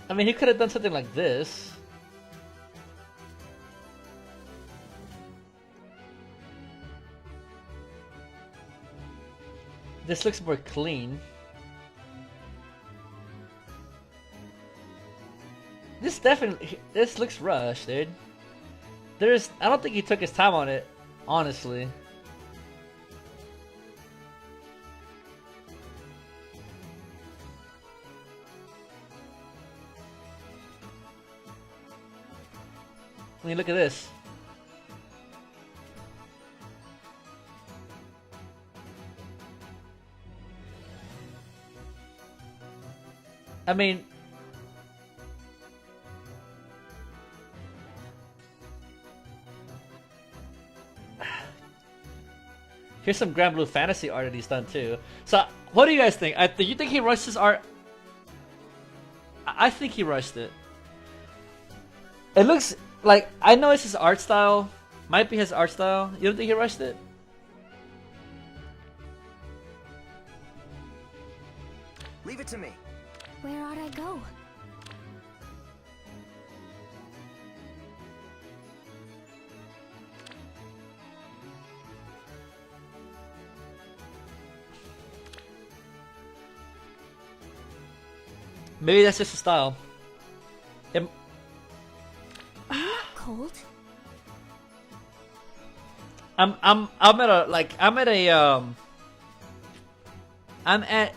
I mean, he could have done something like this. This looks more clean. This looks rushed, dude. I don't think he took his time on it, honestly. I mean, look at this. I mean, here's some Grand Blue Fantasy art that he's done too. So, what do you guys think? Do you think he rushed his art? I think he rushed it. It looks like, I know it's his art style. Might be his art style. You don't think he rushed it? Leave it to me. Where ought I go? Maybe that's just a style. It, Are you not cold? I'm at a like I'm at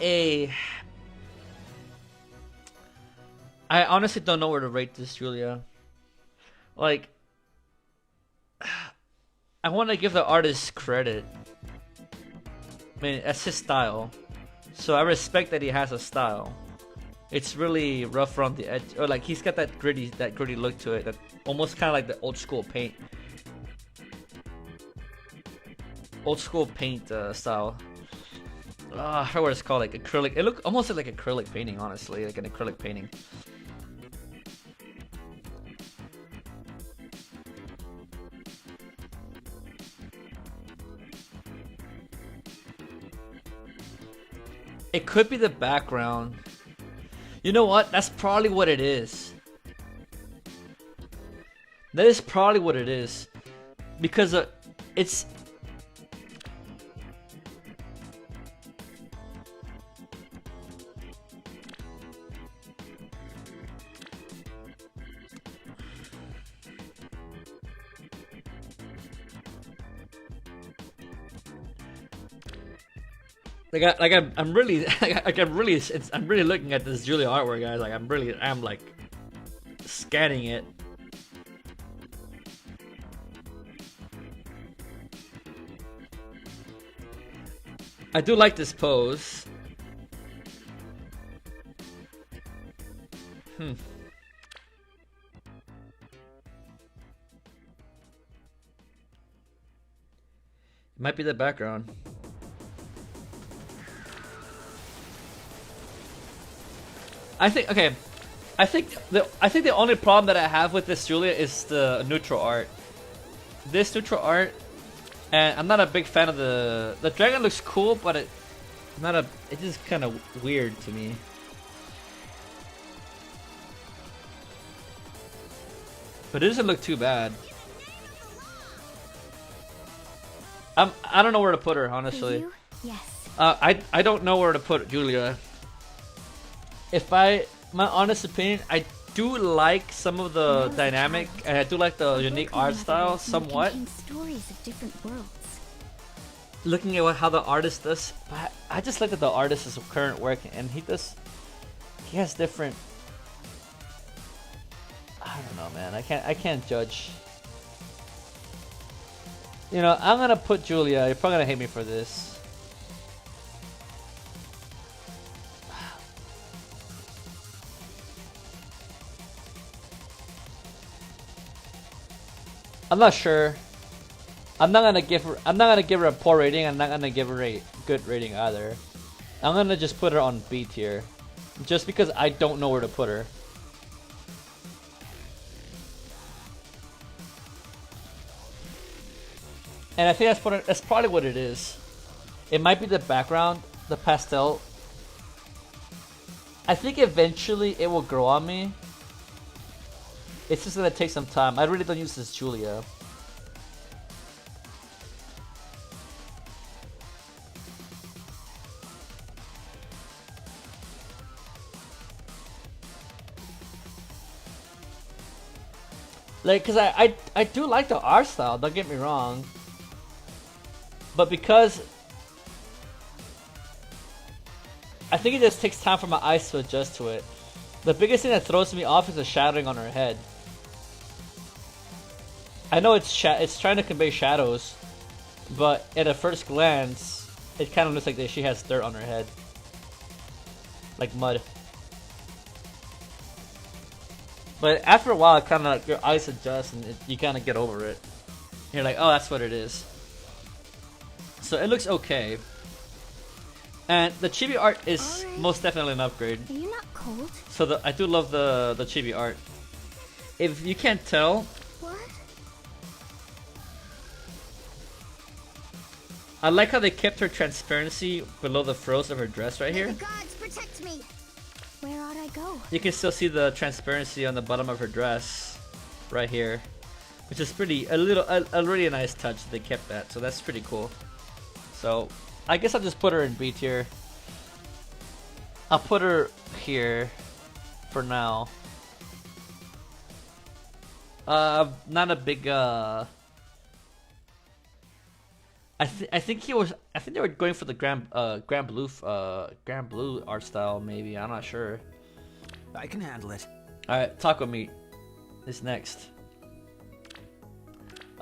a I honestly don't know where to rate this, Julia. Like, I want to give the artist credit. I mean, that's his style, so I respect that he has a style. It's really rough around the edge, or like he's got that gritty look to it, that almost kind of like the old school paint style. I forgot what it's called, like acrylic. It looked almost like acrylic painting, honestly, like an acrylic painting. It could be the background. You know what? That's probably what it is. That is probably what it is. Because it's... I'm really I'm really looking at this Julia artwork, guys. Like I'm like scanning it. I do like this pose. It might be the background. I think the only problem that I have with this Julia is the neutral art. This neutral art, and I'm not a big fan of the dragon. Looks cool, but it's just kind of weird to me. But it doesn't look too bad. I don't know where to put her, honestly. Yes. I don't know where to put Julia. My honest opinion, I do like some of the dynamic, and I do like the unique art style somewhat. Stories of different worlds. Looking at how the artist does, but I just like that the artist is current work, and he has different. I don't know, man. I can't judge. You know, I'm gonna put Julia. You're probably gonna hate me for this. I'm not sure. I'm not gonna give her a poor rating. I'm not gonna give her a good rating either. I'm gonna just put her on B tier, just because I don't know where to put her. And I think that's probably what it is. It might be the background, the pastel. I think eventually it will grow on me. It's just gonna take some time. I really don't use this Julia. Like, cause I do like the art style, don't get me wrong. But because I think it just takes time for my eyes to adjust to it. The biggest thing that throws me off is the shadowing on her head. I know it's trying to convey shadows, but at a first glance, it kind of looks like that she has dirt on her head, like mud. But after a while, it kind of your eyes adjust and you kind of get over it. You're like, oh, that's what it is. So it looks okay. And the chibi art is most definitely an upgrade. Are you not cold? So I do love the chibi art. If you can't tell, What? I like how they kept her transparency below the frills of her dress right here. The gods protect me. Where ought I go? You can still see the transparency on the bottom of her dress right here, which is a really nice touch. They kept that, so that's pretty cool. So I guess I'll just put her in B tier. I'll put her here. for now. Not a big I think he was. I think they were going for the grand blue art style. Maybe I'm not sure. I can handle it. All right, taco meat is next.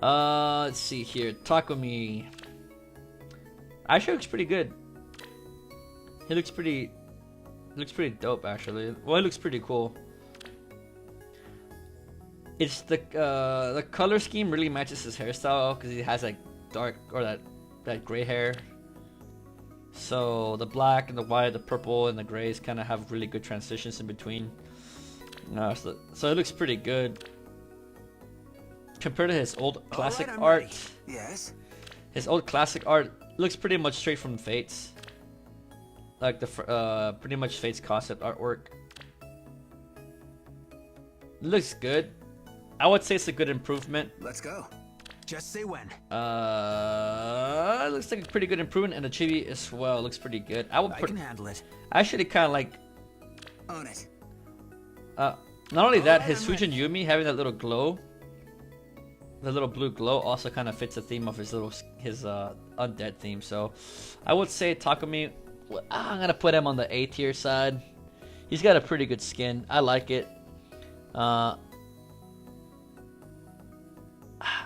Let's see here. Taco meat actually looks pretty good. He looks pretty dope actually. Well, it looks pretty cool. It's the color scheme really matches his hairstyle because he has like dark or that gray hair. So the black and the white, the purple and the grays kind of have really good transitions in between. So it looks pretty good compared to his old classic I'm art. ready. Yes. His old classic art looks pretty much straight from Fates, like the pretty much Fates concept artwork. Looks good. I would say it's a good improvement. Let's go. Just say when. It looks like a pretty good improvement, and the chibi as well looks pretty good. I can handle it. I actually kind of like. Own it. Not only that, Alright, his I'm Fujin Yumi having that little glow, the little blue glow, also kind of fits the theme of his undead theme. So, I would say Takumi. I'm gonna put him on the A tier side. He's got a pretty good skin. I like it.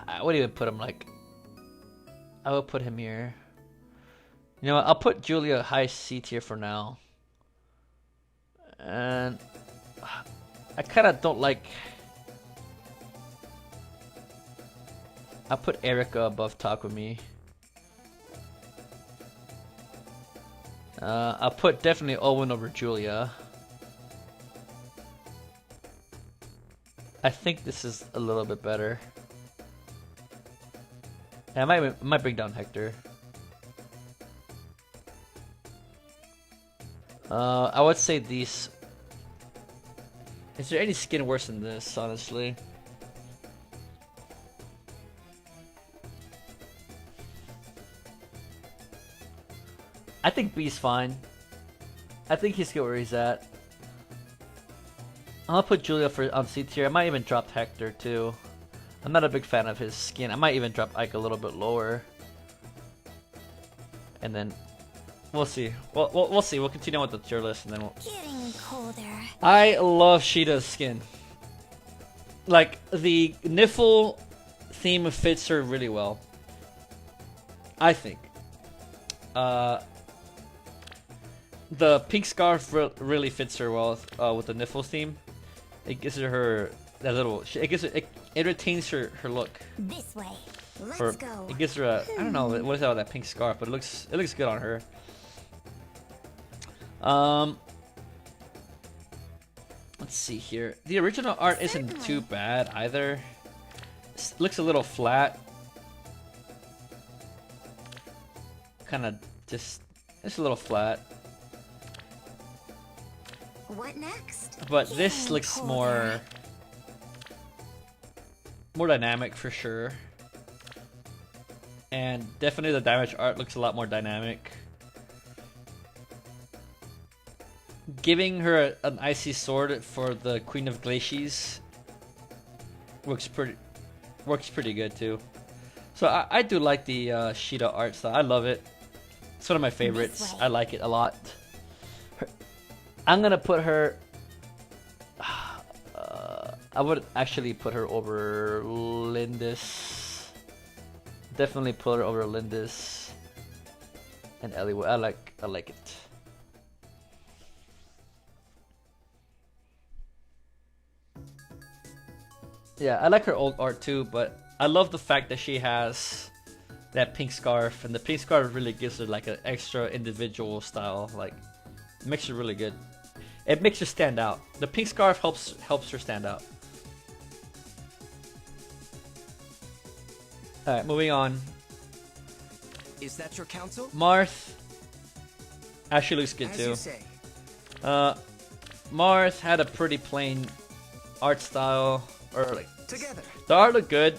I would even put him like. I would put him here. You know what? I'll put Julia high C tier for now. And I kind of don't like. I'll put Erica above Takumi. I'll put definitely Owen over Julia. I think this is a little bit better. Yeah, I might bring down Hector. I would say these. Is there any skin worse than this, honestly? I think B's fine. I think he's good where he's at. I'll put Julia on C tier. I might even drop Hector too. I'm not a big fan of his skin. I might even drop Ike a little bit lower. And then we'll see. We'll see. We'll continue with the tier list and then we'll. Getting colder. I love Sheeta's skin. Like the Niffle theme fits her really well. I think. The pink scarf really fits her well with the Niffle theme. It gives her that little. It retains her look. This way. Let's go. It gives her a. I don't know what is that with that pink scarf, but it looks good on her. Let's see here. The original art isn't too bad either. It looks a little flat. Kind of just a little flat. What next? But this looks more dynamic for sure. And definitely the damage art looks a lot more dynamic. Giving her an icy sword for the Queen of Glacies works pretty good too. So I do like the Sheeta art style. I love it. It's one of my favorites. I like it a lot. I'm gonna put her. I would actually put her over Lindis. Definitely put her over Lindis and Ellie. I like it. Yeah, I like her old art too, but I love the fact that she has that pink scarf, and the pink scarf really gives her like an extra individual style. Like, it makes her really good. It makes her stand out. The pink scarf helps her stand out. All right, moving on. Is that your counsel? Marth actually looks good As too. you say. Marth had a pretty plain art style, or like Together. the art looked good.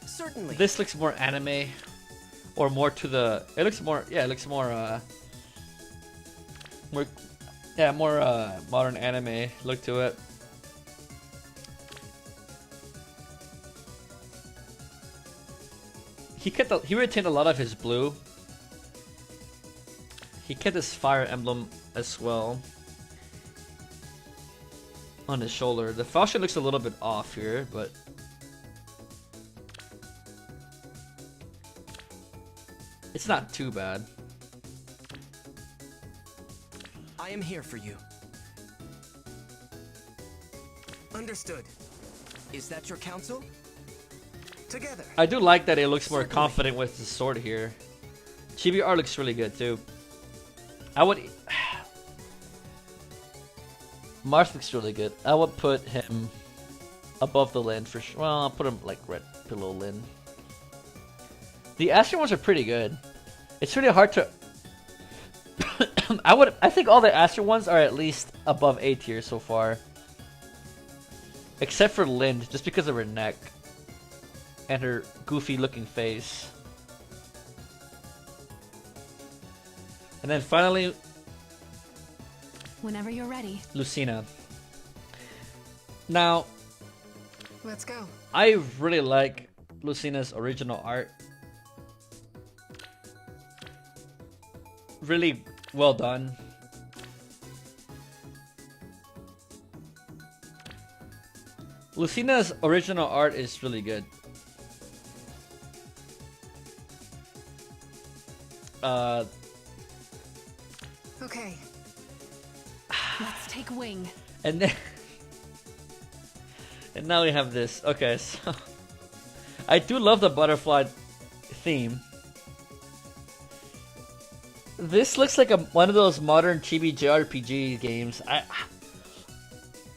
Certainly. This looks more anime, or more to the. It looks more. Yeah, it looks more. More. Yeah, more modern anime look to it. He retained a lot of his blue. He kept his fire emblem as well on his shoulder. The falchion looks a little bit off here, but it's not too bad. I am here for you. Understood. Is that your counsel? Together. I do like that it looks more confident with the sword here. Chibi art looks really good too. I would. Mars looks really good. I would put him above the Lin for sure. Well, I'll put him like right below Lin. The Astro ones are pretty good. It's really hard to. I think all the Astro ones are at least above A tier so far, except for Lin, just because of her neck and her goofy-looking face. And then finally, Whenever you're ready. Lucina. Now, Let's go. I really like Lucina's original art. Really well done. Lucina's original art is really good. Okay. Let's take wing. And then and now we have this. Okay, so I do love the butterfly theme. This looks like one of those modern chibi JRPG games.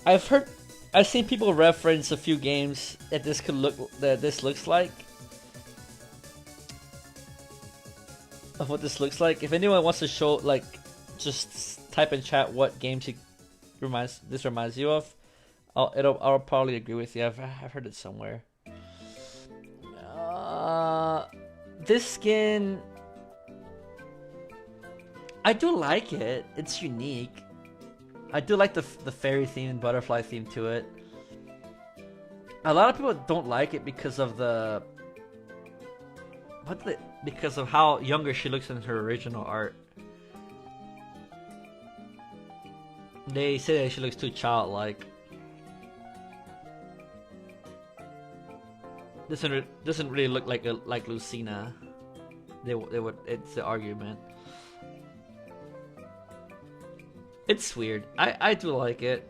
I've seen people reference a few games that this looks like. Of what this looks like. If anyone wants to show, like, just type in chat what games this reminds you of. I'll probably agree with you. I've heard it somewhere. This skin, I do like it. It's unique. I do like the fairy theme and butterfly theme to it. A lot of people don't like it because of because of how younger she looks in her original art. They say that she looks too childlike. Doesn't really look like Lucina. They would. It's the argument. It's weird. I do like it.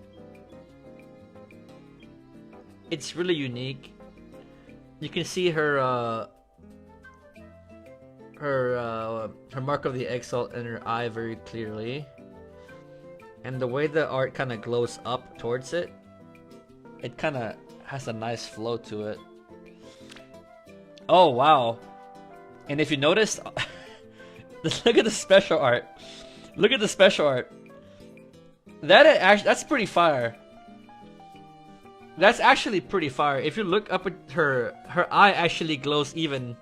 It's really unique. You can see her mark of the exalt in her eye very clearly, and the way the art kind of glows up towards it, it kind of has a nice flow to it. Oh wow! And if you notice, look at the special art. Look at the special art. That's pretty fire. That's actually pretty fire. If you look up at her eye actually glows even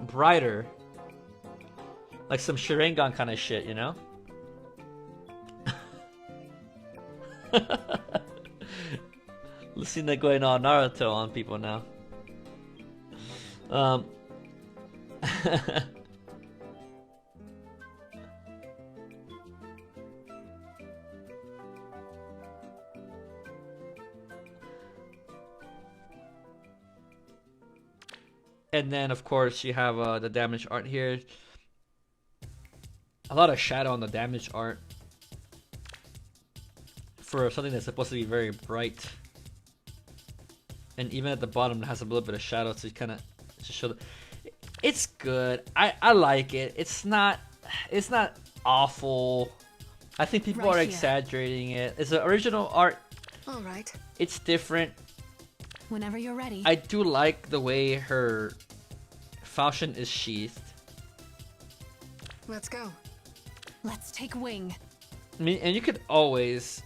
brighter. Like some Sharingan kind of shit, you know? Lucina going all Naruto on people now. And then, of course, you have the damage art here. A lot of shadow on the damage art for something that's supposed to be very bright. And even at the bottom, it has a little bit of shadow to kind of show. It's good. I like it. It's not awful. I think people are exaggerating it. It's the original art. All right. It's different. Whenever you're ready. I do like the way her falchion is sheathed. Let's go. Let's take wing. I mean, and you could always.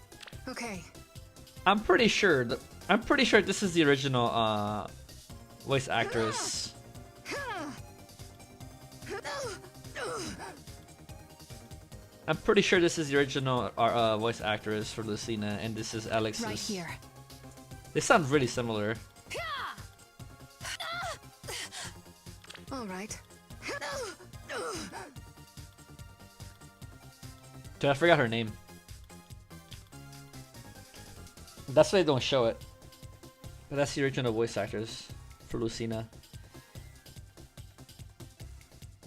Okay. I'm pretty sure this is the original voice actress. I'm pretty sure this is the original voice actress for Lucina, and this is Alex's. Right here. They sound really similar. All right. Dude, I forgot her name. That's why they don't show it. But that's the original voice actors for Lucina.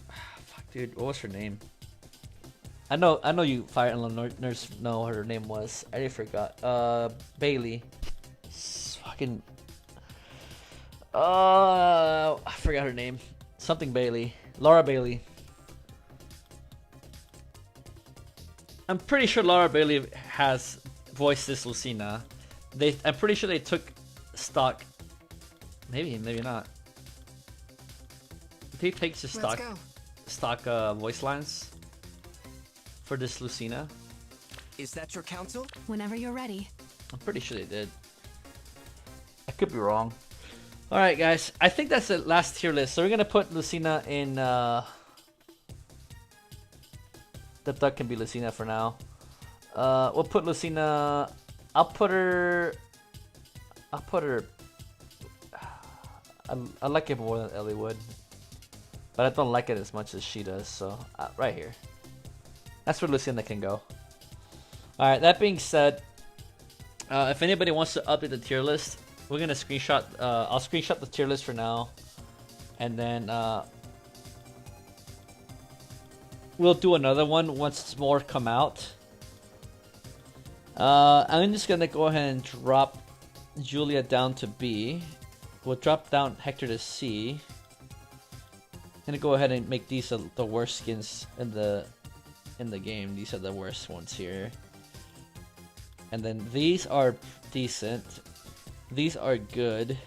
Fuck, dude, what was her name? I know you Fire Emblem nerds know what her name was. I already forgot. Bailey. Fucking. I forgot her name. Something Bailey. Laura Bailey. I'm pretty sure Laura Bailey has voiced this Lucina. I'm pretty sure they took stock. Maybe not. They take the stock voice lines for this Lucina. Is that your counsel? Whenever you're ready. I'm pretty sure they did. I could be wrong. Alright guys, I think that's the last tier list. So we're gonna put Lucina in the duck can be Lucina for now. We'll put Lucina. I'll put her. I like it more than Ellie would, but I don't like it as much as she does. So right here, that's where Lucina can go. All right. That being said, if anybody wants to update the tier list, we're gonna screenshot. I'll screenshot the tier list for now, and then we'll do another one once more come out. I'm just gonna go ahead and drop Julia down to B. We'll drop down Hector to C. I'm gonna go ahead and make these the worst skins in the game. These are the worst ones here. And then these are decent. These are good.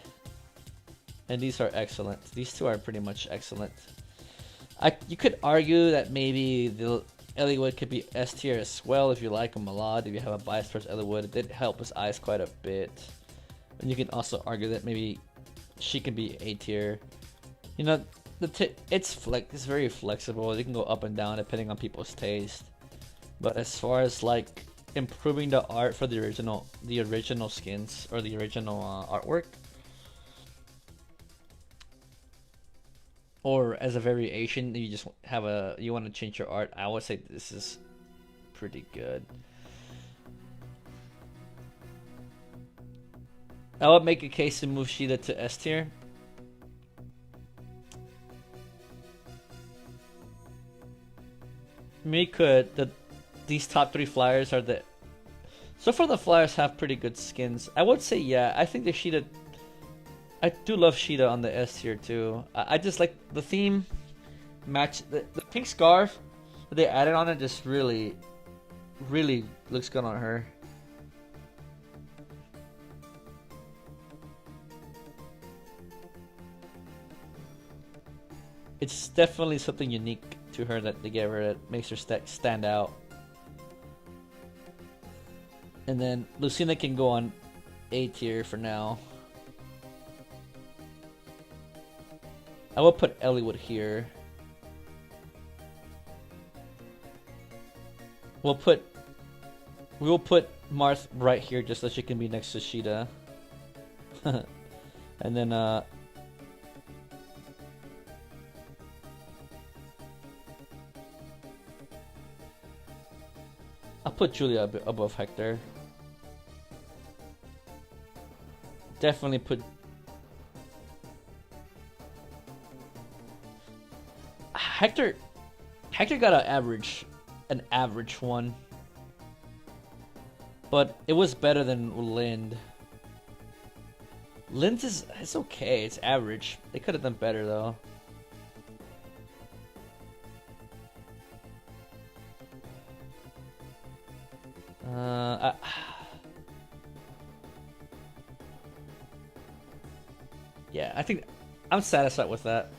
And these are excellent. These two are pretty much excellent. You could argue that maybe the Eliwood could be S tier as well if you like him a lot. If you have a bias towards Eliwood, it did help his eyes quite a bit. And you can also argue that maybe she can be A tier. You know, it's very flexible. It can go up and down depending on people's taste. But as far as like improving the art for the original skins or the original artwork, or as a variation, you just have you want to change your art, I would say this is pretty good. I would make a case to move Sheeta to S tier. Me could. These top 3 flyers are the. So far, the flyers have pretty good skins. I would say, yeah, I think the Sheeta. I do love Sheeta on the S tier too. I just like the theme match. The pink scarf that they added on it just really looks good on her. It's definitely something unique to her that they gave her that makes her stand out. And then Lucina can go on A tier for now. I will put Eliwood here. We will put Marth right here just so she can be next to Sheeta. And then I'll put Julia above Hector. Definitely put Hector got an average one, but it was better than Lind. Lind it's okay, it's average. They could have done better though. Yeah, I think I'm satisfied with that.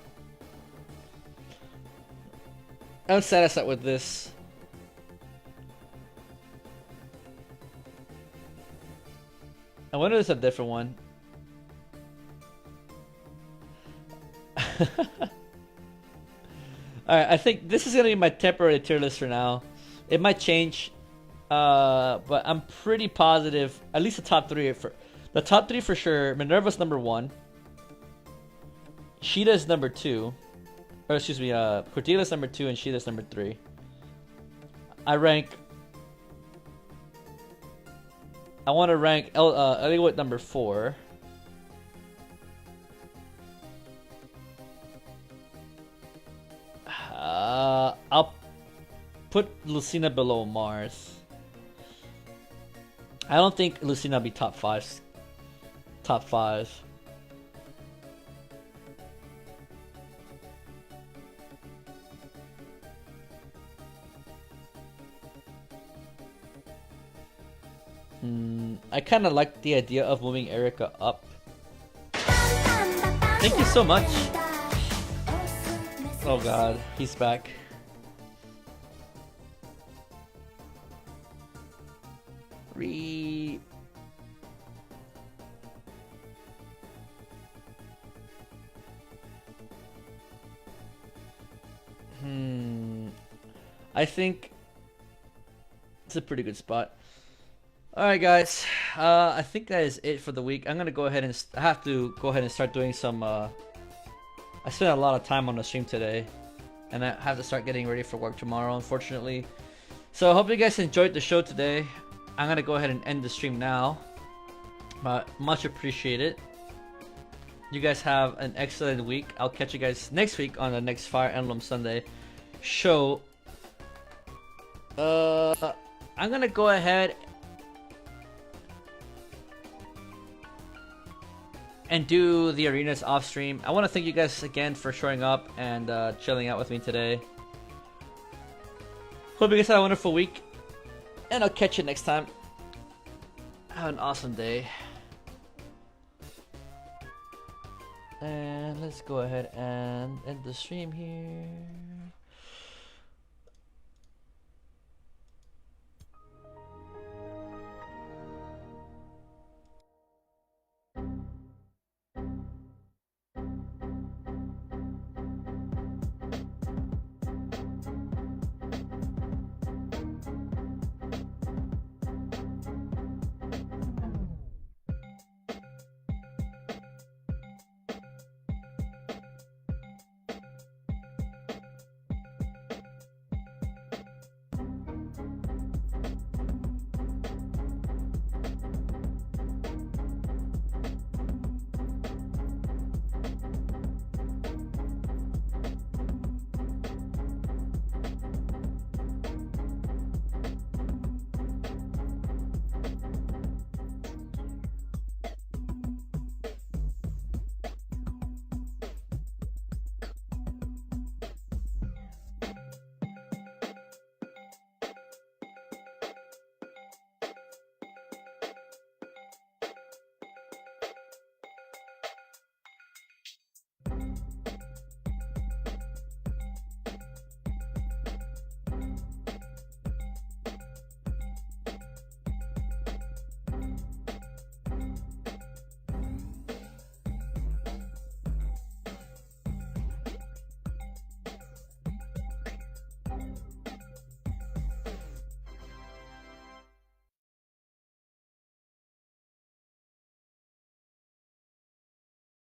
I'm satisfied with this. I wonder if it's a different one. Alright, I think this is gonna be my temporary tier list for now. It might change, but I'm pretty positive. At least the top three for sure. Minerva's number 1. Sheeta's number 2. Or excuse me, Cordelia's number 2 and Sheeta's number 3. I want to rank Eliot number 4. I'll put Lucina below Mars. I don't think Lucina will be top 5. Top 5. I kind of like the idea of moving Erica up. Thank you so much. Oh god, he's back. I think it's a pretty good spot. Alright guys, I think that is it for the week. I'm gonna go ahead and I have to go ahead and start doing some I spent a lot of time on the stream today, and I have to start getting ready for work tomorrow, unfortunately. So I hope you guys enjoyed the show today. I'm gonna go ahead and end the stream now, but much appreciated. You guys have an excellent week. I'll catch you guys next week on the next Fire Emblem Sunday show. I'm gonna go ahead and do the arenas off stream. I want to thank you guys again for showing up and chilling out with me today. Hope you guys had a wonderful week, and I'll catch you next time. Have an awesome day. And let's go ahead and end the stream here.